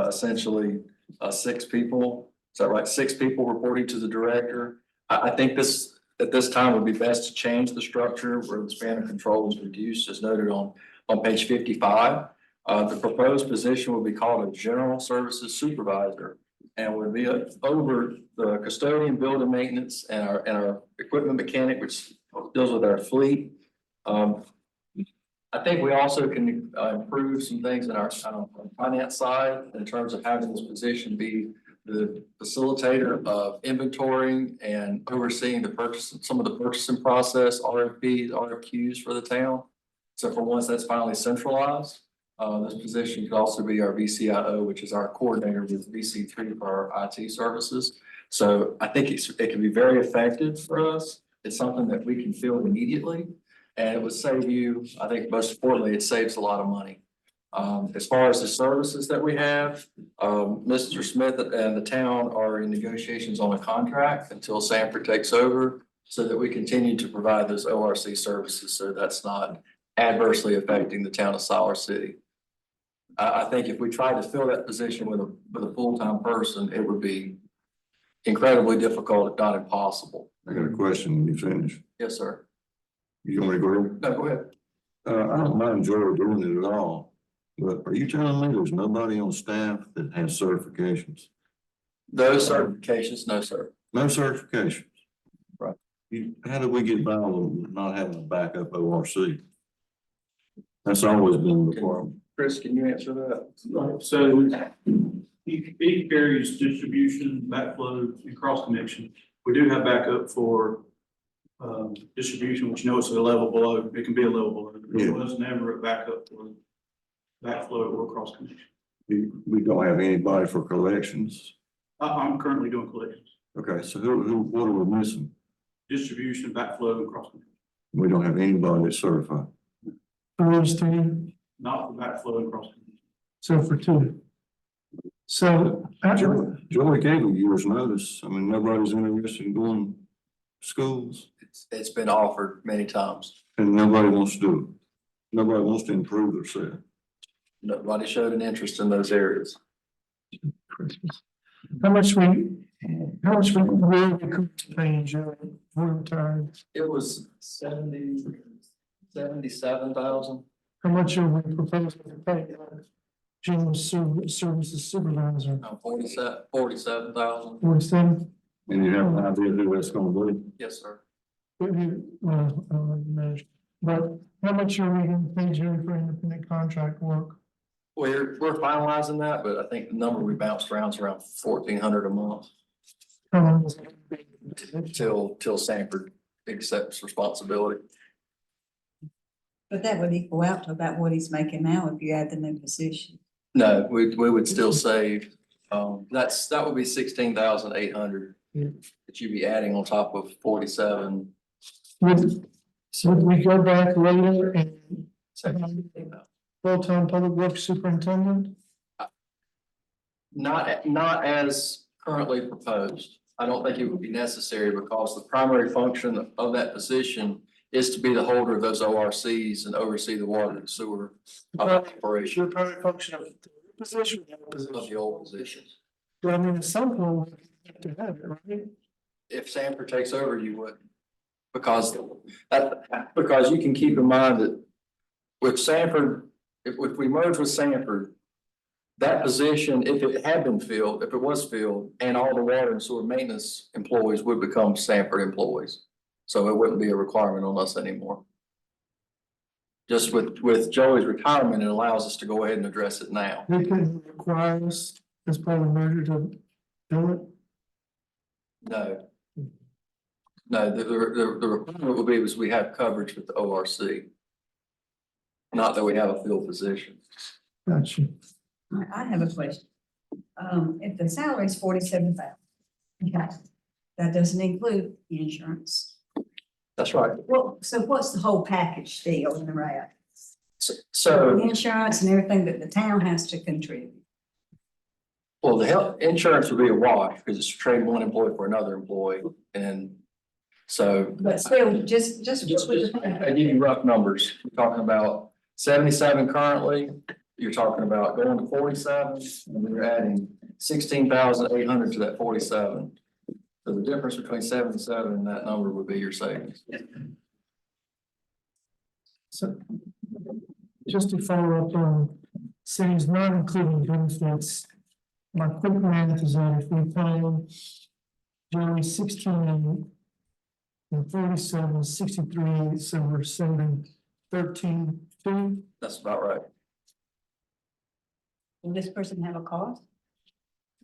essentially 6 people. Is that right? 6 people reporting to the director. I think this at this time would be best to change the structure where the span of control is reduced, as noted on page 55. The proposed position will be called a general services supervisor. and would be over the custodian, building maintenance, and our equipment mechanic, which deals with our fleet. I think we also can improve some things in our finance side in terms of having this position be the facilitator of inventorying and overseeing some of the purchasing process, RFPs, RFQs for the town. So for once that's finally centralized, this position could also be our VCIO, which is our coordinator with VC3 for our IT services. So I think it can be very effective for us. It's something that we can feel immediately. And it would save you, I think most importantly, it saves a lot of money. As far as the services that we have, Mr. Smith and the town are in negotiations on a contract until Sanford takes over so that we continue to provide those ORC services. So that's not adversely affecting the town of Siler City. I think if we tried to fill that position with a full-time person, it would be incredibly difficult, if not impossible. I got a question when you finish. Yes, sir. You want me to go ahead? No, go ahead. I don't mind Joy doing it at all, but are you telling me there's nobody on staff that has certifications? Those certifications, no, sir. No certifications? Right. How did we get by with not having a backup ORC? That's always been the requirement. Chris, can you answer that? Right, so he carries distribution, backflow, and cross connection. We do have backup for distribution, which you know it's a level below. It can be a level below. It was never a backup for backflow or cross connection. We don't have anybody for collections. I'm currently doing collections. Okay, so what are we missing? Distribution, backflow, and cross connection. We don't have anybody that's certified. For those two? Not for backflow and cross connection. So for two. So Joey gave a year's notice. I mean, nobody's interested in going to schools. It's been offered many times. And nobody wants to do it. Nobody wants to improve themselves. Nobody showed an interest in those areas. how much we really could change for time? It was 77,000. How much are we proposing to pay? General services supervisor. 47,000. 47. And you have an idea who that's gonna be? Yes, sir. But how much are we going to pay Jerry for independent contract work? We're finalizing that, but I think the number we bounced around is around 1,400 a month. How long is it? Till Sanford accepts responsibility. But that would equal out to about what he's making now if you add the new position. No, we would still save, that would be 16,800 that you'd be adding on top of 47. So we go back later and full-time public works superintendent? Not as currently proposed. I don't think it would be necessary because the primary function of that position is to be the holder of those ORCs and oversee the water and sewer operation. Your primary function of the position. Of the old positions. But I mean, at some point, we have to have it, right? If Sanford takes over, you would. Because you can keep in mind that with Sanford, if we merge with Sanford, that position, if it had been filled, if it was filled, and all the water and sewer maintenance employees would become Sanford employees. So it wouldn't be a requirement on us anymore. Just with Joey's retirement, it allows us to go ahead and address it now. They couldn't require us as part of the merger to do it? No. No, the requirement would be was we have coverage with the ORC. Not that we have a field position. Gotcha. I have a question. If the salary is 47,000, okay, that doesn't include the insurance. That's right. Well, so what's the whole package deal in the RAD? So The insurance and everything that the town has to contribute. well, the health insurance would be a wash because it's trading one employee for another employee. And so. But still, just. I give you rough numbers. We're talking about 77 currently. You're talking about going to 47 and we're adding 16,800 to that 47. So the difference between 77 and that number would be your savings. So just to follow up on cities not including benefits, my quick math is that if we pay Joey 16 and 47, 63, so we're sending 13.2. That's about right. Will this person have a cost?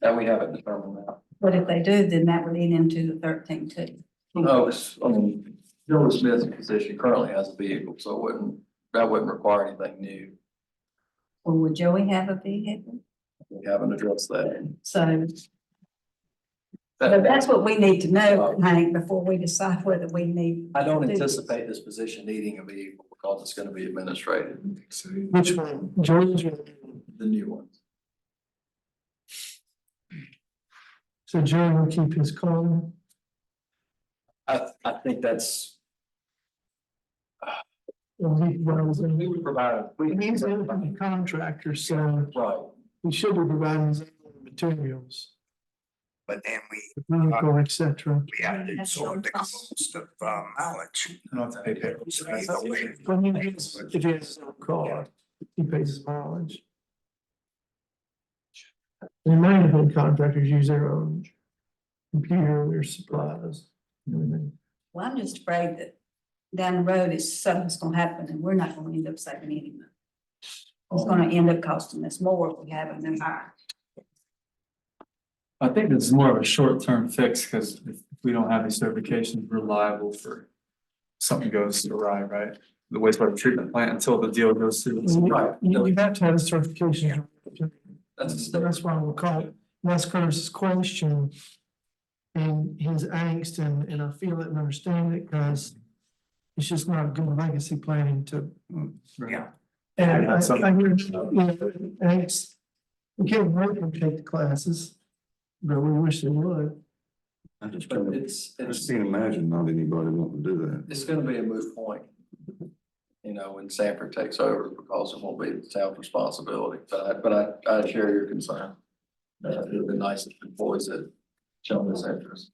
That we haven't determined now. But if they do, then that would lead into the 13.2. No, I mean, Joe Smith's position currently has a vehicle, so that wouldn't require anything new. Or would Joey have a vehicle? We haven't addressed that. So. But that's what we need to know, Hank, before we decide whether we need. I don't to do this. anticipate this position needing a vehicle because it's gonna be administrative. Which one? Joey's or? The new one. So Joey will keep his car. I think that's. Or he provides them. We would provide. He's a contractor, so Right. he should be providing his own materials, But then the vehicle, et cetera. we have to absorb the cost of mileage. I don't have to pay payroll. So either way, But if he has his own car, he pays his mileage. The management contractors use their own computer, their supplies, everything. Well, I'm just afraid that down the road is something's gonna happen and we're not gonna end up saving any money. It's gonna end up costing us more if we have a new hire. I think it's more of a short-term fix, because if we don't have these certifications, we're liable for something goes awry, right? The wastewater treatment plant until the deal goes through. Right. You have to have a certification. That's why we'll call it, that's Curtis's question. And his angst, and I feel it and understand it, because it's just not a good legacy planning to. yeah. And I hear, angst, we can't make them take the classes, but we wish they would. I just But can't, it's I just can't imagine not anybody wanting to do that. It's gonna be a moot point. You know, when Sanford takes over, because it won't be the town's responsibility, but I share your concern. It would be nice if employees had shown this interest.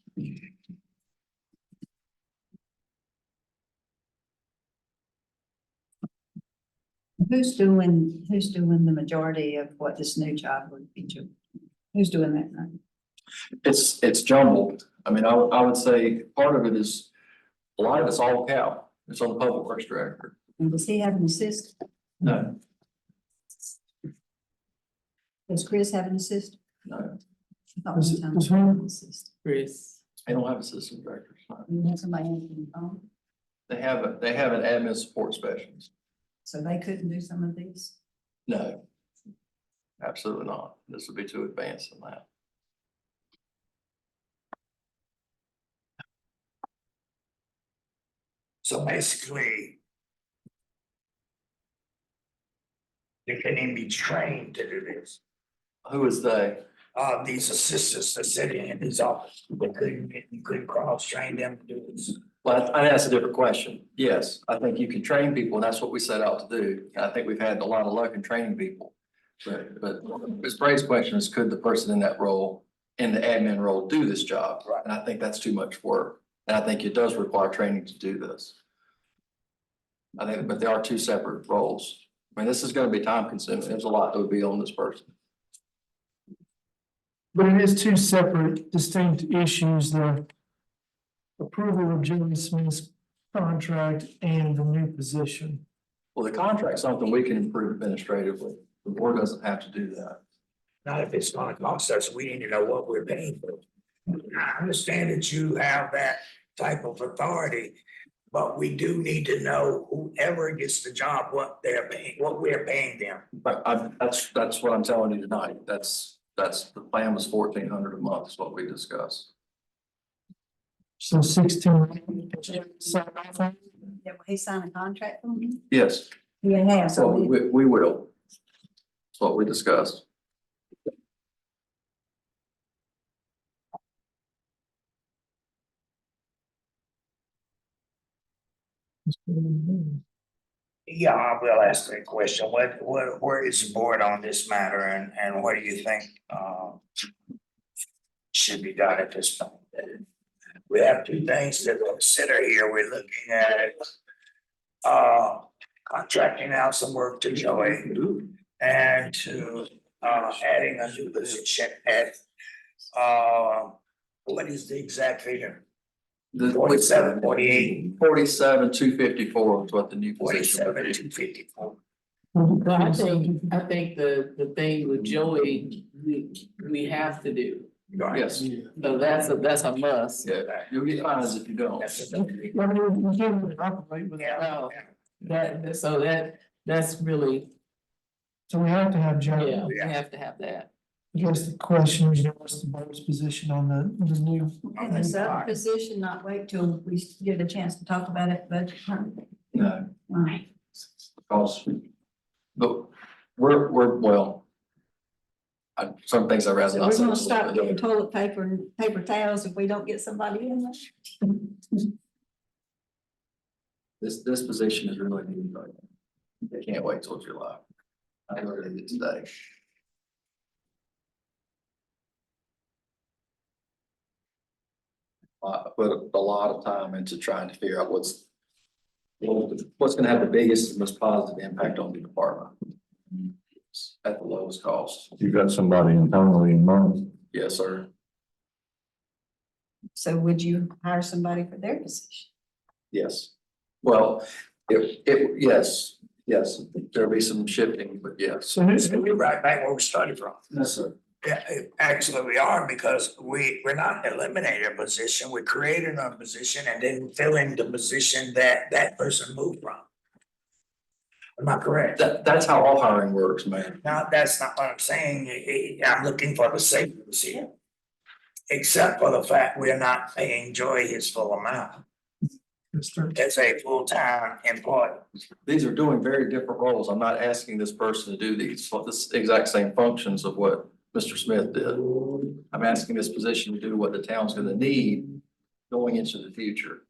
Who's doing the majority of what this new job would be doing? Who's doing that now? It's jumbled. I mean, I would say part of it is, a lot of it's all Cal. It's on the public works director. And does he have an assistant? No, Does Chris have an assistant? no, I thought Does- one time does he had who? an assistant. Chris. they don't have assistant directors. No. You have somebody answering the phone, They have an admin support specialist. so they couldn't do some of these? No, absolutely not. This would be too advanced than that. So basically, they can't even be trained to do this. Who is they? These assistants that sit in his office, you couldn't cross-train them to do this. Well, I asked a different question. Yes, I think you can train people, and that's what we set out to do. And I think we've had a lot of luck in training people. But Ms. Bray's question is, could the person in that role, in the admin role, do this job? Right. And I think that's too much work. And I think it does require training to do this. I think, but there are two separate roles. I mean, this is gonna be time consuming. There's a lot that would be on this person. But it is two separate distinct issues, the approval of Joey Smith's contract and the new position. Well, the contract's something we can improve administratively. The board doesn't have to do that. Not if it's gonna cost us, we need to know what we're paying for. I understand that you have that type of authority, but we do need to know whoever gets the job, what they're paying, what we're paying them. But that's what I'm telling you tonight. The plan was $1,400 a month is what we discussed. So 16. Sign off on it? Yeah, will he sign a contract for me? Yes, He has, so so we will. That's what we discussed. Yeah, I will ask that question. Where is the board on this matter and what do you think, should be done at this point? We have two things to consider here. We're looking at, contracting out some work to Joey and to, adding a new position at, what is the exact figure? The 47, 48. 47, 254 is what the new position would 47, be. 254. Well, I think the thing with Joey, we have to do. Yes, So that's a must. yeah, you'll get fines if you don't. That's really, So we have to have Joe. yeah, we have to have that. I guess the question is, what's the board's position on the new? Is that position not wait till we get a chance to talk about it, but. No, Right. because, but we're, well. Some things I'd rather So not we're say. gonna stop getting toilet paper and paper towels if we don't get somebody in there. This position is really needed right now. They can't wait till July. I learned it today. I put a lot of time into trying to figure out what's gonna have the biggest and most positive impact on the department. At the lowest cost. You got somebody internally in mind? Yes, sir. So would you hire somebody for their position? Yes. Well, yes, there'll be some shifting, but yes. So we're right back where we started from. Yes, sir. Yeah, actually we are, because we're not eliminating a position, we're creating a position and then filling the position that person moved from. Am I correct? That's how all hiring works, man. No, that's not what I'm saying. I'm looking for the savings here. Except for the fact we're not paying Joy his full amount. As a full-time employee. These are doing very different roles. I'm not asking this person to do this exact same functions of what Mr. Smith did. I'm asking this position to do what the town's gonna need going into the future.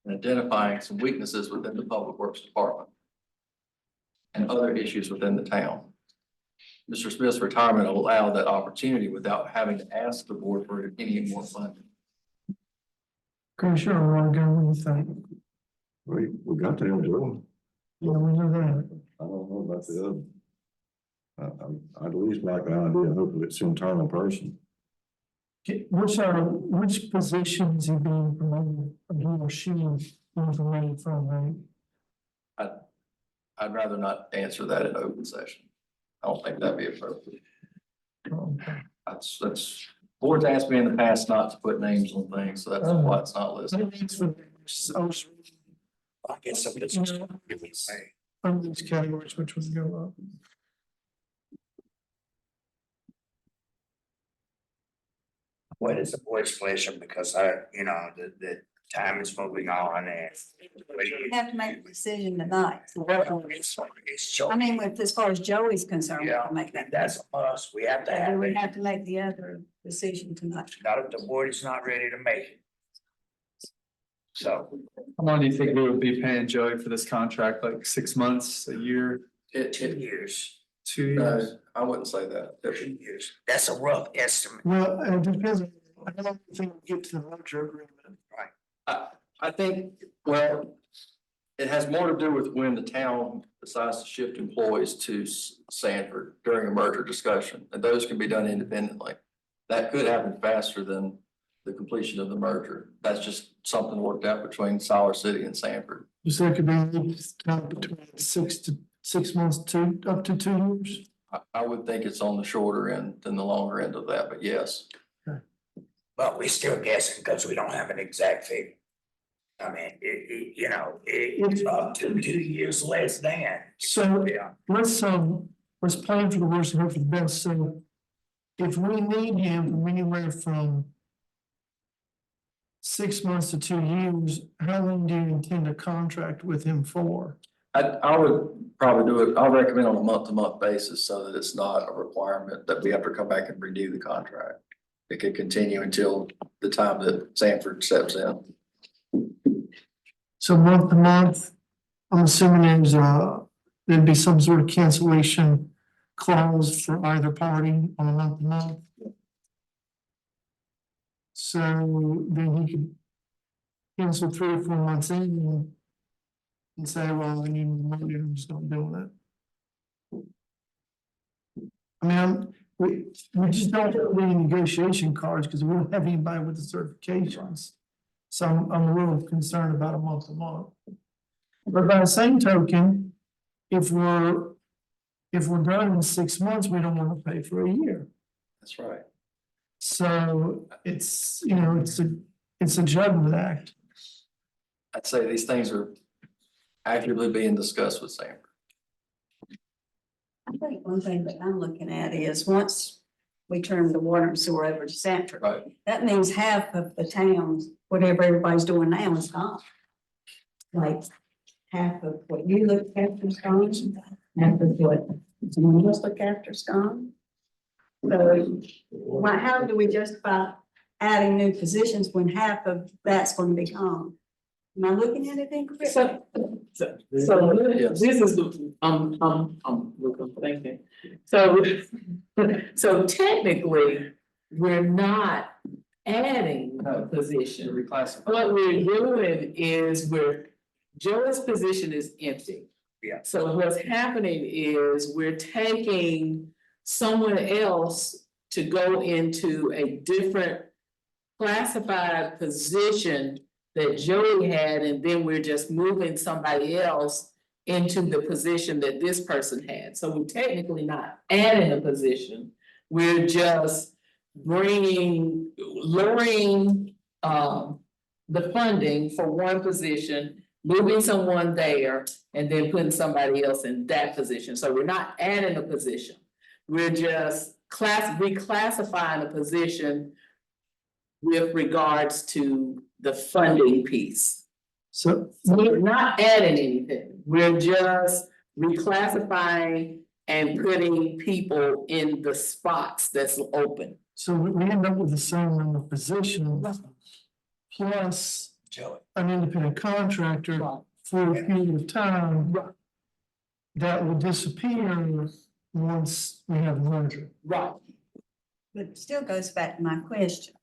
And identifying some weaknesses within the public works department. And other issues within the town. Mr. Smith's retirement allowed that opportunity without having to ask the board for any more funding. Commissioner, I want to go with you think. We got to have Joe. Yeah, we know that. I don't know about the other. I'd at least like the idea, hopefully it's internal person. Which positions he being promoted, he or she being promoted from, right? I'd rather not answer that in open session. I don't think that'd be appropriate. That's, boards asked me in the past not to put names on things, so that's why it's not listed. I guess some of this. Some of these categories, which would go up. What is the board's pleasure? Because the time is moving on and. We have to make a decision tonight. It's I mean, as far as Joey's concerned, we Yeah, can make that. that's a must. We have to have We it. have to make the other decision tonight. Not if the board is not ready to make it. So. How long do you think we would be paying Joey for this contract? Like 6 months, a year? 2 years. 2 years? I wouldn't say that. 2 years. That's a rough estimate. Well, it depends. I don't think we get to the merger agreement. I think, well, it has more to do with when the town decides to shift employees to Sanford during a merger discussion, and those can be done independently. That could happen faster than the completion of the merger. That's just something worked out between Siler City and Sanford. You said it could be between 6 months to up to 2 years. I would think it's on the shorter end than the longer end of that, but yes. But we're still guessing because we don't have an exact figure. I mean, it's up to 2 years less than. So Yeah. let's plan for the worst and hope for the best. So if we need him from anywhere from 6 months to 2 years, how long do you intend to contract with him for? I would probably do it, I'll recommend on a month-to-month basis so that it's not a requirement that we have to come back and renew the contract. It could continue until the time that Sanford steps in. So month to month, I'm assuming there'd be some sort of cancellation clause for either party on a month to month. So then he could cancel 3 or 4 months in and say, well, I need more money, I'm just not doing it. I mean, we just don't have any negotiation cards because we don't have anybody with the certifications. So I'm a little concerned about a month to month. But by the same token, if we're done in 6 months, we don't want to pay for a year. That's right. So it's, you know, it's a juggling act. I'd say these things are actively being discussed with Sanford. I think one thing that I'm looking at is once we turn the water and sewer over to Sanford, Right. that means half of the towns, whatever everybody's doing now is gone. Like half of what you look after is gone, half of what someone else look after is gone. So how do we justify adding new positions when half of that's going to be gone? Am I looking at it incorrectly? So Yes. this is the, I'm thinking. So technically, we're not adding a position. Reclassify. What we're doing is Joe's position is empty. Yeah. So what's happening is we're taking someone else to go into a different classified position that Joey had, and then we're just moving somebody else into the position that this person had. So we're technically not adding a position. We're just lowering the funding for one position, moving someone there, and then putting somebody else in that position. So we're not adding a position. We're just reclassifying a position with regards to the funding piece. So We're not adding anything. We're just reclassifying and putting people in the spots that's open. So we end up with the same number of positions plus an independent contractor for a period of time that will disappear once we have a merger. Right. But it still goes back to my question.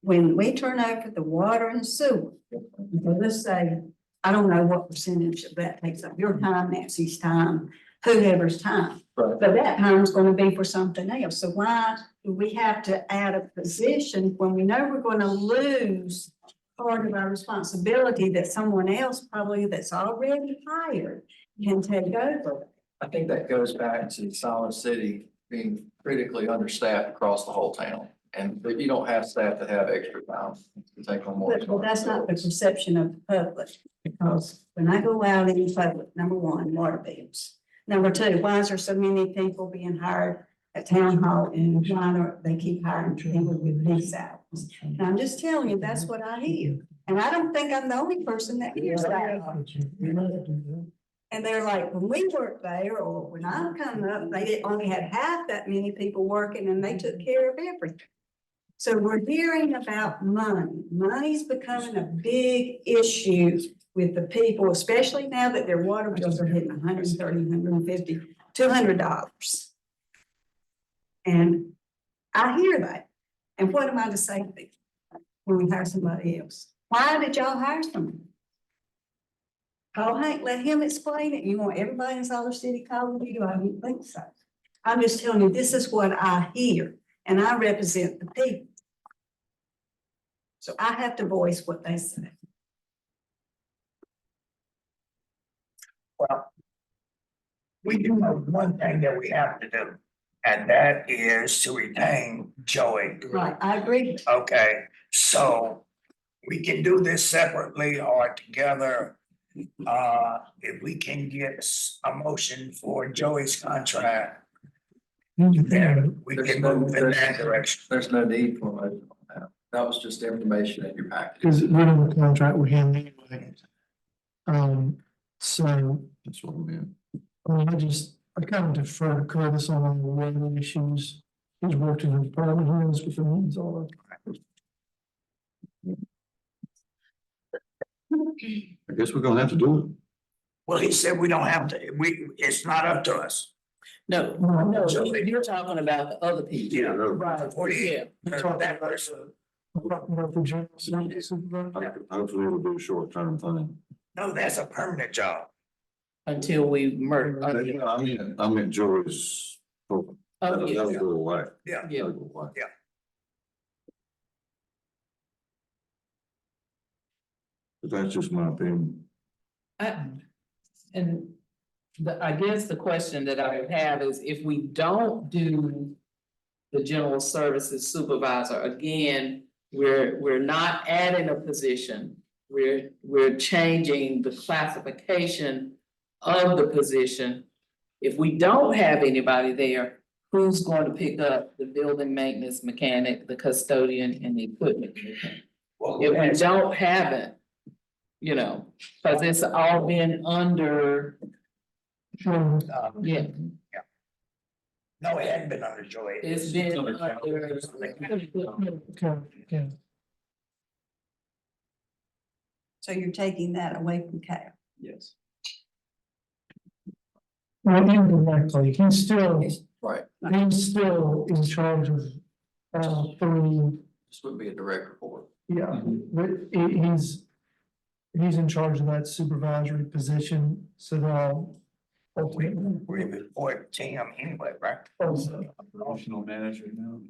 When we turn over the water and sewer, so let's say, I don't know what percentage of that takes up your time, Nancy's time, whoever's time. Right. But that time's gonna be for something else. So why do we have to add a position when we know we're gonna lose part of our responsibility that someone else probably that's already hired can take over? I think that goes back to Siler City being critically understaffed across the whole town. And if you don't have staff that have extra time to take on more. But that's not the perception of the public, because when I go out in the public, number one, water bills. Number two, why is there so many people being hired at town hall, and why don't they keep hiring people with these salaries? And I'm just telling you, that's what I hear, and I don't think I'm the only person that hears that. And they're like, when we worked there, or when I come up, they only had half that many people working, and they took care of everything. So we're hearing about money. Money's becoming a big issue with the people, especially now that their water bills are hitting $130, $150, $200. And I hear that. And what am I to say to people when we hire somebody else? Why did y'all hire someone? Call Hank, let him explain it. You want everybody in Siler City calling you? I don't think so. I'm just telling you, this is what I hear, and I represent the people. So I have to voice what they say. Well, we do know one thing that we have to do, and that is to retain Joey. Right, I agree. Okay, so we can do this separately or together. If we can get a motion for Joey's contract, then we can move in that direction. There's no need for a motion on that. That was just information in your package. Because we're in the contract with him anyway. So That's what we meant. I kind of defer to Curtis on all the weather issues. He's worked in the department, he knows what the needs are. I guess we're gonna have to do it. Well, he said we don't have to, it's not up to us. No, you're talking about the other people. Yeah. Right, yeah. That person. Hopefully it'll be a short term thing. No, that's a permanent job. Until we merge. I mean Joey's Oh, That'll yeah, go away. Yeah. yeah. That'll go away. But that's just my opinion. And I guess the question that I would have is if we don't do the general services supervisor, again, we're not adding a position. We're changing the classification of the position. If we don't have anybody there, who's going to pick up the building maintenance mechanic, the custodian, and the equipment mechanic? If we don't have it, you know, cause it's all been under, yeah, No, it hadn't been under Joy. it's been under. So you're taking that away from Cal. Yes. Well, indirectly, he's still, Right, he's still in charge of, three, this would be a direct report. yeah, but he's in charge of that supervisory position, so they'll. We report Tim anyway, right? Operational manager now.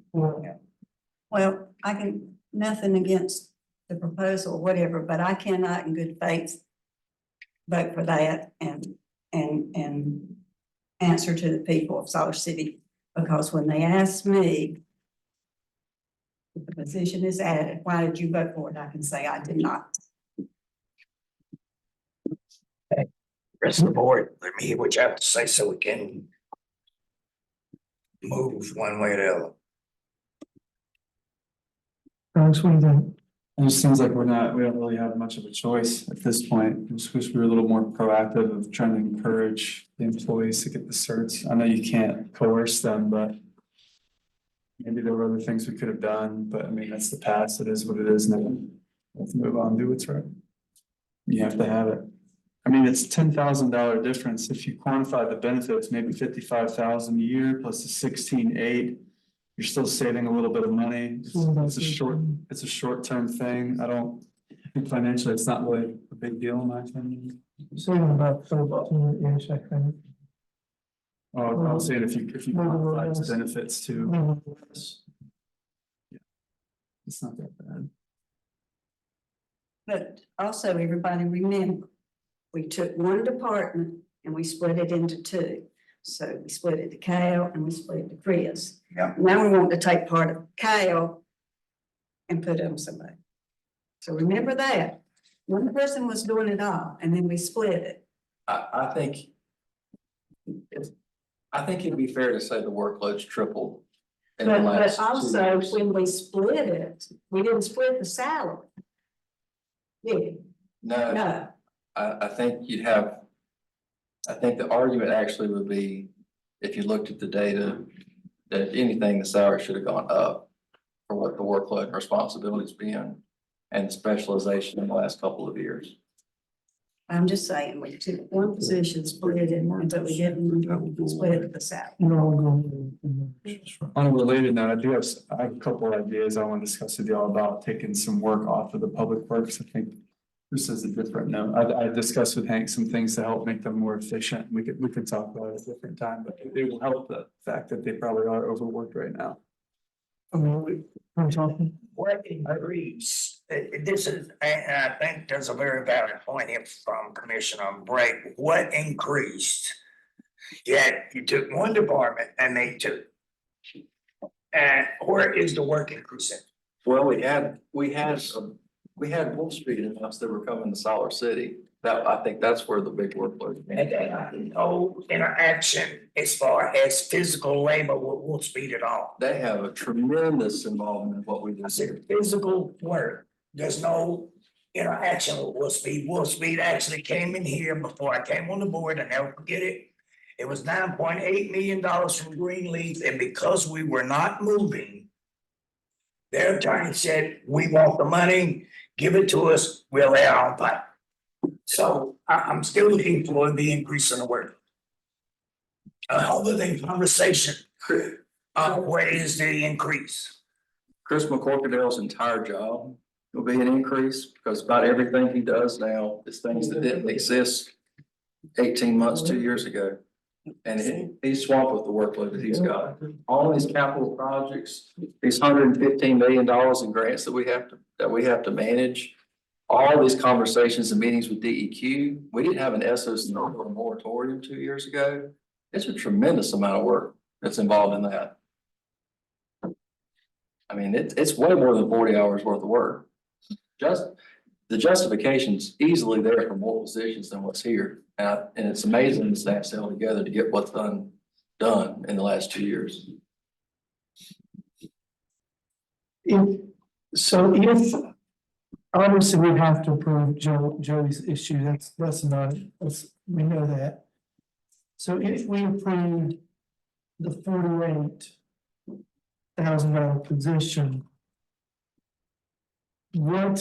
Well, I can, nothing against the proposal, or whatever, but I cannot in good faith vote for that and answer to the people of Siler City, because when they ask me if the position is added, why did you vote for it? I can say I did not. Rest of the board, let me hear what you have to say so we can move one way or the other. Alex, what do you think? It just seems like we don't really have much of a choice at this point. I just wish we were a little more proactive of trying to encourage the employees to get the certs. I know you can't coerce them, but maybe there were other things we could have done, but I mean, that's the past. It is what it is now. Let's move on, do what's right. You have to have it. I mean, it's $10,000 difference. If you quantify the benefits, maybe 55,000 a year plus the 16,800. You're still saving a little bit of money. It's a short-term thing. I think financially, it's not really a big deal in my opinion. Saving about $13-ish, I think. Oh, I'm saying if you quantify the benefits too. Yeah. It's not that bad. But also, everybody remember, we took one department and we split it into two. So we split it to Cal and we split it to Chris. Yeah. Now we want to take part of Cal and put it on somebody. So remember that. One person was doing it all and then we split it. I think it'd be fair to say the workload's tripled. in the But last 2 also, years. when we split it, we didn't split the salary. Did we? No, No. I think I think the argument actually would be, if you looked at the data, that if anything, the salary should have gone up for what the workload and responsibilities been and specialization in the last couple of years. I'm just saying, we took one position, split it, but we didn't split the salary. On a related note, I have a couple ideas I want to discuss with y'all about taking some work off of the public works. I think this is a different note. I discussed with Hank some things to help make them more efficient. We could talk about it at a different time, but it will help the fact that they probably are overworked right now. What increase, this is, and I think there's a very valid point here from Commissioner Bray, what increased? Yet you took one department and they took. And where is the work increasing? Well, we had Wolf Street enough that were coming to Siler City. I think that's where the big workload. And they have no interaction as far as physical labor with Wolf Speed at all. They have a tremendous involvement in what we do. I said physical work, there's no interaction with Wolf Speed. Wolf Speed actually came in here before I came on the board, I never forget it. It was $9.8 million from Greenleaf, and because we were not moving, their attorney said, we want the money, give it to us, we'll lay our own pipe. So I'm still looking for the increase in the work. Other than conversation, where is the increase? Chris McCorkadale's entire job will be an increase because about everything he does now is things that didn't exist 18 months, 2 years ago. And he's swamped with the workload that he's got. All these capital projects, these $115 million in grants that we have to manage. All these conversations and meetings with DEQ, we didn't have an SOC or a moratorium 2 years ago. It's a tremendous amount of work that's involved in that. I mean, it's way more than 40 hours worth of work. Just the justification's easily there for more positions than what's here. And it's amazing the staff's held together to get what's done in the last 2 years. If obviously we have to approve Joey's issue, we know that. So if we approve the $48,000 position, when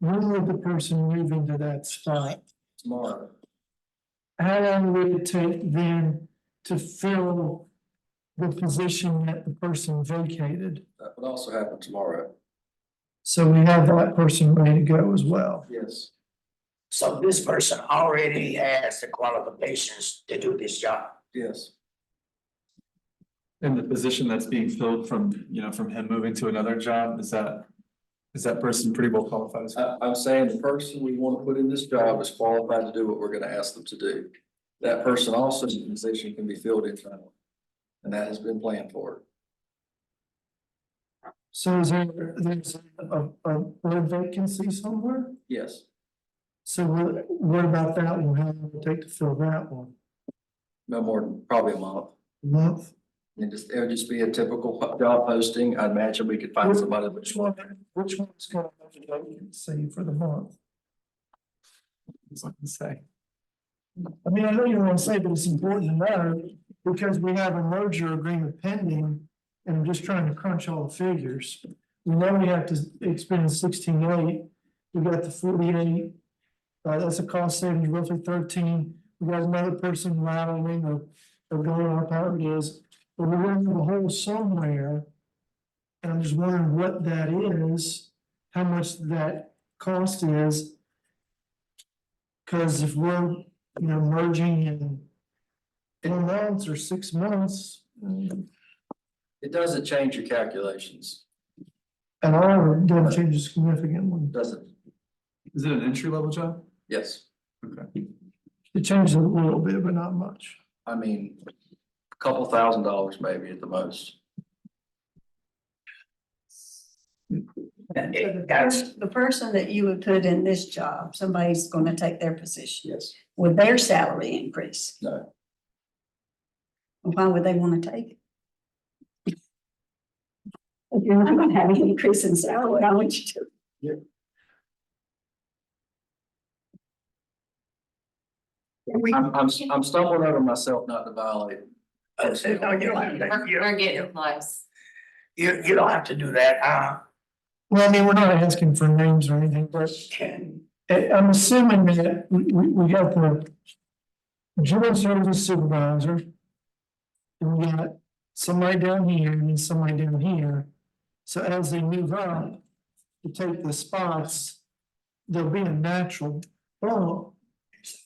would the person move into that spot? Tomorrow. How long would it take then to fill the position that the person vacated? That would also happen tomorrow. So we have that person ready to go as well. Yes. So this person already has the qualifications to do this job. Yes. And the position that's being filled from him moving to another job, is that person pretty well qualified as well? I'm saying the person we want to put in this job is qualified to do what we're going to ask them to do. That person also in position can be filled internally. And that has been planned for. So there's a board vacancy somewhere? Yes. So what about that one? How long will it take to fill that one? No more than probably a month. A month? It would just be a typical job posting. I'd imagine we could find somebody. Which one's gonna have a vacancy for the month? It's not to say. I mean, I know you don't want to say, but it's important to know because we have a merger agreement pending. And I'm just trying to crunch all the figures. We know we have to expend 16.8. We got the 48. That's a cost savings roughly 13. We got another person rattling or going up, however it is. But we're running the hole somewhere. And I'm just wondering what that is, how much that cost is. Because if we're, merging in 4 months or 6 months. It doesn't change your calculations. At all, it doesn't change significantly. Doesn't. Is it an entry level job? Yes. Okay. It changes a little bit, but not much. I mean, a couple $1,000 maybe at the most. The person that you would put in this job, somebody's gonna take their position. Yes. Would their salary increase? No. Why would they wanna take it? If you're not gonna have any increase in salary, why would you do it? I'm stumbling over myself not to violate. No, you don't have to. We're getting close. You don't have to do that. Well, I mean, we're not asking for names or anything, but I'm assuming that we got the general service supervisor. And we got somebody down here and then somebody down here. So as they move up to take the spots, there'll be a natural bump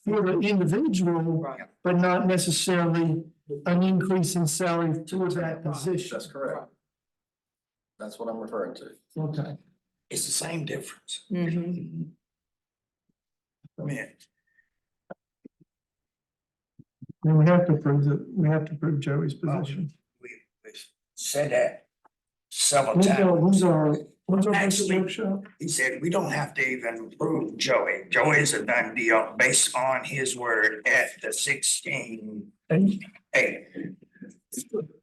for the individual, but not necessarily an increase in salary towards that position. That's correct. That's what I'm referring to. Okay. It's the same difference. Mm-hmm. I mean, And we have to prove Joey's position. we said that several Who's times. our Actually, workshop? he said, we don't have to even approve Joey. Joey is a done deal based on his word at the 16. Hey.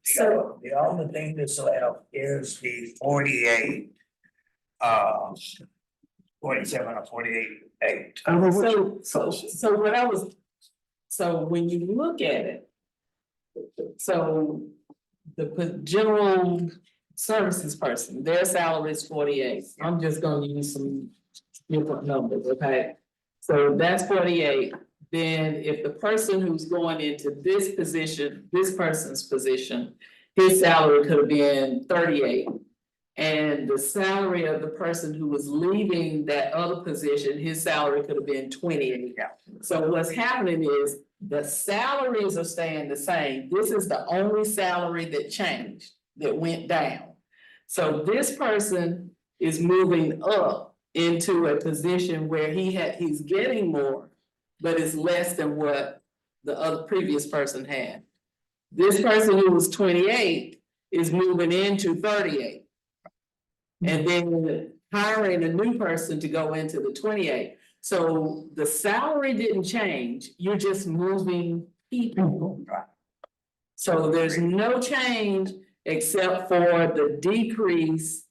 So the only thing that's left is the 48. 47 or 48. So when you look at it. So the general services person, their salary is 48. I'm just gonna use some different numbers, okay? So that's 48. Then if the person who's going into this position, this person's position, his salary could have been 38. And the salary of the person who was leaving that other position, his salary could have been 28. So what's happening is The salaries are staying the same. This is the only salary that changed, that went down. So this person is moving up into a position where he's getting more, but it's less than what the other previous person had. This person who was 28 is moving into 38. And then hiring a new person to go into the 28. So the salary didn't change, you're just moving people. So there's no change except for the decrease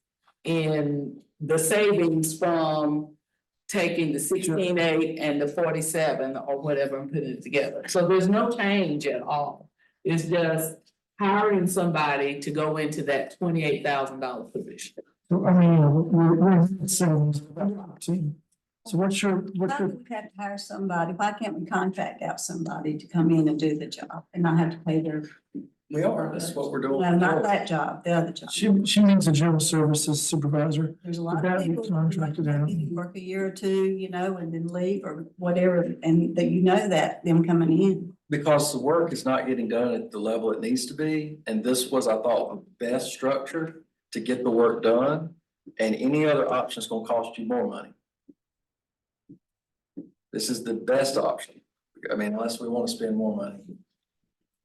in the savings from taking the 16.8 and the 47 or whatever and putting it together. So there's no change at all. It's just hiring somebody to go into that $28,000 position. So, I mean, we're saying, so what's your, Why do we have to hire somebody? Why can't we contract out somebody to come in and do the job and not have to pay their? We are, that's what we're doing. No, not that job, the other job. she means a general services supervisor. There's a lot Would of that be people contracted out? work a year or two, you know, and then leave or whatever, and that you know that them coming in. Because the work is not getting done at the level it needs to be, and this was, I thought, the best structure to get the work done, and any other option is gonna cost you more money. This is the best option. I mean, unless we wanna spend more money.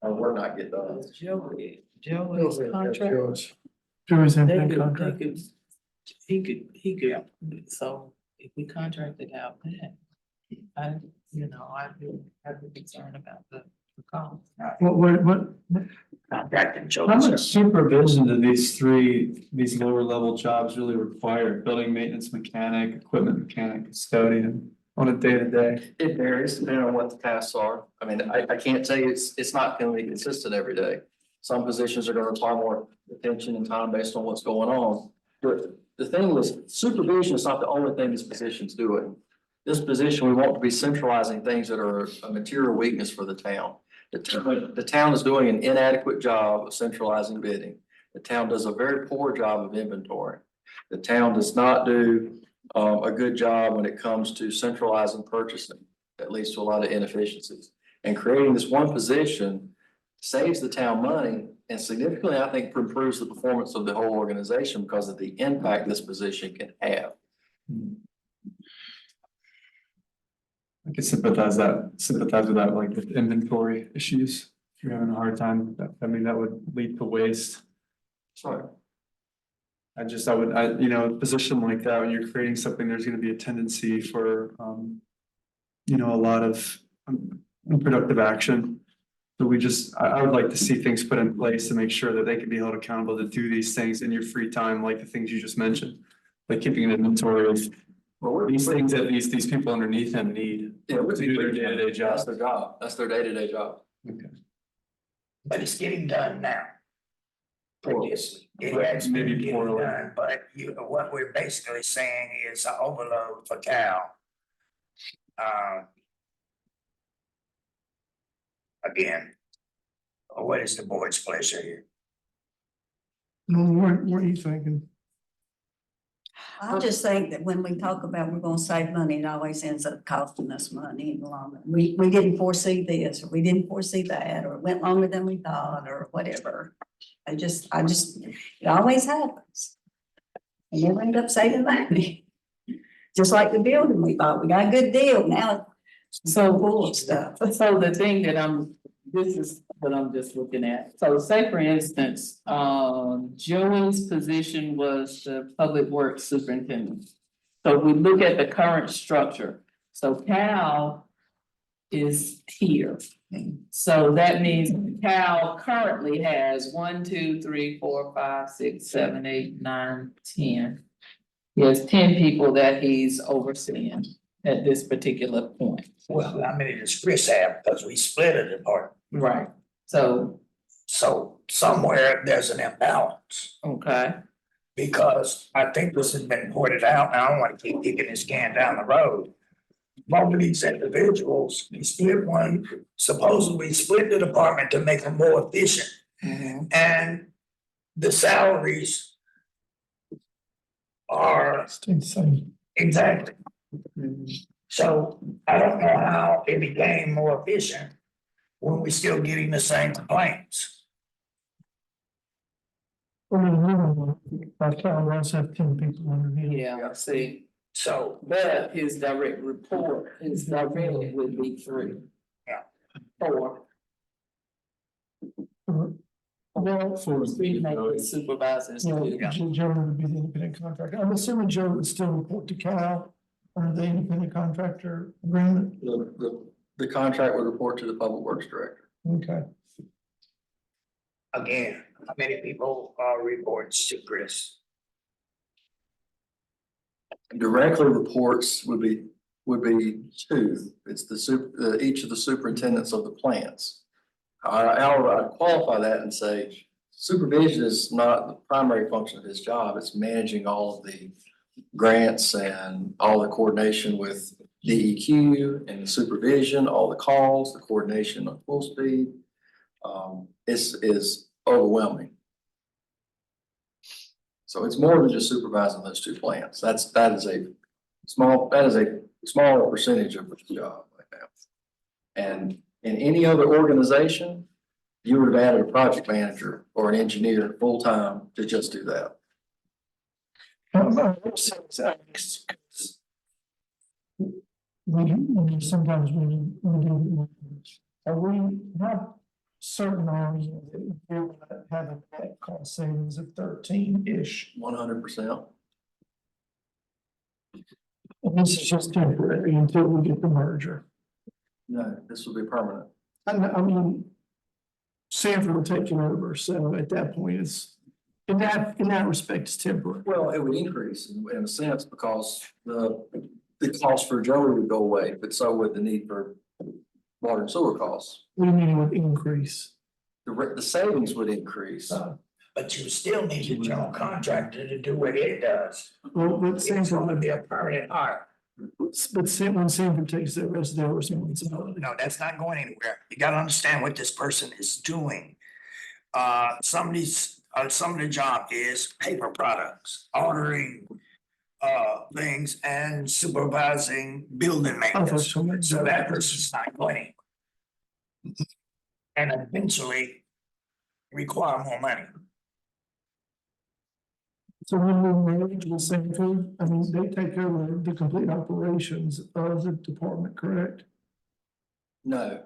Our work not get done. Joey's contract. Joey's in They that could, contract. he could, so if we contracted out that, I'd be concerned about the cost. What? Contracting How children. much supervision do these lower level jobs really require? Building maintenance mechanic, equipment mechanic, custodian on a day to day? It varies depending on what the tasks are. I mean, I can't tell you, it's not gonna be consistent every day. Some positions are gonna require more attention and time based on what's going on. But the thing was, supervision is not the only thing this position's doing. This position, we want to be centralizing things that are a material weakness for the town. The town is doing an inadequate job of centralizing bidding. The town does a very poor job of inventory. The town does not do a good job when it comes to centralizing purchasing. That leads to a lot of inefficiencies. And creating this one position saves the town money and significantly, I think, improves the performance of the whole organization because of the impact this position can have. I can sympathize with that, like with inventory issues. If you're having a hard time, that would lead to waste. Sorry. I would, a position like that, when you're creating something, there's gonna be a tendency for, a lot of unproductive action. So I would like to see things put in place to make sure that they can be held accountable to do these things in your free time, like the things you just mentioned. Like keeping an inventory of these things that these people underneath them need. Yeah, to do their day-to-day job. That's their job. That's their day-to-day job. Okay. But it's getting done now. Previously, it has Maybe been getting poorly. done, but what we're basically saying is an overload for Cal. Again, what is the board's pleasure here? What are you thinking? I just think that when we talk about we're gonna save money, it always ends up costing us money in the long run. We didn't foresee this, or we didn't foresee that, or it went longer than we thought, or whatever. It always happens. And you end up saving money. Just like the building we bought, we got a good deal, now it's so full of stuff. So the thing that this is what I'm just looking at. So say for instance, Joey's position was the public works superintendent. So we look at the current structure. So Cal is here. So that means Cal currently has 1, 2, 3, 4, 5, 6, 7, 8, 9, 10. He has 10 people that he's overseeing at this particular point. Well, how many does Chris have? Because we split a department. Right, so somewhere there's an imbalance. Okay. Because I think this has been pointed out, and I don't want to keep kicking this can down the road. Both of these individuals, we split one, supposedly split the department to make them more efficient. And the salaries are exactly. So I don't know how it became more efficient when we still getting the same complaints? I also have 10 people under him. Yeah, see, So, but his direct report, his direct would be 3. Yeah. 4. Well, For supervisors. yeah, Joe would be the independent contractor. I'm assuming Joe would still report to Cal under the independent contractor agreement. The contract would report to the public works director. Okay. again, how many people reports to Chris? Directly reports would be 2. It's each of the superintendents of the plants. However, I'd qualify that and say supervision is not the primary function of his job. It's managing all of the grants and all the coordination with DEQ and the supervision, all the calls, the coordination of full speed. Is overwhelming. So it's more than just supervising those 2 plants. That is a small percentage of the job right now. And in any other organization, you would have added a project manager or an engineer full-time to just do that. Sometimes we do, are we not certain on that we're gonna have a net cost savings of 13-ish? 100%. And this is just temporary until we get the merger. No, this will be permanent. I mean, Sanford will take it over, so at that point, it's, in that respect, it's temporary. Well, it would increase in a sense because the cost for Joey would go away, but so would the need for water and sewer costs. What do you mean it would increase? The savings would increase. But you still need a general contractor to do what it does. Well, but It's Sanford gonna would be a permanent hire. But when Sanford takes the rest of their responsibility. No, that's not going anywhere. You gotta understand what this person is doing. Some of the job is paper products, ordering things and supervising building maintenance. So that person's not going. And eventually require more money. So when we merge with Sanford, I mean, they take over the complete operations of the department, correct? No.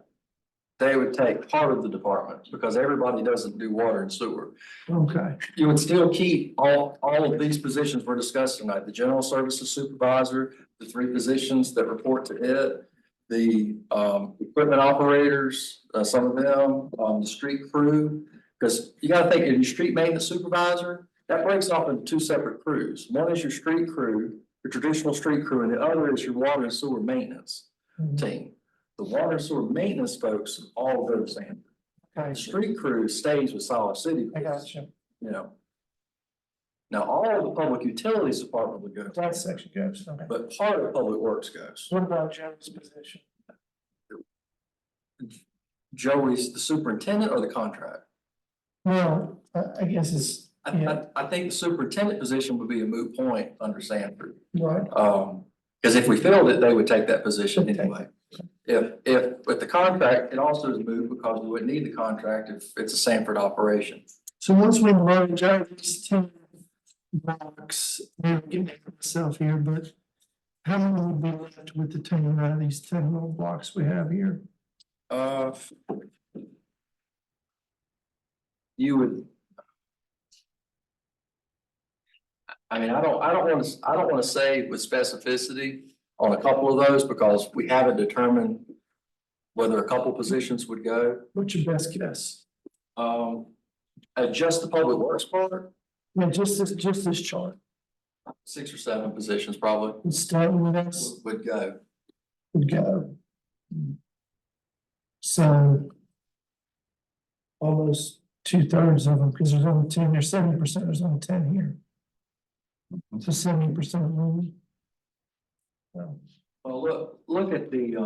They would take part of the department because everybody doesn't do water and sewer. Okay. You would still keep all of these positions we're discussing tonight, the general services supervisor, the 3 positions that report to it, the equipment operators, some of them, the street crew. Because you gotta think, if your street maintenance supervisor, that breaks off into 2 separate crews. One is your street crew, your traditional street crew, and the other is your water and sewer maintenance team. The water and sewer maintenance folks all go to Sanford. The street crew stays with Siler City. I got you. You know. Now, all of the public utilities department would go. That section goes, okay. But part of public works goes. What about Joe's position? Joey's the superintendent or the contract? Well, I guess it's, yeah, I think the superintendent position would be a moot point under Sanford. right. Because if we filled it, they would take that position anyway. If with the contract, it also is moot because we wouldn't need the contract if it's a Sanford operation. So once we merge out these 10 blocks, I'm getting myself here, but how many would be left with the 10 out of these 10 little blocks we have here? You would. I mean, I don't want to say with specificity on a couple of those because we haven't determined whether a couple positions would go. What's your best guess? Just the public works part, Yeah, just this chart. 6 or 7 positions probably Starting with us would go. would go. So almost 2/3 of them, because there's only 10, there's 70%, there's only 10 here. So 70% only. Well, look at the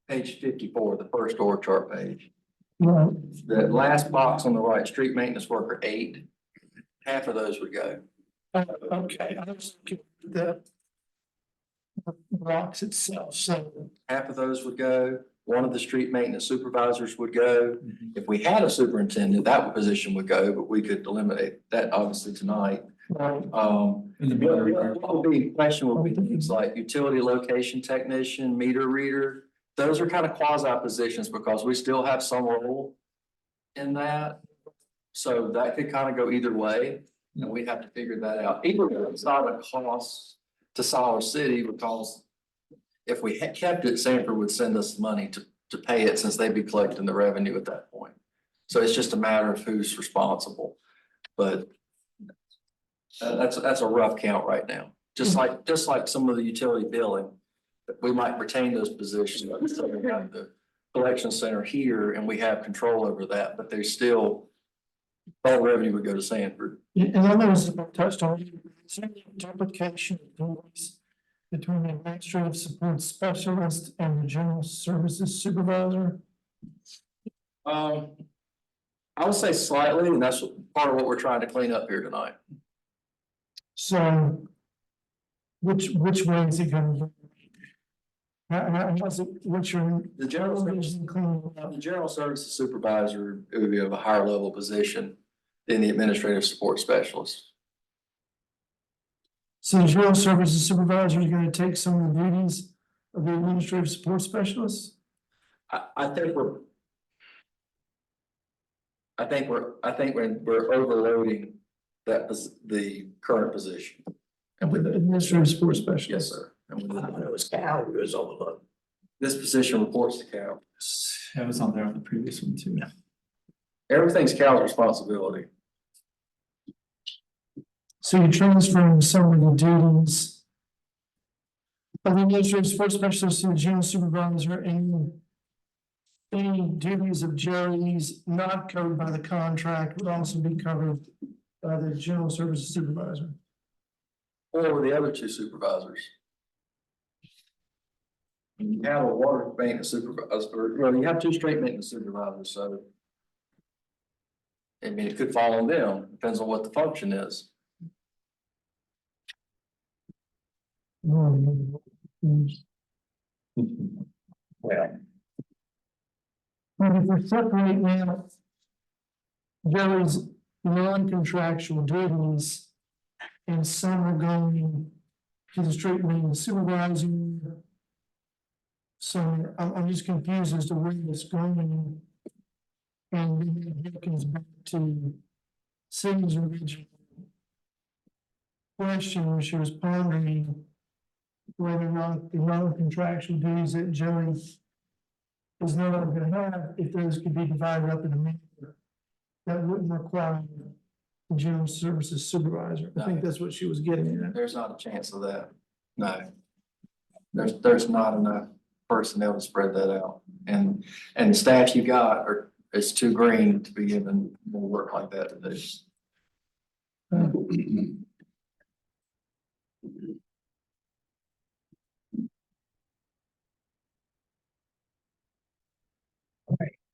page 54, the first org chart page. Right. The last box on the right, street maintenance worker 8, half of those would go. Okay, I was looking at the blocks itself, so. Half of those would go, one of the street maintenance supervisors would go. If we had a superintendent, that position would go, but we could eliminate that obviously tonight. What would be, question would be things like utility location technician, meter reader. Those are kind of quasi positions because we still have some role in that. So that could kind of go either way, and we'd have to figure that out. Either way, it's not a cost to Siler City because if we had kept it, Sanford would send us money to pay it since they'd be collecting the revenue at that point. So it's just a matter of who's responsible. But that's a rough count right now. Just like some of the utility billing, we might retain those positions. So we have the collection center here and we have control over that, but there's still all revenue would go to Sanford. And I know it's touched on, is there any duplication of duties between the administrative support specialist and the general services supervisor? I would say slightly, and that's part of what we're trying to clean up here tonight. So which way is it going to go? What's your? The general services supervisor, it would be of a higher level position than the administrative support specialist. So the general services supervisor is going to take some of the duties of the administrative support specialist? I think we're overloading the current position. And with the administrative support specialist? Yes, sir. And with It was Cal who was overlooked. this position reports to Cal. That was on there on the previous one too. Everything's Cal's responsibility. So you're transferring some of the duties of the administrative support specialist to the general supervisor, and any duties of Jerry's not covered by the contract would also be covered by the general services supervisor. Or the other two supervisors. You have a water maintenance supervisor, well, you have two street maintenance supervisors, so. I mean, it could fall on them, depends on what the function is. Well, But if we're separating out Jerry's non-contractual duties and some are going to the street maintenance supervisor. So I'm just confused as to where it's going. And then it comes back to Cindy's original question when she was pondering whether or not the non-contractual duties that Jerry is no longer gonna have, if those could be divided up in a manner that wouldn't require the general services supervisor. I think that's what she was getting at. There's not a chance of that, no. There's not enough personnel to spread that out, and the staff you got is too green to be given more work like that to do.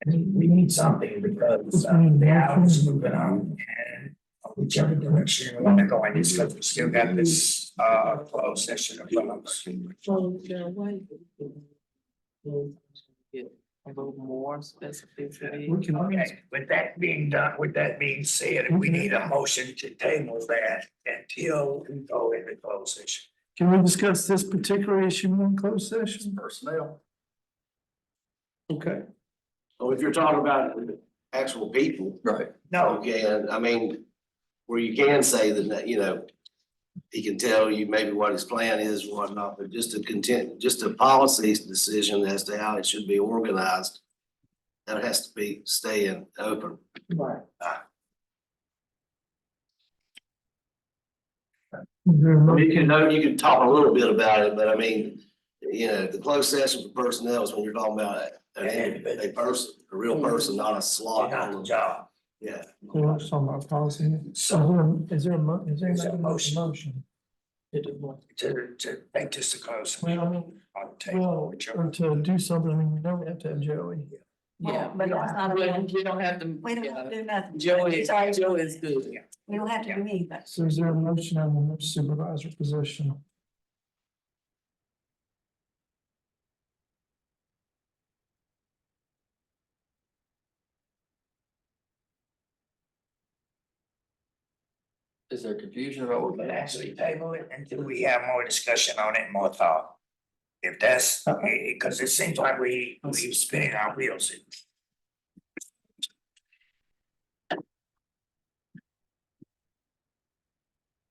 we need something because the hours moving on and whichever direction we want to go in this, because we still got this closed session of us. A little more specificity. Okay, with that being done, with that being said, we need a motion to table that until we go into closed session. Can we discuss this particular issue in closed session? Personnel. Okay. Well, if you're talking about actual people. Right. No. Okay, I mean, where you can say that, you know, he can tell you maybe what his plan is and whatnot, but just a policy decision as to how it should be organized. That has to be staying open. Right. You can talk a little bit about it, but I mean, you know, the closed session for personnel is when you're talking about a person, a real person, not a slot on the job. Yeah. We're talking about policy. So is there a motion? To make this a close. Well, I mean, well, or to do something, I mean, we don't have to have Joey. Yeah, but that's not. we don't have to. We don't have to do nothing. Joey Sorry. is good. We don't have to do anything. So is there a motion on the supervisor position? Is there confusion about what? We could actually table it until we have more discussion on it, and more thought. If that's, because it seems like we spinning our wheels.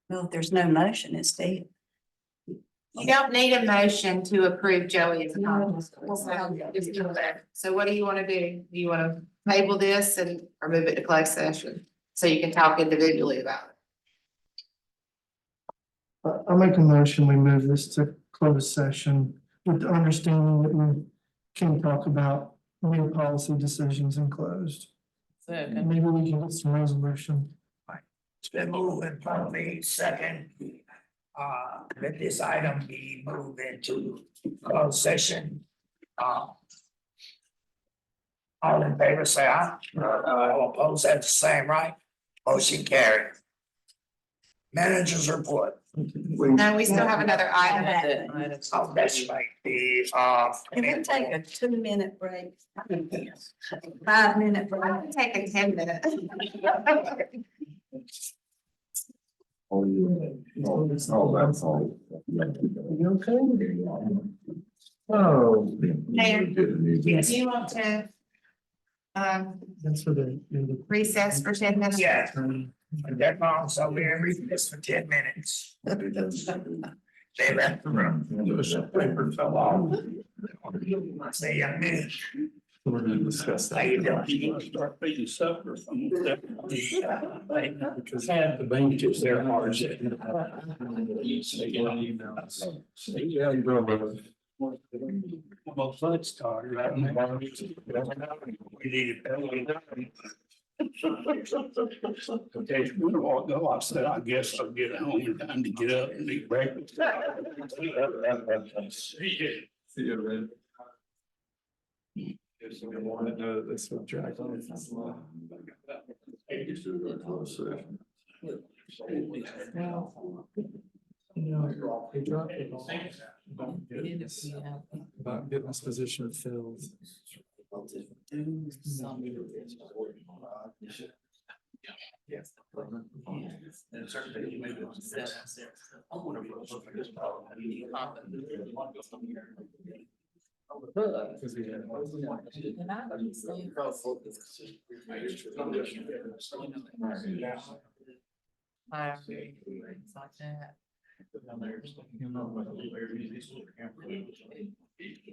Well, if there's no motion, it's dead. You don't need a motion to approve Joey as a conference. So what do you wanna do? Do you wanna table this and, or move it to closed session? So you can talk individually about it? I'll make a motion, we move this to closed session with the understanding that we can talk about new policy decisions in closed. Second. Maybe we can get some resolution. It's been moved and probably second. Let this item be moved into closed session. All in favor, say aye. All opposed, have the same right. Motion carried. Managers report. No, we still have another item. Oh, that's right, the, Can we take a 2-minute break? 5-minute break? Take a 10-minute. Oh, that's all. You okay? Oh. Mayor, do you want to That's for the. recess for 10 minutes? yeah, that long, so we're in recess for 10 minutes. They left the room. Paper fell off. Say, young man. We're gonna discuss How you doing? Start paying supper from that. Because half the benches there are. Well, let's start. Right now. We need to. Okay, we all go. I said, I guess I'll get home in time to get up and eat breakfast. See you, Red. If you want to know that this will drag on. You know, they dropped it all about getting this position filled. Yes. And certainly you made it. I want to. Because we had.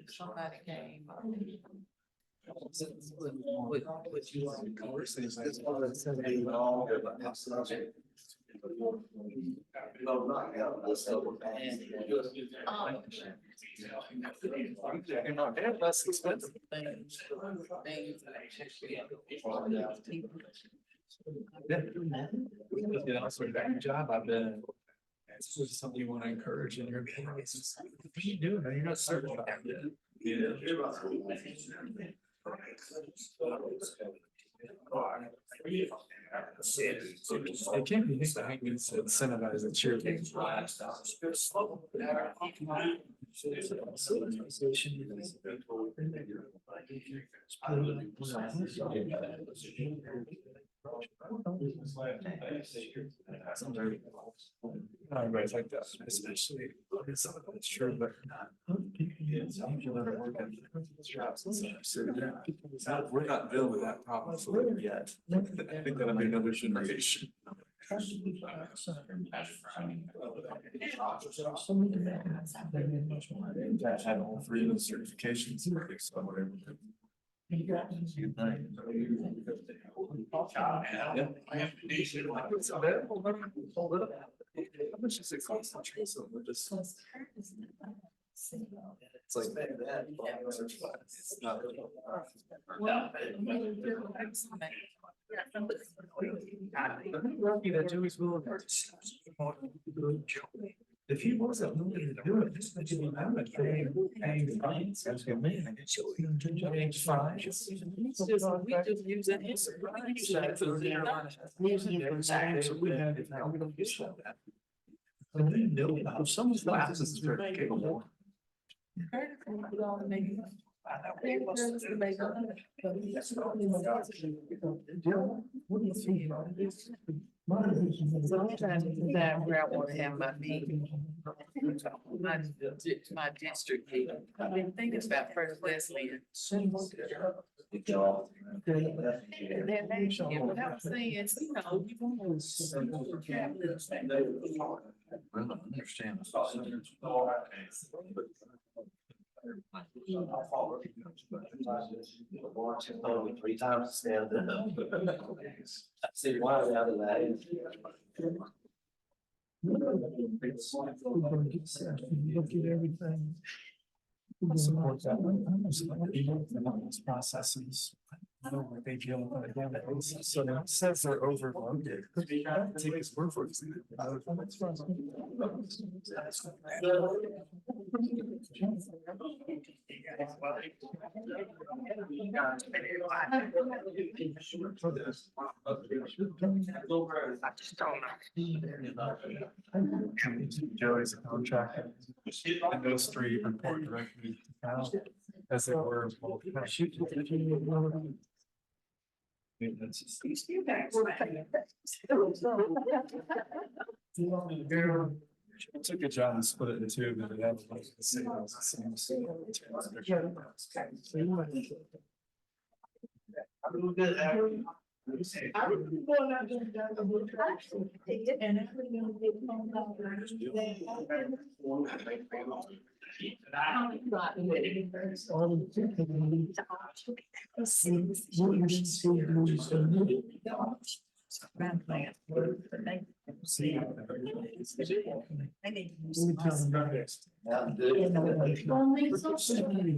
Somebody came. Less expensive things. Yeah, sort of that job I've been in. This is something you want to encourage in your business. What are you doing? You're not certified yet. It can't be that we incentivize the cheerleading. Everybody's like that, especially. It's true, but. We're not dealing with that problem yet. I think that'll be another generation. That had all three of those certifications. So whatever. Yeah. It's available. Hold it up. How much does it cost to train someone? Just. It's like that. It's not. Lucky that Joey's willing to. If he wasn't willing to do it, this would be paying fines. That's what I mean. Paying fines. We just use an answer. We have it now, we don't get that. If someone's not, this is very capable. So I'm trying to decide where I wanna have my meeting. My district meeting. I've been thinking about First Wesleyan. And what I was saying, you know, we want Three times stand up. I see why out of that. Look at everything. Support that. Processes. What they deal with on a daily basis. So it says they're overloaded. Take his word for it. Joey's a contractor. And those three report directly to Cal as they were. Took a job and split it in two, but it had like the same.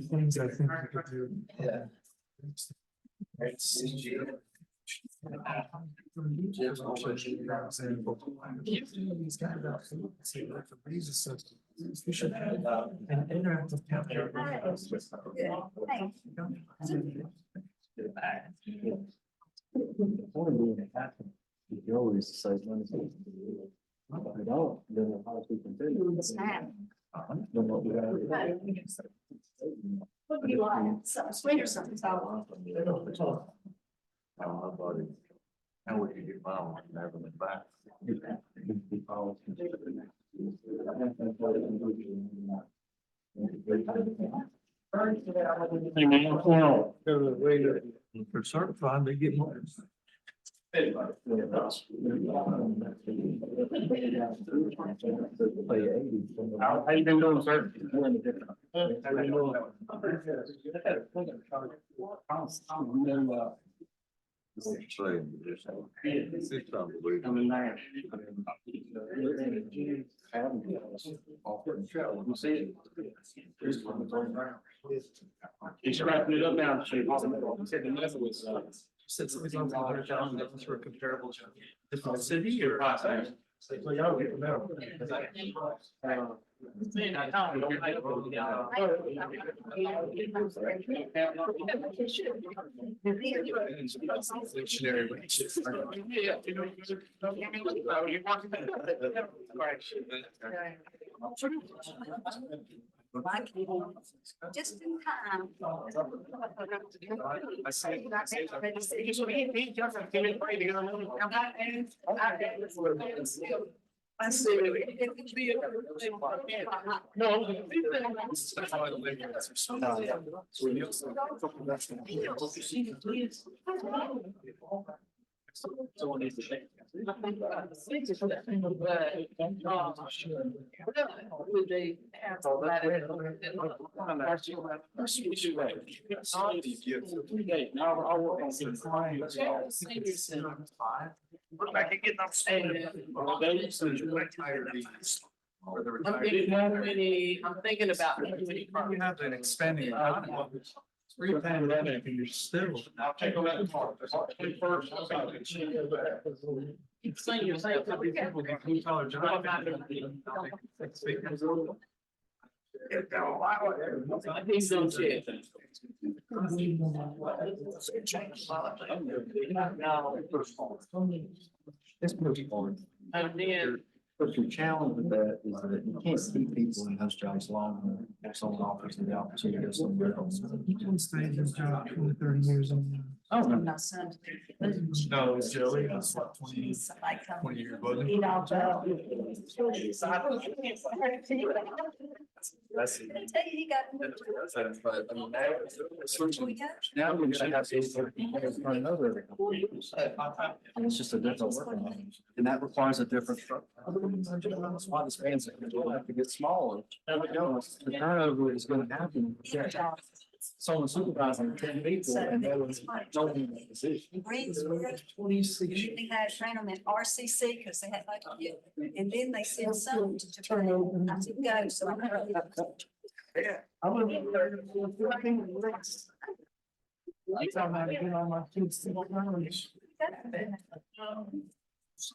Things I think we could do. Yeah. We should have an interactive You always say money. I don't, then how we continue. What do you like? Something sweet or something sour? How would you get by on having it back? For certified, they get more. How you been doing, sir? How you doing? It's unbelievable. You see it? He's scrapping it up now. Said the method was, Said something's on the job, that's for a comparable job. Different city or? Well, y'all get them out. Inflationary wages. Just in time. I say. I see. Someone needs to check. Would they have all that? I'll work on some clients. We're back and getting up. I'm thinking about. You have an expanding economy. Pre-pandemic and you're still. I'll take a look tomorrow. 21st. Explain yourself. How many people get blue collar jobs? He's on shit. It's moving forward. And then But your challenge with that is that you can't keep people in those jobs long if someone offers them the opportunity to go somewhere else. You can stay in this job 20, 30 years on. Oh, no. My son. No, it's Joey, that's what, 20 years, buddy. That's it. But, I mean, now we're gonna have to run over every couple of years. And it's just a different work environment. And that requires a different structure. That's why the spans will have to get smaller. The turnover is gonna happen. Someone supervising 10 people and they was don't in that position. Greensboro, they had train them at RCC because they had like, and then they sent some to Japan. I didn't go, so I'm not. Yeah. I live in there. I tell them how to get all my kids to college. My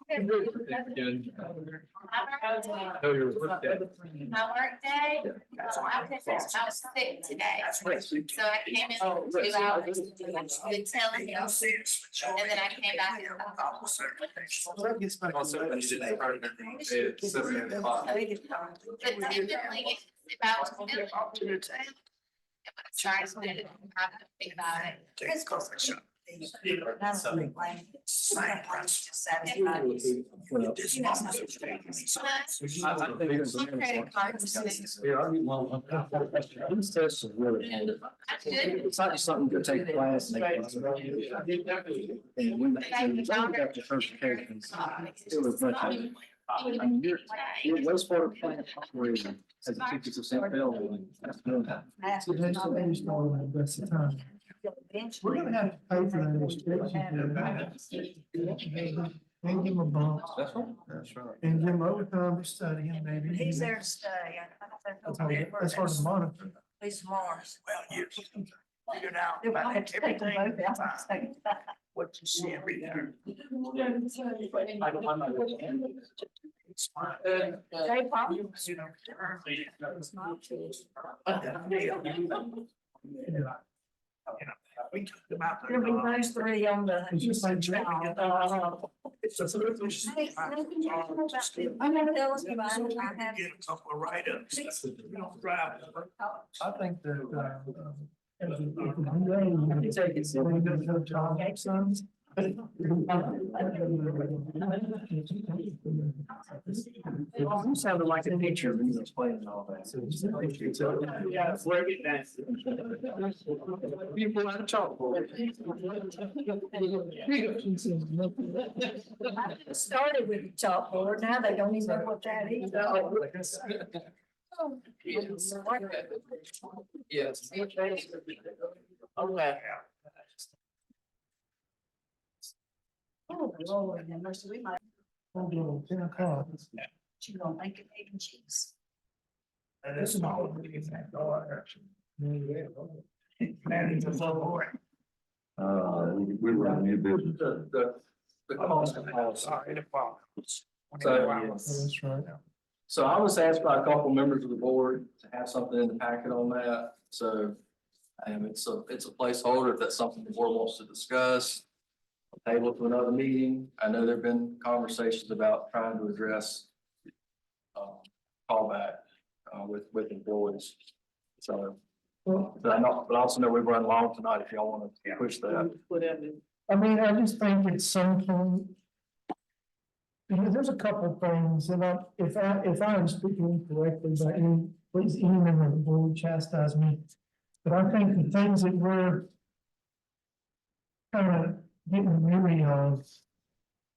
work day, I was sick today. So I came in 2 hours to do the telling, and then I came back. But typically, if I was trying to think about it. Take coffee shop. These tests are really hard. It's not just something you take a class and they. And when they got the certifications, it was much. I mean, your wastewater plant operator has a 50% failure. That's good. So that's the way you start with the best of time. We're gonna have to pay for that education. And give them a bump. That's right. That's right. And give them overtime for studying, maybe. He's there to stay. That's hard to monitor. He's Mars. Well, you figured out If I had to take them everything, both out, I'd take that. what you see every day. It's fine. They probably. You know. We talked about. It'll be those three on the. It's just like. It's a. I'm gonna tell you, I have. Get a couple of write-ups. You don't drive. I think that, you take it, so we don't have John sons. You sounded like a teacher when you was playing all that. Yeah, where we dance. People at a chalkboard. Started with the chalkboard, now they don't even know what that is. Yes. Okay. Oh, Lord, have mercy, we might, I'm doing 10 o'clock. you gonna make it egg and cheese. And it's small. Manager's on board. We were on new business. The cost of house. Sorry, the problem. That's right. So I was asked by a couple members of the board to have something in the packet on that, so. It's a placeholder if that's something the board wants to discuss. I'll table it to another meeting. I know there've been conversations about trying to address. Callback, with employees. So. But I also know we've run long tonight if y'all want to push that. I mean, I just think at some point. There's a couple of things, and if I am speaking incorrectly, by any, please any member of the board chastise me. But I think the things that we're kind of getting weary of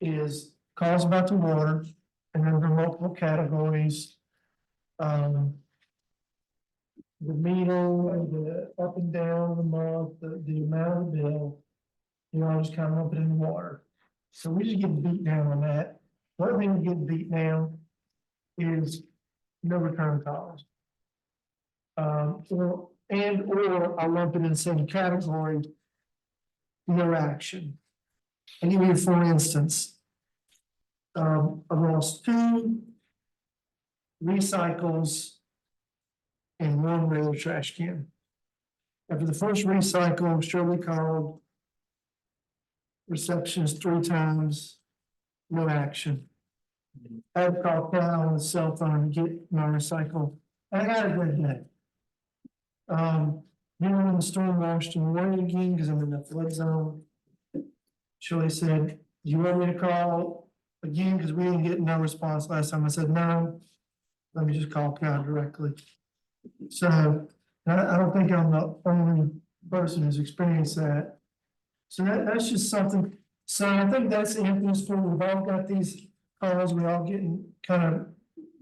is calls about the water, and then there are multiple categories. The meter, the up and down the month, the amount of the bill, you know, just kind of lump it in the water. So we just get beat down on that. One thing we get beat down is no return calls. Or I lump it in the same category, no action. I'll give you for instance. I lost 2 recycles and 1 regular trash can. After the first recycle, Shirley called receptionist 3 times, no action. I had to call Cal on his cell phone to get my recycle. I had a good day. Then when the storm washed away again, because I'm in the flood zone. Shirley said, "Do you want me to call again? Because we didn't get no response last time." I said, "No. Let me just call Cal directly." So I don't think I'm the only person who's experienced that. So that's just something. So I think that's the influence for, we've all got these calls, we're all getting kind of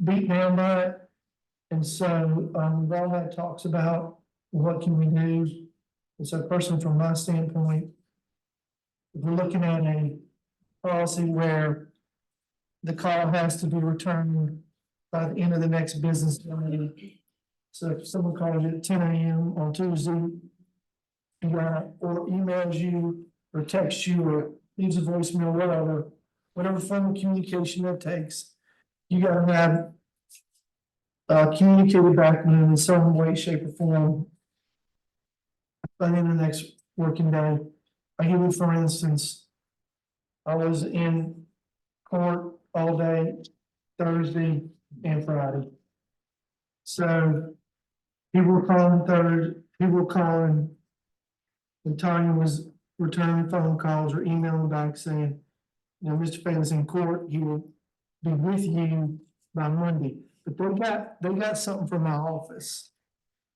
beat down by it. And so, we've all had talks about what can we do. And so personally, from my standpoint, if we're looking at a policy where the call has to be returned by the end of the next business day. So if someone calls you at 10 a.m. on Tuesday, or emails you, or texts you, or leaves a voicemail, whatever form of communication that takes, you gotta have communicated back to them in some way, shape, or form by the end of the next working day. I give you, for instance, I was in court all day, Thursday and Friday. So people were calling people were calling, and Tanya was returning phone calls or emailing back saying, you know, Mr. Fadely's in court, he will be with you by Monday. But they got something from my office,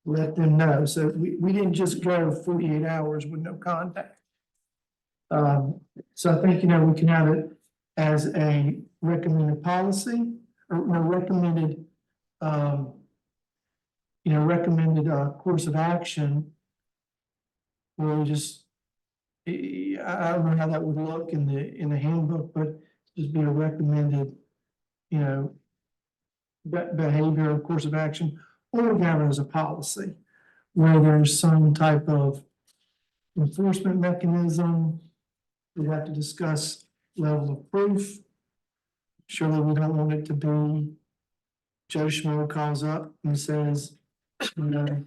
let them know. So we didn't just go 48 hours with no contact. So I think, you know, we can have it as a recommended policy, or no, recommended course of action. Where we just, I don't know how that would look in the handbook, but just be a recommended, you know, behavior or course of action, or we have it as a policy where there's some type of enforcement mechanism. We have to discuss level of proof. Surely we don't want it to be Joe Schmo calls up and says, you know,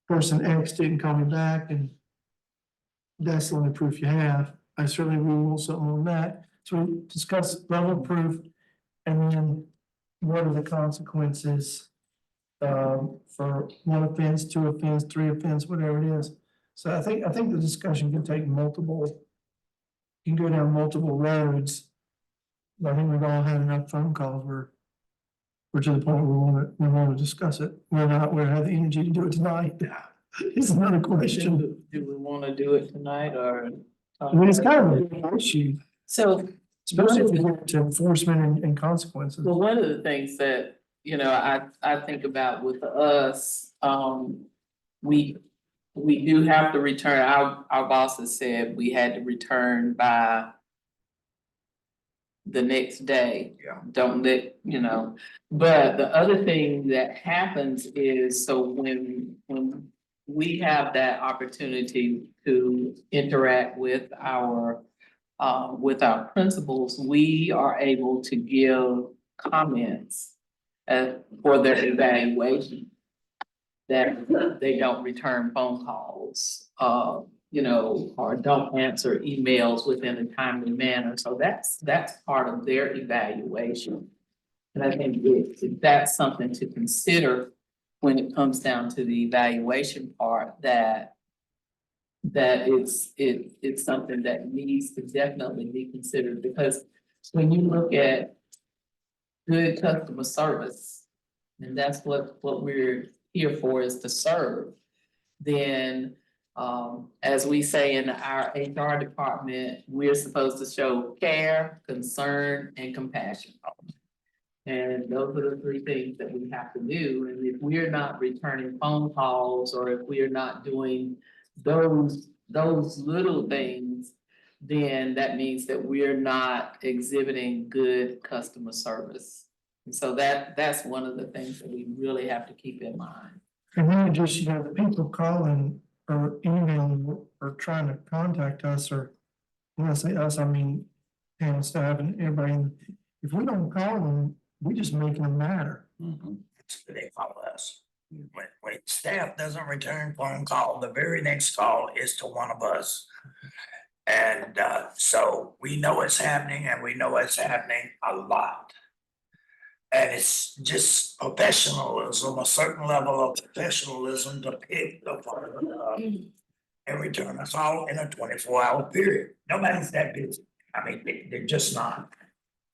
person X didn't call me back, and that's the only proof you have. I certainly will want something on that. So we discuss level of proof, and then what are the consequences for one offense, two offense, three offense, whatever it is. So I think the discussion can take can go down multiple roads. But I think we've all had enough phone calls where we're to the point where we want to discuss it. We have the energy to do it tonight. It's another question. Do we want to do it tonight or? I mean, it's kind of a big issue, So. especially if we get to enforcement and consequences. Well, one of the things that, you know, I think about with us, we do have to return, our bosses said we had to return by the next day. Yeah. Don't let, you know, but the other thing that happens is, so when we have that opportunity to interact with our principals, we are able to give comments for their evaluation. That they don't return phone calls, you know, or don't answer emails within a timely manner. So that's part of their evaluation. And I think that's something to consider when it comes down to the evaluation part, that it's something that needs to definitely be considered, because when you look at good customer service, and that's what we're here for, is to serve, then as we say in our HR department, we're supposed to show care, concern, and compassion. And those are the three things that we have to do. And if we're not returning phone calls, or if we are not doing those little things, then that means that we're not exhibiting good customer service. And so that's one of the things that we really have to keep in mind. And then just, you know, the people calling or emailing or trying to contact us, or when I say us, I mean panel staff and everybody. If we don't call them, we just making them matter. They follow us. When staff doesn't return phone call, the very next call is to one of us. And so we know it's happening and we know it's happening a lot. And it's just professionalism, a certain level of professionalism to pick the part and return us all in a 24-hour period. Nobody's that busy. I mean, they're just not.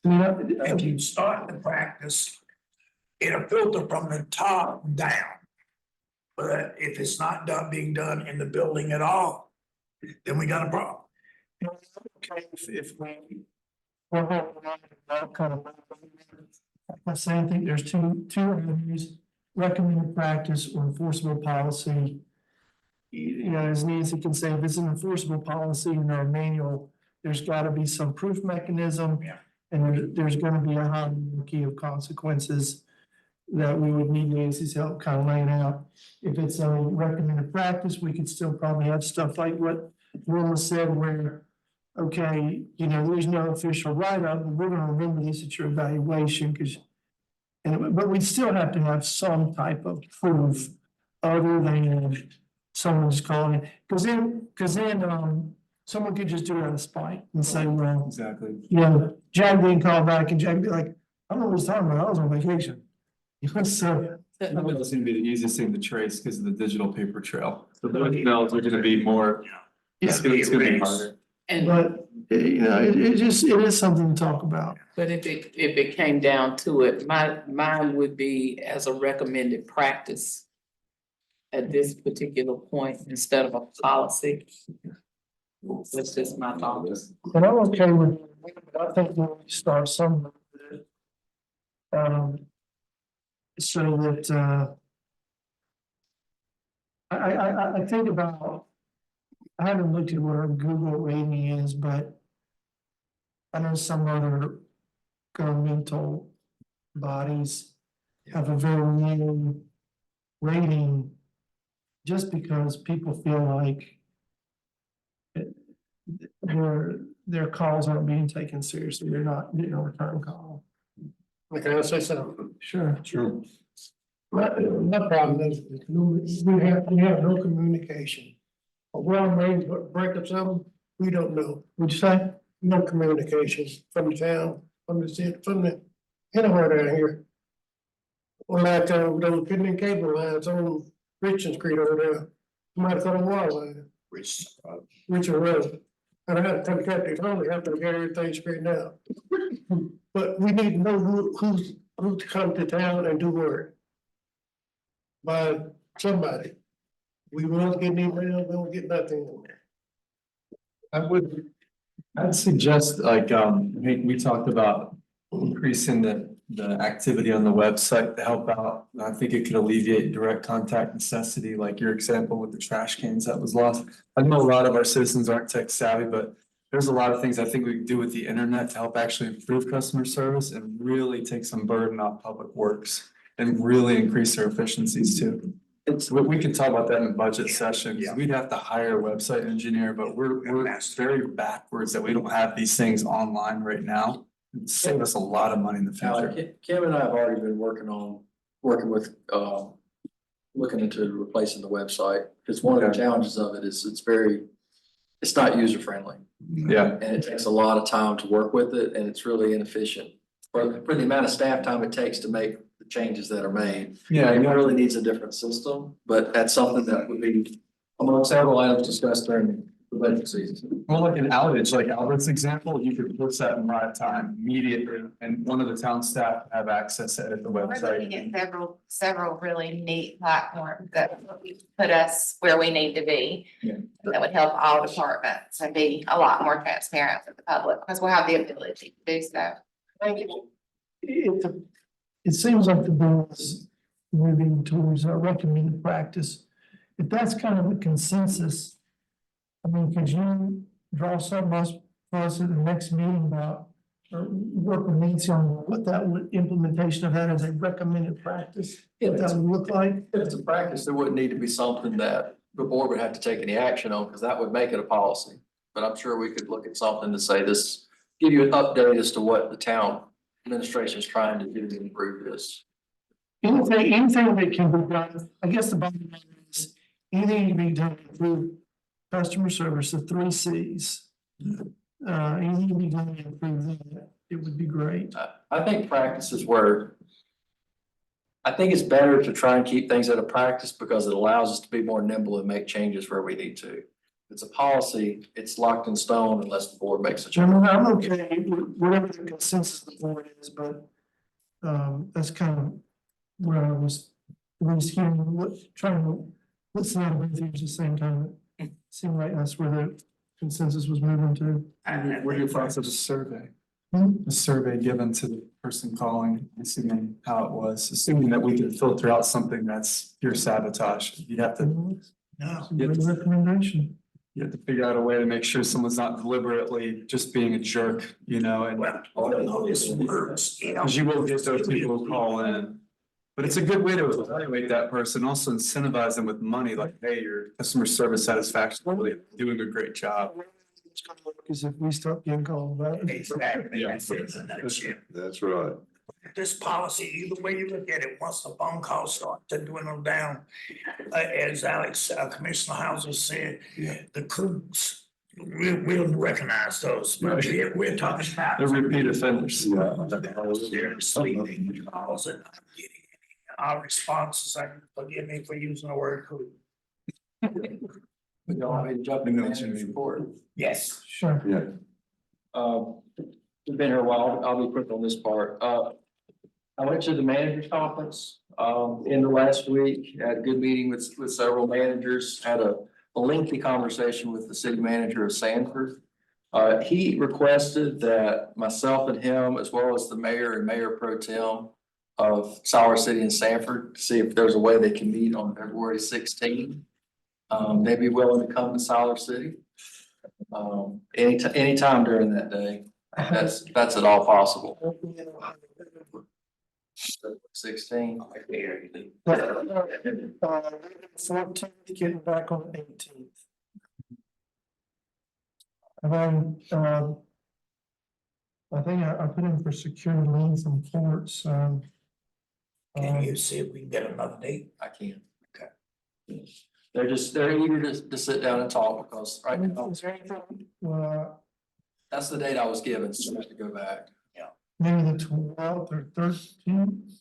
If you start the practice, it'll filter from the top down. But if it's not being done in the building at all, then we got a problem. Okay, if we. We're holding on to that kind of. I'm saying, I think there's two avenues, recommended practice or enforceable policy. You know, as Nancy can say, if it's an enforceable policy in our manual, there's gotta be some proof mechanism. Yeah. And there's gonna be a hierarchy of consequences that we would need Nancy's help kind of laying out. If it's a recommended practice, we could still probably have stuff like what Wilma said, where, okay, you know, there's no official write-up, but we're gonna remember this at your evaluation, but we still have to have some type of proof other than someone just calling it, because then, someone could just do it out of spite and say, well, Exactly. you know, Jack didn't call back and Jack be like, I don't know what he's talking about, I was on vacation. So, That was gonna be the easiest thing to trace because of the digital paper trail. So those emails are gonna be more, it's gonna be harder. And, but, you know, it is something to talk about. but if it came down to it, mine would be as a recommended practice at this particular point instead of a policy. That's just my thoughts. And I'm okay with, I think we'll start somewhere with it. So that, I think about, I haven't looked at what our Google rating is, but I know some other governmental bodies have a very low rating just because people feel like their calls aren't being taken seriously. They're not getting a return call. Can I say something? Sure. Sure. My problem is, we have no communication. Well, maybe break up something, we don't know. What'd you say? No communication from the town, from the, anywhere down here. Or like, those pin cable lines on Richard Street over there, might cut a wire line. Richard Road. And I have to cut it, only have to get everything straightened out. But we need to know who's to come to town and do work. By somebody. We won't get any email, we won't get nothing. I'd suggest like, we talked about increasing the activity on the website to help out. I think it could alleviate direct contact necessity, like your example with the trash cans that was lost. I know a lot of our citizens aren't tech savvy, but there's a lot of things I think we can do with the internet to help actually improve customer service and really take some burden off public works and really increase their efficiencies too. We can talk about that in the budget session, because we'd have to hire a website engineer, but we're very backwards that we don't have these things online right now. It'd save us a lot of money in the future. Kim and I have already been working with, looking into replacing the website, because one of the challenges of it is it's not user friendly. Yeah. And it takes a lot of time to work with it, and it's really inefficient for the amount of staff time it takes to make the changes that are made. Yeah, It really needs a different system, but that's something that would be among several items discussed during the budget season. Well, like an outage, like Albert's example, you could post that in live time immediately, and one of the town staff have access to edit the We're website. looking at several really neat platforms that put us where we need to be. Yeah. That would help all departments and be a lot more transparent with the public, because we'll have the ability to do so. Thank you. It seems like the bill is moving towards a recommended practice. If that's kind of a consensus, I mean, could you draw something for us at the next meeting about, or work with Nancy on what that implementation of that as a recommended practice, what that would look like? If it's a practice, there wouldn't need to be something that the board would have to take any action on, because that would make it a policy. But I'm sure we could look at something to say this, give you an update as to what the town administration is trying to do to improve this. Anything that can be done, I guess the bottom line is, anything can be done to improve customer service, the 3 Cs. anything we can improve that, it would be great. I think practice is where. I think it's better to try and keep things at a practice because it allows us to be more nimble and make changes where we need to. If it's a policy, it's locked in stone unless the board makes a change. I'm okay, whatever the consensus of the board is, but, that's kind of where I was hearing, trying to listen out of both ears at the same time. It seemed like that's where the consensus was moving to. What are your thoughts of the survey? Hmm? The survey given to the person calling, assuming how it was, assuming that we can filter out something that's pure sabotage, you have to. No. Good recommendation. You have to figure out a way to make sure someone's not deliberately just being a jerk, you know, and. Cause you will get those people who call in. But it's a good way to evaluate that person, also incentivize them with money, like, hey, your customer service satisfaction, is really doing a great job. Cause if we start getting called about it. Exactly. Yeah. That's right. This policy, either way you look at it, once the phone calls start to dwindle down, as Alex, Commissioner Hauser said, the crews, we'll recognize those. But we're talking about. The repeat offenders. They're sleeping calls and not getting our responses. Forgive me for using the word crew. We don't have any jumping manager's report. Yes. Sure. Yeah. We've been here a while. I'll be quick on this part. I went to the managers conference, in the last week, had a good meeting with several managers, had a lengthy conversation with the city manager of Sanford. He requested that myself and him, as well as the mayor and mayor pro tem of Siler City and Sanford, see if there's a way they can meet on February 16th. They'd be willing to come to Siler City. Anytime during that day, that's at all possible. 16. 14th, getting back on the 18th. And then, I think I put in for security liens and courts, Can you see if we can get another date? I can. Okay. They're eager to sit down and talk because right now, is there anything, that's the date I was given, so I have to go back. maybe the 12th or 13th?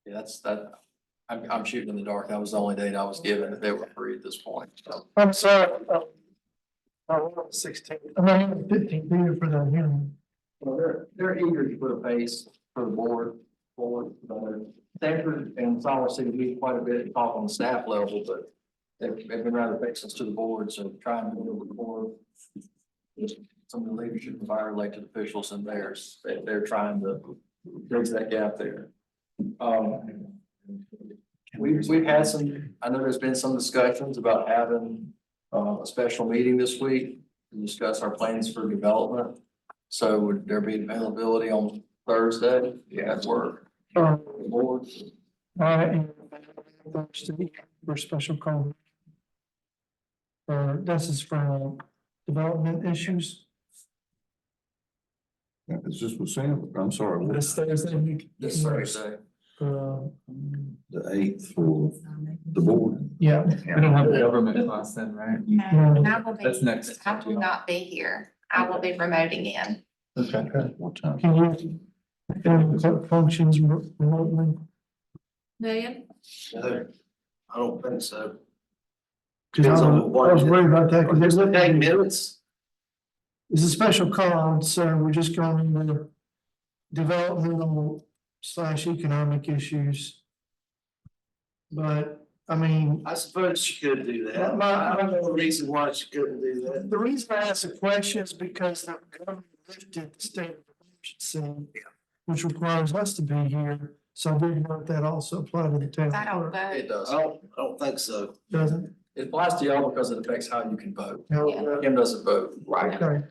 Yeah, that's that. I'm shooting in the dark. That was the only date I was given that they were free at this point. So, I'm sorry. 16th, I mean, 15th, either for that hearing. well, they're eager to put a face for the board forward. Sanford and Siler City meet quite a bit and talk on the staff level, but they've been rather faceless to the board, so trying to move the board. Some of the leadership of our elected officials and theirs, they're trying to bridge that gap there. We've had some, I know there's been some discussions about having a special meeting this week to discuss our plans for development. So would there be availability on Thursday? Yeah, at work. Board. Thursday for special call. This is for development issues. Yeah, it's just with Sam, I'm sorry. This Thursday. This Thursday. The 8th for the board. Yeah. We don't have a government class then, right? No, and I will That's be, next. I will not be here. I will be remoting in. Okay. What time? Can you, functions remotely? William? No, I don't think so. Cause I was worried about that, cause Just there's take minutes. it's a special call, so we're just going into developmental / economic issues. But, I mean. I suppose she could do that. I don't know the reason why she couldn't do that. The reason I ask the question is because the government lifted the state of emergency, which requires us to be here. So I didn't know if that also applied to the town. I don't vote. It does. I don't think so. Doesn't? It applies to y'all because it affects how you can vote. No. Kim doesn't vote. Right. Okay.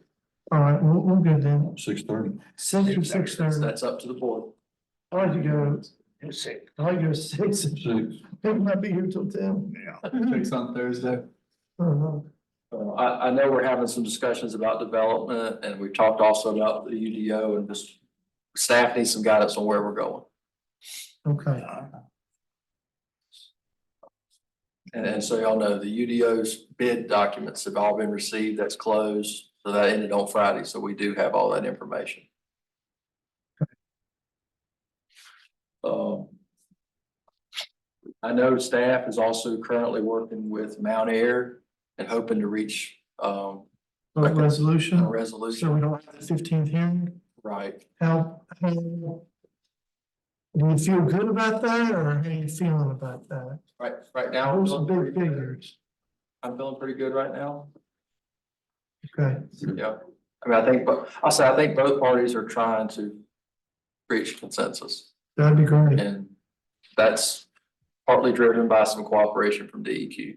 All right, we're good then. 6:30. 6 or 6:30. That's up to the board. I like to go, Sick. I like to go 6. People might be here till 10. Yeah. 6 on Thursday. I know we're having some discussions about development and we've talked also about the UDO and just staff needs some guidance on where we're going. Okay. And so y'all know the UDO's bid documents have all been received, that's closed, so that ended on Friday, so we do have all that information. I know staff is also currently working with Mount Air and hoping to reach A resolution, a so resolution. we don't have the 15th hearing. Right. How do you feel good about that, or how are you feeling about that? Right now. Those are big figures. I'm feeling pretty good right now. Okay. Yeah. I mean, I think both parties are trying to reach consensus. That'd be great. And that's partly driven by some cooperation from DEQ.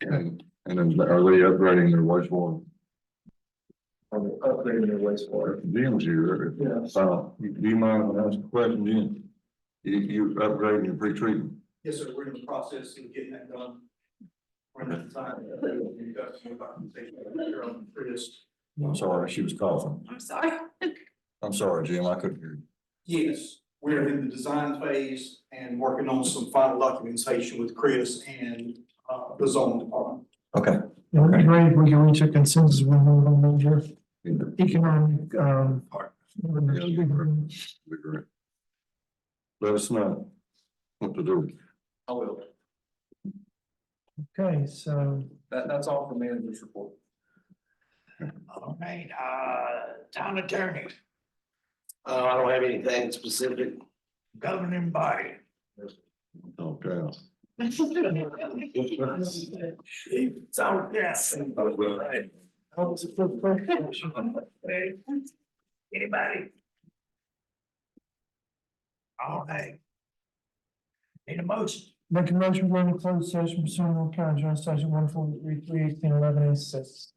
And then are they upgrading their wastewater? Upgrading their wastewater. Jim's here. Do you mind if I ask a question, Jim? You upgrading your pre-treatment? Yes, sir, we're in the process of getting that done. We're in the design. I'm sorry, she was coughing. I'm sorry. I'm sorry, Jim, I couldn't hear you. Yes, we're in the design phase and working on some final documentation with Chris and the zoning department. Okay. It would be great if we can reach a consensus with one major economic, Let us know what to do. I will. Okay, so. That's all for manager's report. All right, town attorney, I don't have anything specific. governing body. Okay. So, yes. That was a good question. Anybody? All right. Need a motion? Make a motion going to closed session pursuant to County General Statute 143, 318, 11, and 6.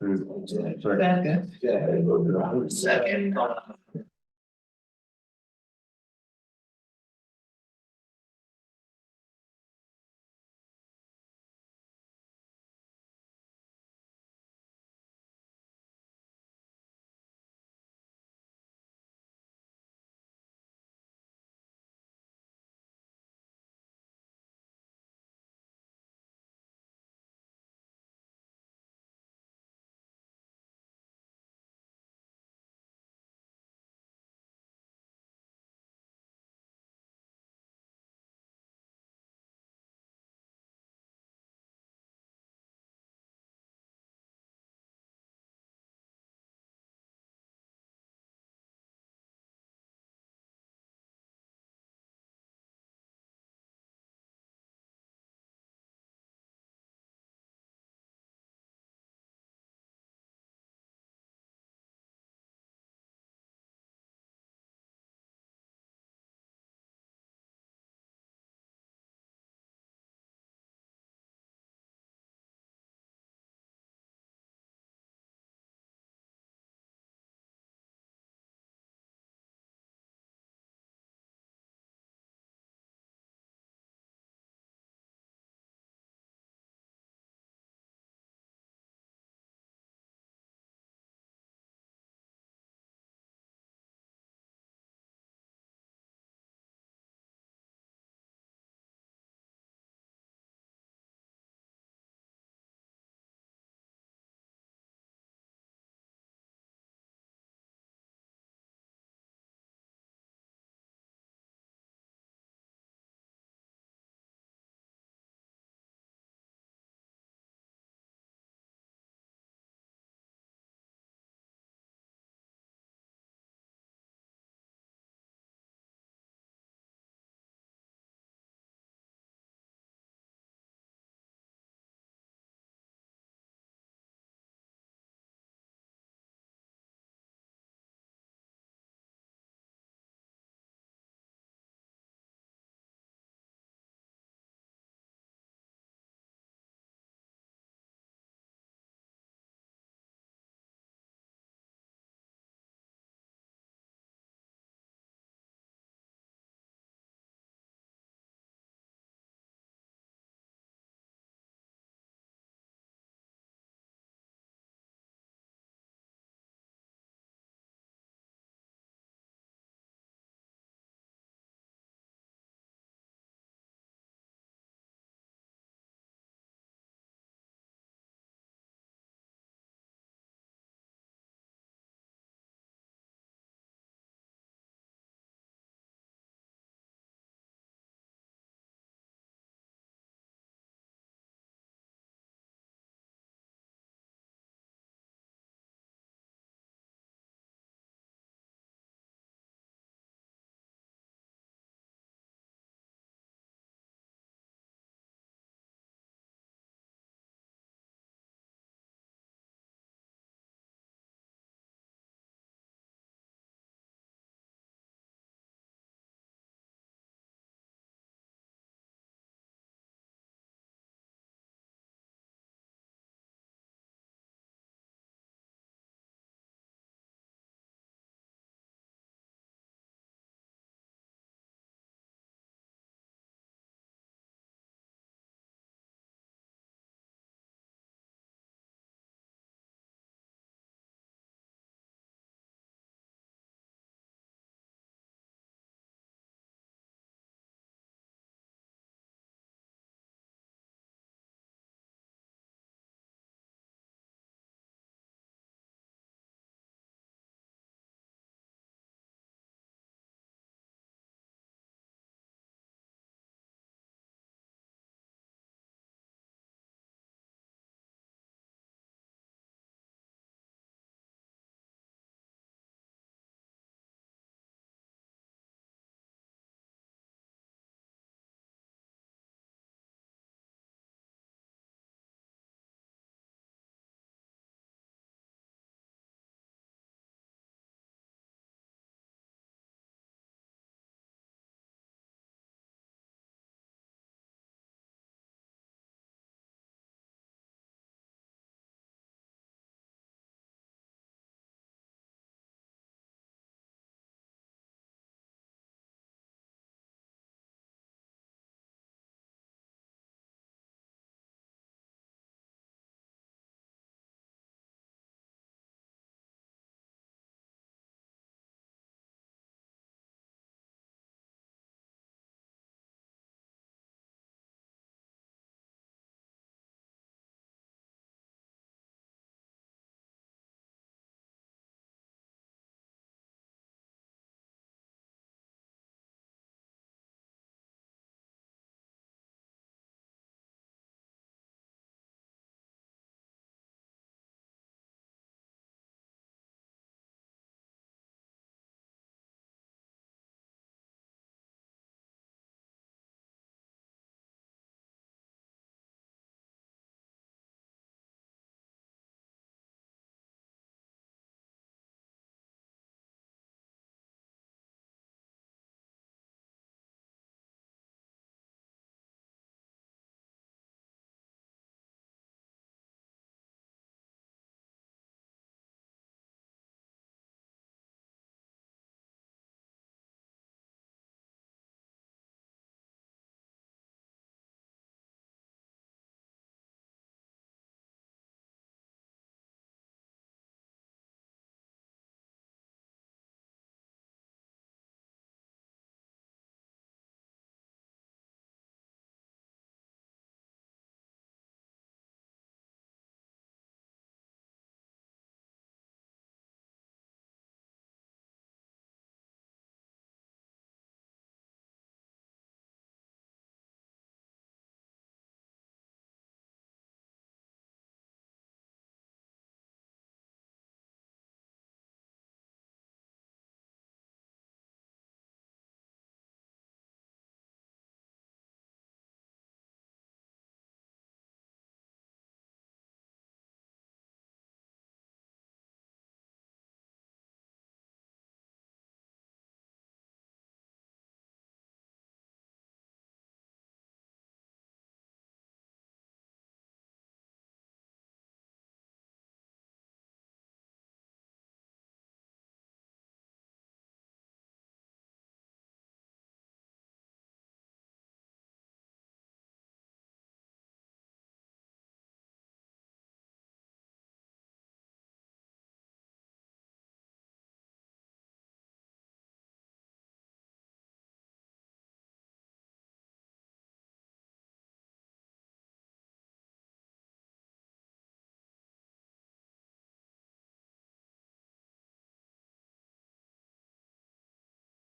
Second.